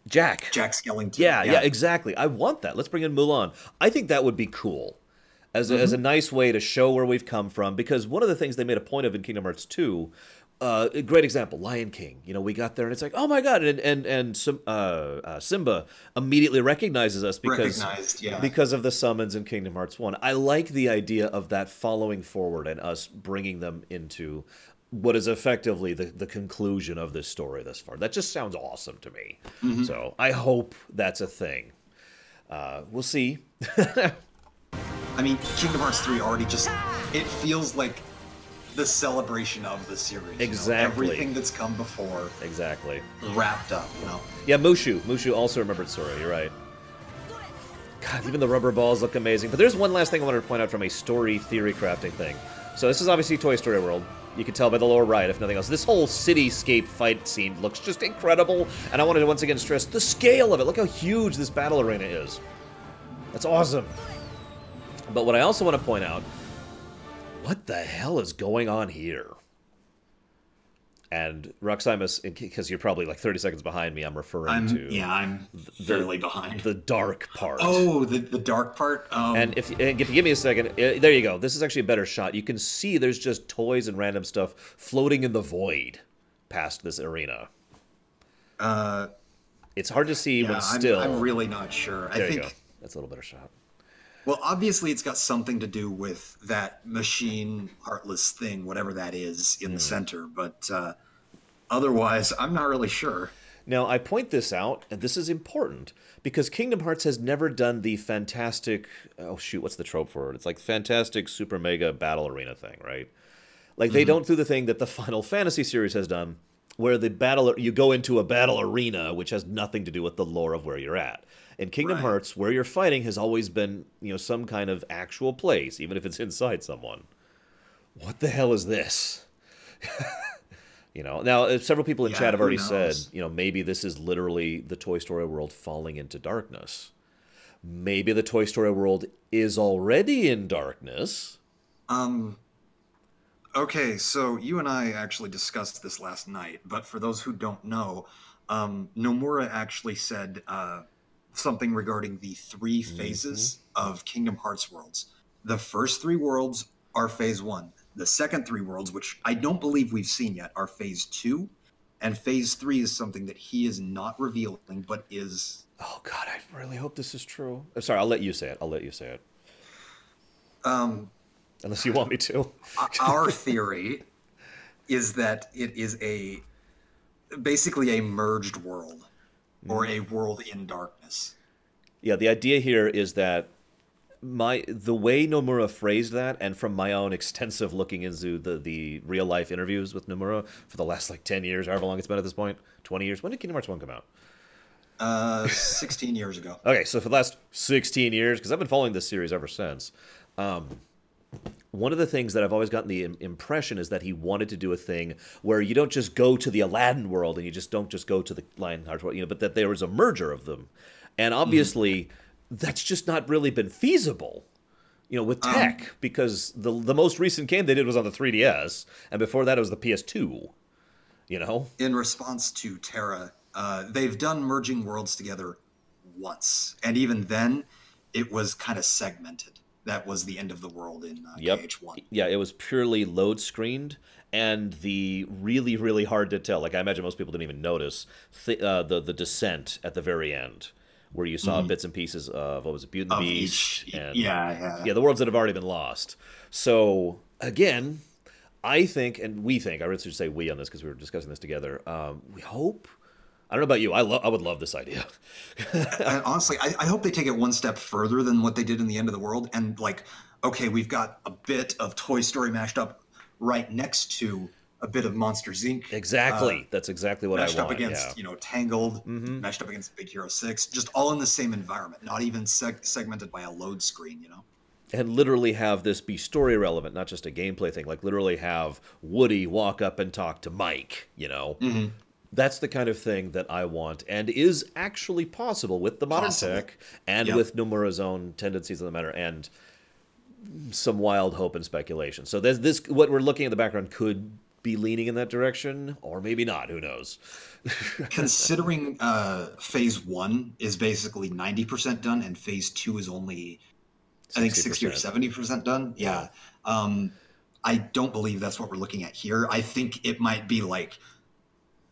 Jack Skellington. Yeah, exactly. I want that. Let's bring in Mulan. I think that would be cool. As a nice way to show where we've come from, because one of the things they made a point of in Kingdom Hearts 2, a great example, Lion King. You know, we got there and it's like, oh my god, and Simba immediately recognizes us because of the summons in Kingdom Hearts 1. I like the idea of that following forward and us bringing them into what is effectively the conclusion of this story thus far. That just sounds awesome to me. So I hope that's a thing. We'll see. I mean, Kingdom Hearts 3 already it feels like the celebration of the series. Exactly. Everything that's come before. Exactly. Wrapped up, Yeah, Mushu also remembered Sora, you're right. God, even the rubber balls look amazing. But there's one last thing I wanted to point out from a story theory crafting thing. So this is obviously Toy Story World. You can tell by the lower right, if nothing else. This whole cityscape fight scene looks just incredible. And I wanted to once again stress the scale of it. Look how huge this battle arena is. That's awesome. But what I also want to point out, what the hell is going on here? And Raxaimus, because you're probably like 30 seconds behind me, I'm referring to... Yeah, I'm fairly behind. The dark part. Oh, the dark part? And if you give me a second, there you go. This is actually a better shot. You can see there's just toys and random stuff floating in the void past this arena. It's hard to see, but still... I'm really not sure. There you go. That's a little better shot. Well, obviously, it's got something to do with that machine heartless thing, whatever that is, in the center. But otherwise, I'm not really sure. Now, I point this out, and this is important, because Kingdom Hearts has never done the fantastic... Oh, shoot, what's the trope for it? It's like fantastic super mega battle arena thing, right? Like, they don't do the thing that the Final Fantasy series has done, where you go into a battle arena, which has nothing to do with the lore of where you're at. In Kingdom Hearts, where you're fighting has always been, some kind of actual place, even if it's inside someone. what the hell is this? You know, now several people in chat have already said, you know, maybe this is literally the Toy Story world falling into darkness. Maybe the Toy Story world is already in darkness. Okay, so you and I actually discussed this last night, but for those who don't know, Nomura actually said something regarding the 3 phases of Kingdom Hearts worlds. The first 3 worlds are phase 1. The second 3 worlds, which I don't believe we've seen yet, are phase 2. And phase 3 is something that he is not revealing, but is... Oh, God, I really hope this is true. I'm sorry, I'll let you say it. Unless you want me to. Our theory is that it is basically a merged world, or a world in darkness. Yeah, the idea here is that the way Nomura phrased that, and from my own extensive looking into the real life interviews with Nomura for the last like 10 years, however long it's been at this point, 20 years. When did Kingdom Hearts 1 come out? 16 years ago. Okay, so for the last 16 years, because I've been following this series ever since, one of the things that I've always gotten the impression is that he wanted to do a thing where you don't just go to the Aladdin world and you just don't just go to the Lionheart world, you know, but that there was a merger of them. And obviously, that's just not really been feasible, you know, with tech, because the most recent game they did was on the 3DS, and before that it was the PS2, you know? In response to Terra, they've done merging worlds together once, and even then, it was kind of segmented. That was the end of the world in KH1. Yeah, it was purely load screened, and the really, really hard to tell, like I imagine most people didn't even notice, the descent at the very end, where you saw bits and pieces of, what was it, Beauty and the Beast? And, yeah, the worlds that have already been lost. So, again, I think, and we think, I would say we on this because we were discussing this together, we hope... I don't know about you. I would love this idea. Honestly, I hope they take it one step further than what they did in the End of the World. And like, okay, we've got a bit of Toy Story mashed up right next to a bit of Monsters, Inc. Exactly. That's exactly what I want. Mashed up against, you know, Tangled, mashed up against Big Hero 6, just all in the same environment, not even segmented by a load screen, you know? And literally have this be story relevant, not just a gameplay thing. Like literally have Woody walk up and talk to Mike, you know? That's the kind of thing that I want, and is actually possible with the modern tech, and with Nomura's own tendencies on the matter, and some wild hope and speculation. So this, what we're looking at in the background could be leaning in that direction, or maybe not. Who knows? Considering Phase 1 is basically 90% done, and Phase 2 is only, I think, 60 or 70% done. Yeah. I don't believe that's what we're looking at here. I think it might be like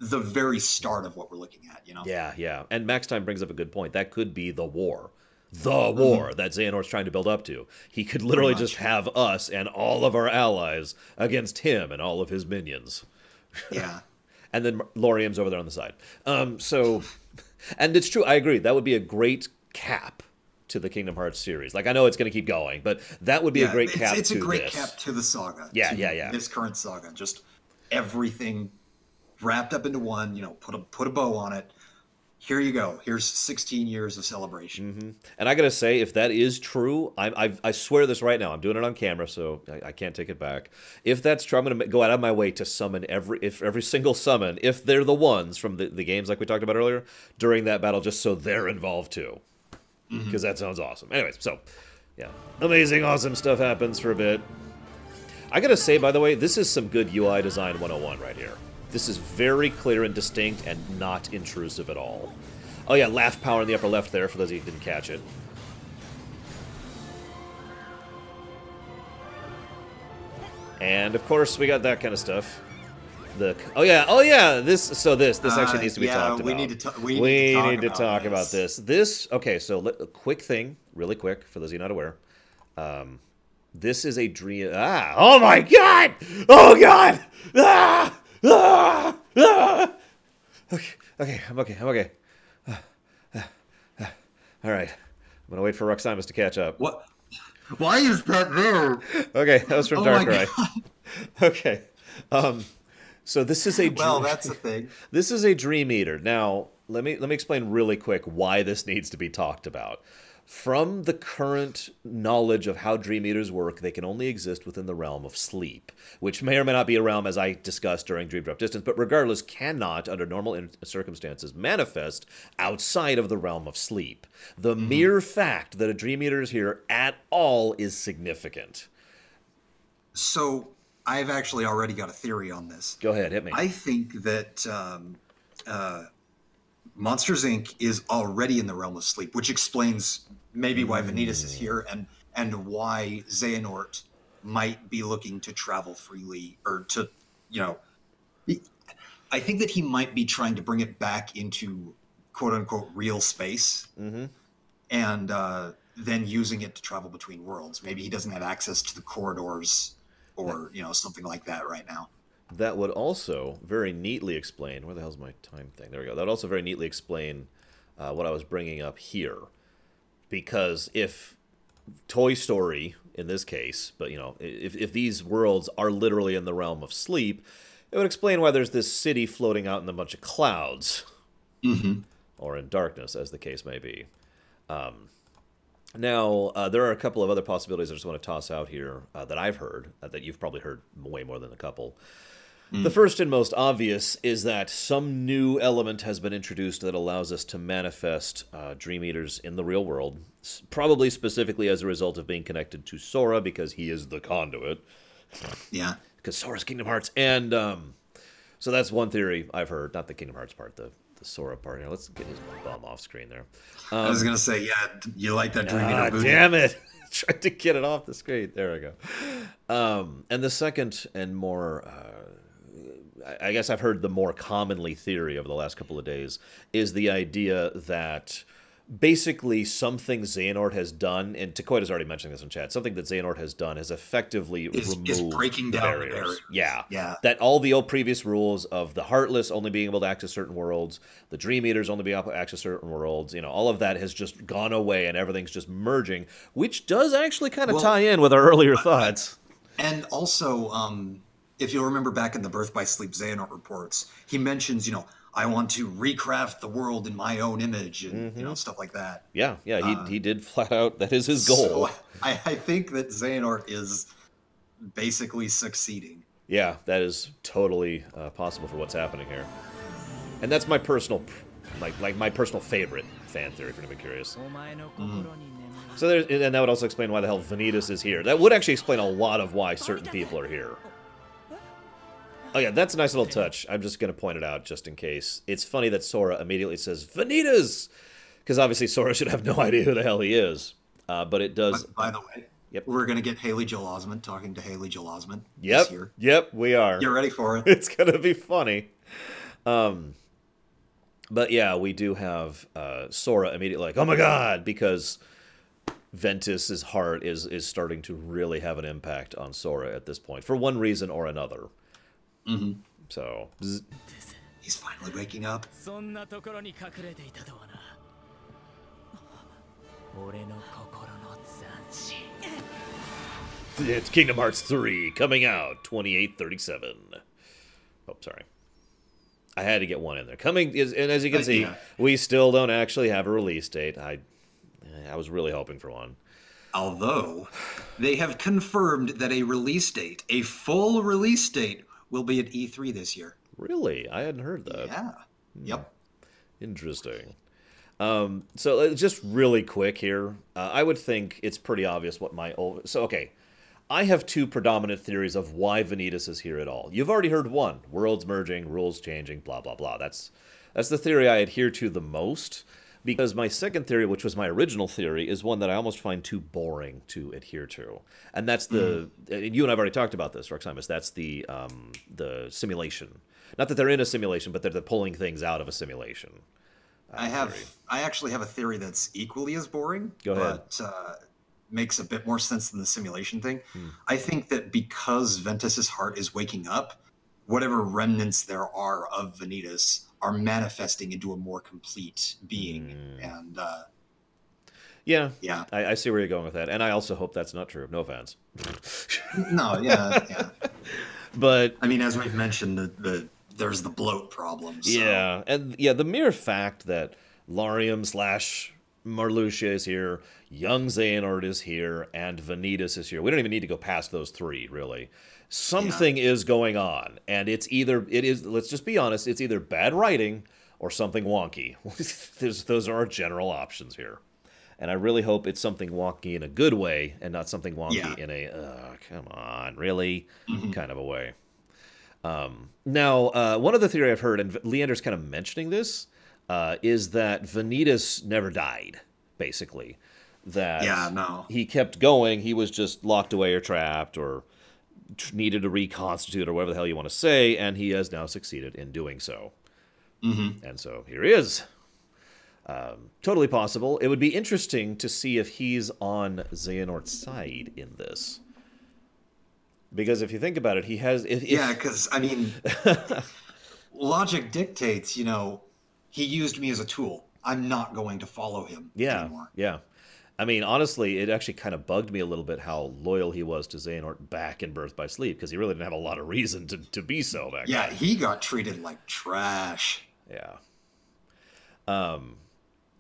the very start of what we're looking at, you know? Yeah. And Max Time brings up a good point. That could be the war. The war that Xehanort's trying to build up to. He could literally just have us and all of our allies against him and all of his minions. Yeah. And then Lorium's over there on the side. And it's true, I agree. That would be a great cap to the Kingdom Hearts series. Like, I know it's going to keep going, but that would be a great cap to this. It's a great cap to the saga. Yeah. This current saga. Just everything wrapped up into one, you know, put a bow on it. Here you go. Here's 16 years of celebration. And I gotta say, if that is true, I swear this right now. I'm doing it on camera, so I can't take it back. If that's true, I'm gonna go out of my way to summon every single summon, if they're the ones from the games like we talked about earlier, during that battle, just so they're involved too. Because that sounds awesome. Anyways, so yeah, amazing, awesome stuff happens for a bit. I gotta say, by the way, this is some good UI design 101 right here. This is very clear and distinct and not intrusive at all. Oh yeah, laugh power in the upper left there, for those of you who didn't catch it. And of course, we got that kind of stuff. Oh yeah, this actually needs to be talked about. We need to talk about this. Okay, so a quick thing, really quick, for those of you not aware. This is a dream. Oh my God! Oh God! Okay, I'm okay. All right, I'm gonna wait for Raxaimus to catch up. What? Why is that there? Okay, that was from Darkrai. Okay, so this is a well, that's a thing. This is a Dream Eater. Now, let me explain really quick why this needs to be talked about. From the current knowledge of how Dream Eaters work, they can only exist within the realm of sleep, which may or may not be a realm, as I discussed during Dream Drop Distance, but regardless, cannot, under normal circumstances, manifest outside of the realm of sleep. The mere fact that a Dream Eater is here at all is significant. So, I've actually already got a theory on this. Go ahead, hit me. I think that Monsters, Inc. is already in the realm of sleep, which explains maybe why Vanitas is here and why Xehanort might be looking to travel freely, or to, I think that he might be trying to bring it back into quote-unquote real space, and then using it to travel between worlds. Maybe he doesn't have access to the corridors or, something like that right now. That would also very neatly explain... Where the hell's my time thing? There we go. That would also very neatly explain what I was bringing up here. Because if Toy Story, in this case, but, if these worlds are literally in the realm of sleep, it would explain why there's this city floating out in a bunch of clouds. Or in darkness, as the case may be. Now, there are a couple of other possibilities I just want to toss out here that I've heard, that you've probably heard way more than a couple. The first and most obvious is that some new element has been introduced that allows us to manifest Dream Eaters in the real world, probably specifically as a result of being connected to Sora, because he is the conduit. Yeah. Because Sora's Kingdom Hearts. And so that's one theory I've heard. Not the Kingdom Hearts part, the Sora part. Here, let's get his bum off screen there. I was going to say, yeah, you like that Dream Eater booty. Damn it. Tried to get it off the screen. There we go. And the second and more... I guess I've heard the more commonly theory over the last couple of days is the idea that basically something Xehanort has done, and Takoid has already mentioned this in chat, something that Xehanort has done has effectively removed is breaking down barriers. the barriers. Yeah. That all the old previous rules of the Heartless only being able to access certain worlds, the Dream Eaters only being able to access certain worlds, all of that has just gone away and everything's just merging, which does actually kind of tie in with our earlier thoughts. And also, if you'll remember back in the Birth by Sleep Xehanort reports, he mentions, I want to recraft the world in my own image and, stuff like that. Yeah, he did flat out, that is his goal. So I think that Xehanort is basically succeeding. Yeah, that is totally possible for what's happening here. And that's my personal, my personal favorite fan theory, if you're curious. So and that would also explain why the hell Vanitas is here. That would actually explain a lot of why certain people are here. Oh yeah, that's a nice little touch. I'm just going to point it out just in case. It's funny that Sora immediately says, Vanitas! Because obviously Sora should have no idea who the hell he is. But it does... By the way, we're going to get Haley Joel Osment talking to Haley Joel Osment Yep, this year. Yep, we are. Get ready for it. It's going to be funny. But yeah, we do have Sora immediately like, oh my god, because Ventus's heart is starting to really have an impact on Sora at this point, for one reason or another. So he's finally waking up. It's Kingdom Hearts 3 coming out 28/37. Oh, sorry. I had to get one in there. And as you can see, we still don't actually have a release date. I was really hoping for one. Although they have confirmed that a release date, a full release date, will be at E3 this year. Really? I hadn't heard that. Yeah. Yep. Interesting. So just really quick here, I would think it's pretty obvious what my old... So, okay, I have two predominant theories of why Vanitas is here at all. You've already heard one. Worlds merging, rules changing, blah, blah, blah. That's the theory I adhere to the most, because my second theory, which was my original theory, is one that I almost find too boring to adhere to. And that's the... You and I have already talked about this, Raxaimus. That's the simulation. Not that they're in a simulation, but they're pulling things out of a simulation. I actually have a theory that's equally as boring. Go ahead. But makes a bit more sense than the simulation thing. I think that because Ventus's heart is waking up, whatever remnants there are of Vanitas are manifesting into a more complete being. And yeah, I see where you're going with that, and I also hope that's not true. No offense. No, yeah. But I mean, as we've mentioned, there's the bloat problem. So. Yeah, and the mere fact that Larium / Marluxia is here, young Xehanort is here, and Vanitas is here. We don't even need to go past those three, really. Something is going on, and let's just be honest, it's either bad writing or something wonky. Those are our general options here. And I really hope it's something wonky in a good way and not something wonky in a, come on, really, kind of a way. Now, one other theory I've heard, and Leander's kind of mentioning this, is that Vanitas never died, basically. That he kept going, he was just locked away or trapped or needed to reconstitute or whatever the hell you want to say, and he has now succeeded in doing so. And so here he is. Totally possible. It would be interesting to see if he's on Xehanort's side in this. Because if you think about it, he has... Yeah, because, I mean, logic dictates, you know, he used me as a tool. I'm not going to follow him anymore. Yeah. I mean, honestly, it actually kind of bugged me a little bit how loyal he was to Xehanort back in Birth by Sleep, because he really didn't have a lot of reason to be so back then. Yeah, he got treated like trash. Yeah.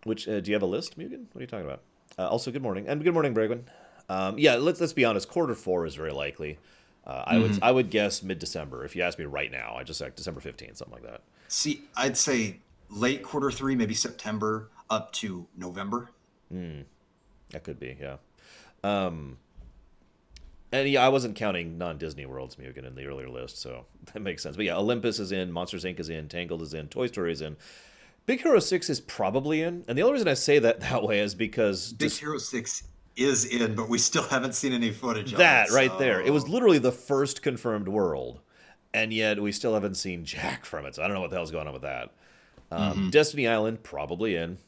Which, do you have a list, Mugen? What are you talking about? Also, good morning. And good morning, Bregwin. Yeah, let's be honest. Q4 is very likely. I would guess mid-December. If you ask me right now, I just said December 15th, something like that. See, I'd say late Q3, maybe September, up to November. That could be, yeah. And yeah, I wasn't counting non-Disney worlds, Mugen, in the earlier list, so that makes sense. But yeah, Olympus is in, Monsters, Inc. is in, Tangled is in, Toy Story is in. Big Hero 6 is probably in. And the only reason I say that way is because... Big Hero 6 is in, but we still haven't seen any footage of that it. Right there. It was literally the first confirmed world, and yet we still haven't seen jack from it, so I don't know what the hell's going on with that. Destiny Island, probably in.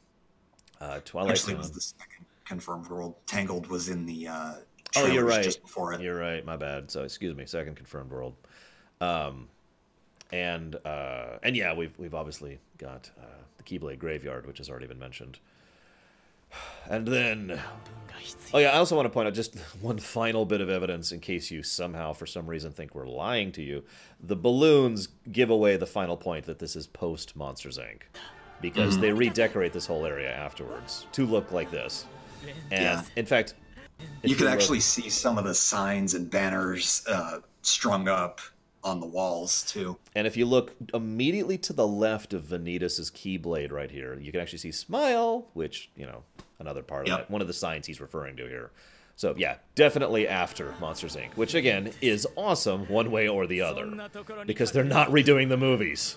Twilight Actually, Zone. it was the second confirmed world. Tangled was in the Oh, you're right. just before it. You're right. My bad. So, excuse me. Second confirmed world. And yeah, we've obviously got the Keyblade Graveyard, which has already been mentioned. And then, oh yeah, I also want to point out just one final bit of evidence in case you somehow, for some reason, think we're lying to you. The balloons give away the final point that this is post Monsters, Inc. Because they redecorate this whole area afterwards to look like this. And in fact, you can actually see some of the signs and banners strung up on the walls too. And if you look immediately to the left of Vanitas' Keyblade right here, you can actually see Smile, which, you know, another part of that. One of the signs he's referring to here. So yeah, definitely after Monsters, Inc., which again is awesome one way or the other, because they're not redoing the movies.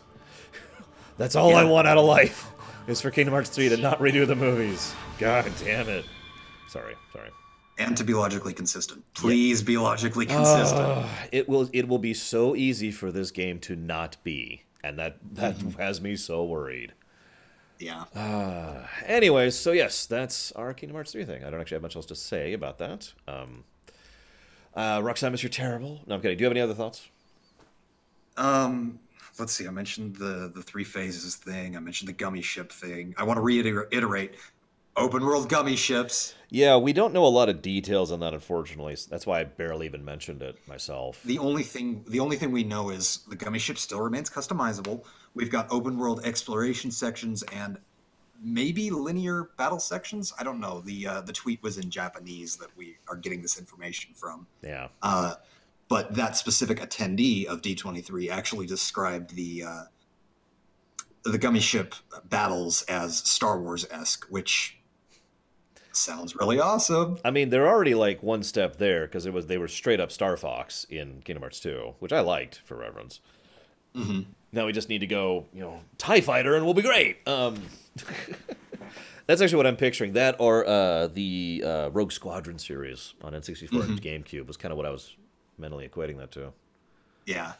That's all I want out of life, is for Kingdom Hearts 3 to not redo the movies. God damn it. Sorry. And to be logically consistent. Please be logically consistent. It will be so easy for this game to not be, and that has me so worried. Yeah. Anyways, so yes, that's our Kingdom Hearts 3 thing. I don't actually have much else to say about that. Raxaimus, you're terrible. No, I'm kidding. Do you have any other thoughts? Let's see. I mentioned the 3 phases thing. I mentioned the gummy ship thing. I want to reiterate. Open world gummy ships. Yeah, we don't know a lot of details on that, unfortunately. That's why I barely even mentioned it myself. The only thing we know is the gummy ship still remains customizable. We've got open world exploration sections and maybe linear battle sections. I don't know. The tweet was in Japanese that we are getting this information from. Yeah. But that specific attendee of D23 actually described the gummy ship battles as Star Wars-esque, which sounds really awesome. I mean, they're already like one step there, because they were straight up Star Fox in Kingdom Hearts 2, which I liked for reference. Now we just need to go, TIE Fighter, and we'll be great. That's actually what I'm picturing. That or the Rogue Squadron series on N64 and GameCube was kind of what I was mentally equating that to. Yeah.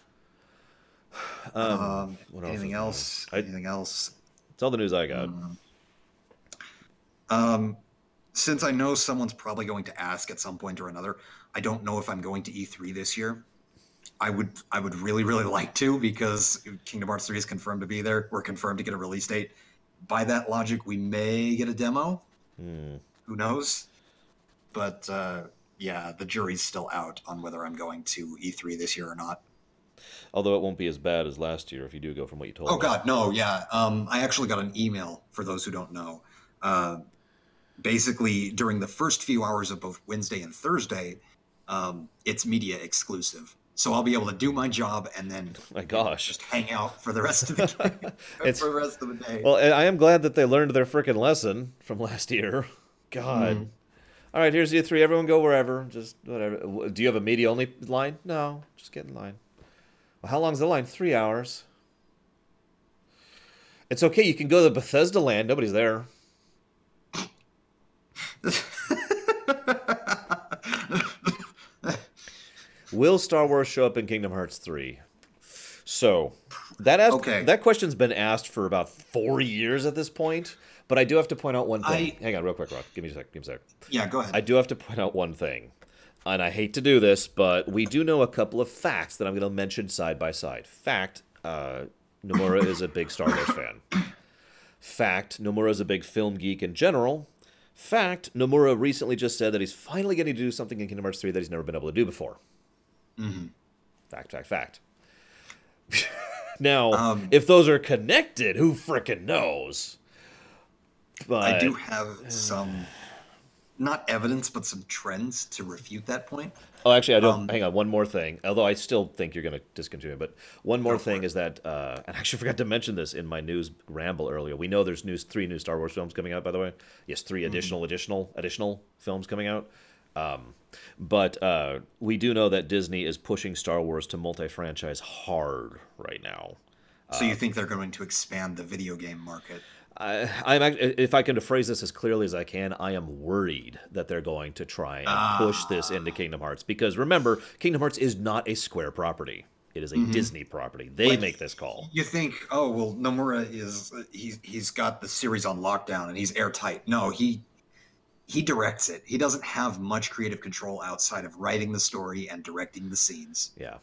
Anything else? Anything else? It's all the news I got. Since I know someone's probably going to ask at some point or another, I don't know if I'm going to E3 this year. I would really, really like to, because Kingdom Hearts 3 is confirmed to be there. We're confirmed to get a release date. By that logic, we may get a demo. Who knows? But yeah, the jury's still out on whether I'm going to E3 this year or not. Although it won't be as bad as last year if you do go from what you told me. Oh, God, no, yeah. I actually got an email, for those who don't know, basically during the first few hours of both Wednesday and Thursday, it's media exclusive. So I'll be able to do my job and then My gosh. just hang out for the rest of the for the rest of the day. Well, I am glad that they learned their frickin' lesson from last year. God. All right, here's the E3. Everyone go wherever. Just whatever. Do you have a media-only line? No. Just get in line. Well, how long's the line? 3 hours. It's okay. You can go to the Bethesda land. Nobody's there. Will Star Wars show up in Kingdom Hearts 3? So, that question's been asked for about 4 years at this point, but I do have to point out one thing. Hang on, real quick, Rock. Give me a sec. Yeah, go ahead. I do have to point out one thing, and I hate to do this, but we do know a couple of facts that I'm going to mention side by side. Fact, Nomura is a big Star Wars fan. Fact, Nomura is a big film geek in general. Fact, Nomura recently just said that he's finally getting to do something in Kingdom Hearts 3 that he's never been able to do before. Fact. Now, if those are connected, who frickin' knows? But I do have some, not evidence, but some trends to refute that point. Oh, actually, I don't. Hang on, one more thing. Although I still think you're going to discontinue, but one more thing is that, and I actually forgot to mention this in my news ramble earlier. We know there's 3 new Star Wars films coming out, by the way. Yes, 3 additional films coming out. But we do know that Disney is pushing Star Wars to multi-franchise hard right now. So you think they're going to expand the video game market? If I can phrase this as clearly as I can, I am worried that they're going to try and push this into Kingdom Hearts. Because remember, Kingdom Hearts is not a Square property. It is a Disney property. They make this call. You think, oh, well, Nomura he's got the series on lockdown and he's airtight. No, he directs it. He doesn't have much creative control outside of writing the story and directing the scenes. Yeah.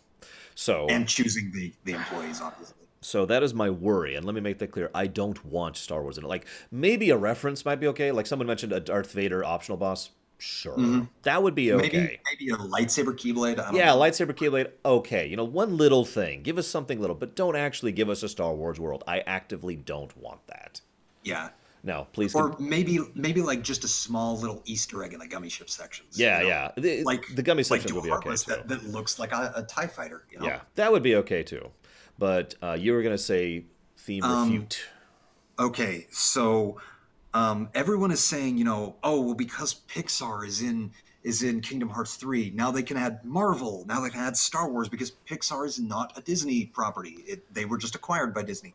And choosing the employees, obviously. So that is my worry, and let me make that clear. I don't want Star Wars in it. Like, maybe a reference might be okay. Like, someone mentioned a Darth Vader optional boss. Sure. That would be okay. Maybe a lightsaber keyblade. I don't know. Lightsaber keyblade, okay. You know, one little thing. Give us something little, but don't actually give us a Star Wars world. I actively don't want that. Yeah. No, please. Or maybe like just a small little Easter egg in the gummy ship sections. Yeah. Like the gummy sections would be okay, too. That looks like a TIE fighter. You know? Yeah, that would be okay, too. But you were going to say theme refute. Okay, so everyone is saying, you know, oh, well, because Pixar is in Kingdom Hearts 3, now they can add Marvel, now they can add Star Wars, because Pixar is not a Disney property. They were just acquired by Disney.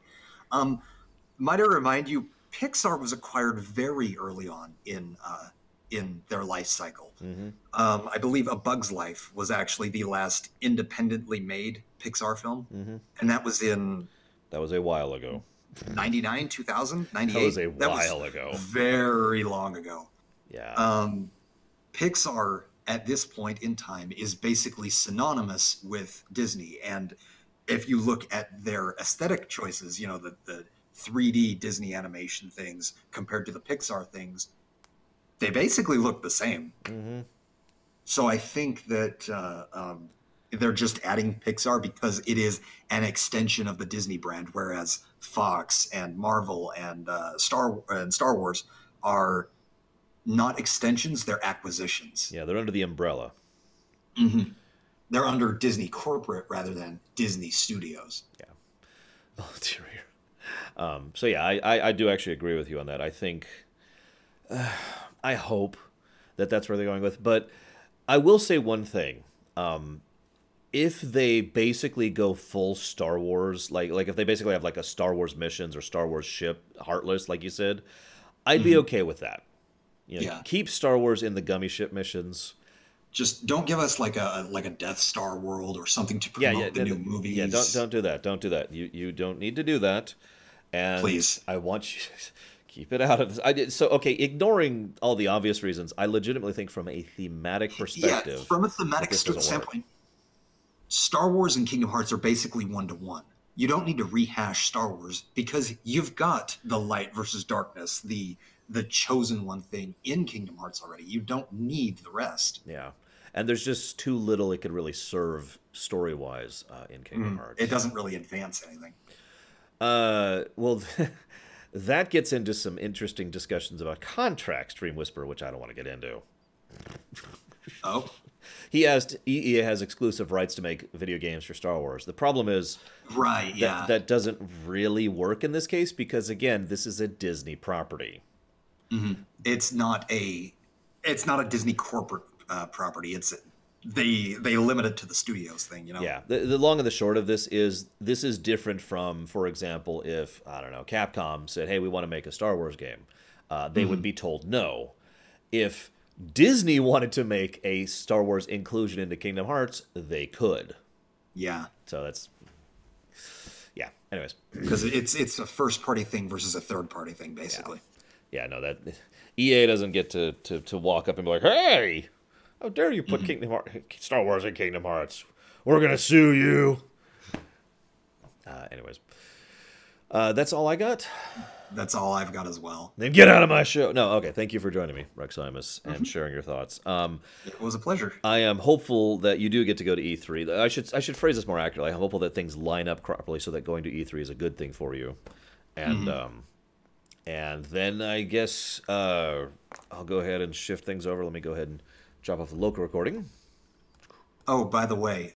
Might I remind you, Pixar was acquired very early on in their life cycle. I believe A Bug's Life was actually the last independently made Pixar film, and that was a while ago. 99, 2000, 98. That was a while ago. Very long ago. Yeah. Pixar at this point in time is basically synonymous with Disney, and if you look at their aesthetic choices, you know, the 3D Disney animation things compared to the Pixar things, they basically look the same. So I think that they're just adding Pixar because it is an extension of the Disney brand, whereas Fox and Marvel and Star Wars are not extensions; they're acquisitions. Yeah, they're under the umbrella. They're under Disney corporate rather than Disney Studios. Yeah. Oh, dear. So yeah, I do actually agree with you on that. I think, I hope that that's where they're going with. But I will say one thing. If they basically go full Star Wars, like if they basically have like a Star Wars Missions or Star Wars ship, Heartless, like you said, I'd be okay with that. You know, keep Star Wars in the gummy ship missions. Just don't give us like a Death Star world or something to promote the new movies. Yeah, don't do that. Don't do that. You don't need to do that. And please, I want you to keep it out of this. So, okay, ignoring all the obvious reasons, I legitimately think from a thematic perspective. Yeah, from a thematic standpoint, Star Wars and Kingdom Hearts are basically 1-to-1. You don't need to rehash Star Wars because you've got the light versus darkness, the chosen one thing in Kingdom Hearts already. You don't need the rest. Yeah. And there's just too little it could really serve story-wise in Kingdom Hearts. It doesn't really advance anything. Well, that gets into some interesting discussions about contracts, Dream Whisperer, which I don't want to get into. Oh. He asked, EA has exclusive rights to make video games for Star Wars. The problem is that doesn't really work in this case because, again, this is a Disney property. Mm-hmm. It's not a Disney corporate property. They limit it to the studios thing, you know? Yeah. The long and the short of this is different from, for example, if, I don't know, Capcom said, hey, we want to make a Star Wars game. They would be told no. If Disney wanted to make a Star Wars inclusion into Kingdom Hearts, they could. Yeah. So that's... Yeah. Anyways. Because it's a first-party thing versus a third-party thing, basically. Yeah, no, that... EA doesn't get to walk up and be like, hey, how dare you put Star Wars in Kingdom Hearts? We're going to sue you. Anyways. That's all I got. That's all I've got as well. Then get out of my show. No, okay. Thank you for joining me, Raxaimus, and sharing your thoughts. It was a pleasure. I am hopeful that you do get to go to E3. I should phrase this more accurately. I'm hopeful that things line up properly so that going to E3 is a good thing for you. And and then I guess I'll go ahead and shift things over. Let me go ahead and drop off the local recording. Oh, by the way,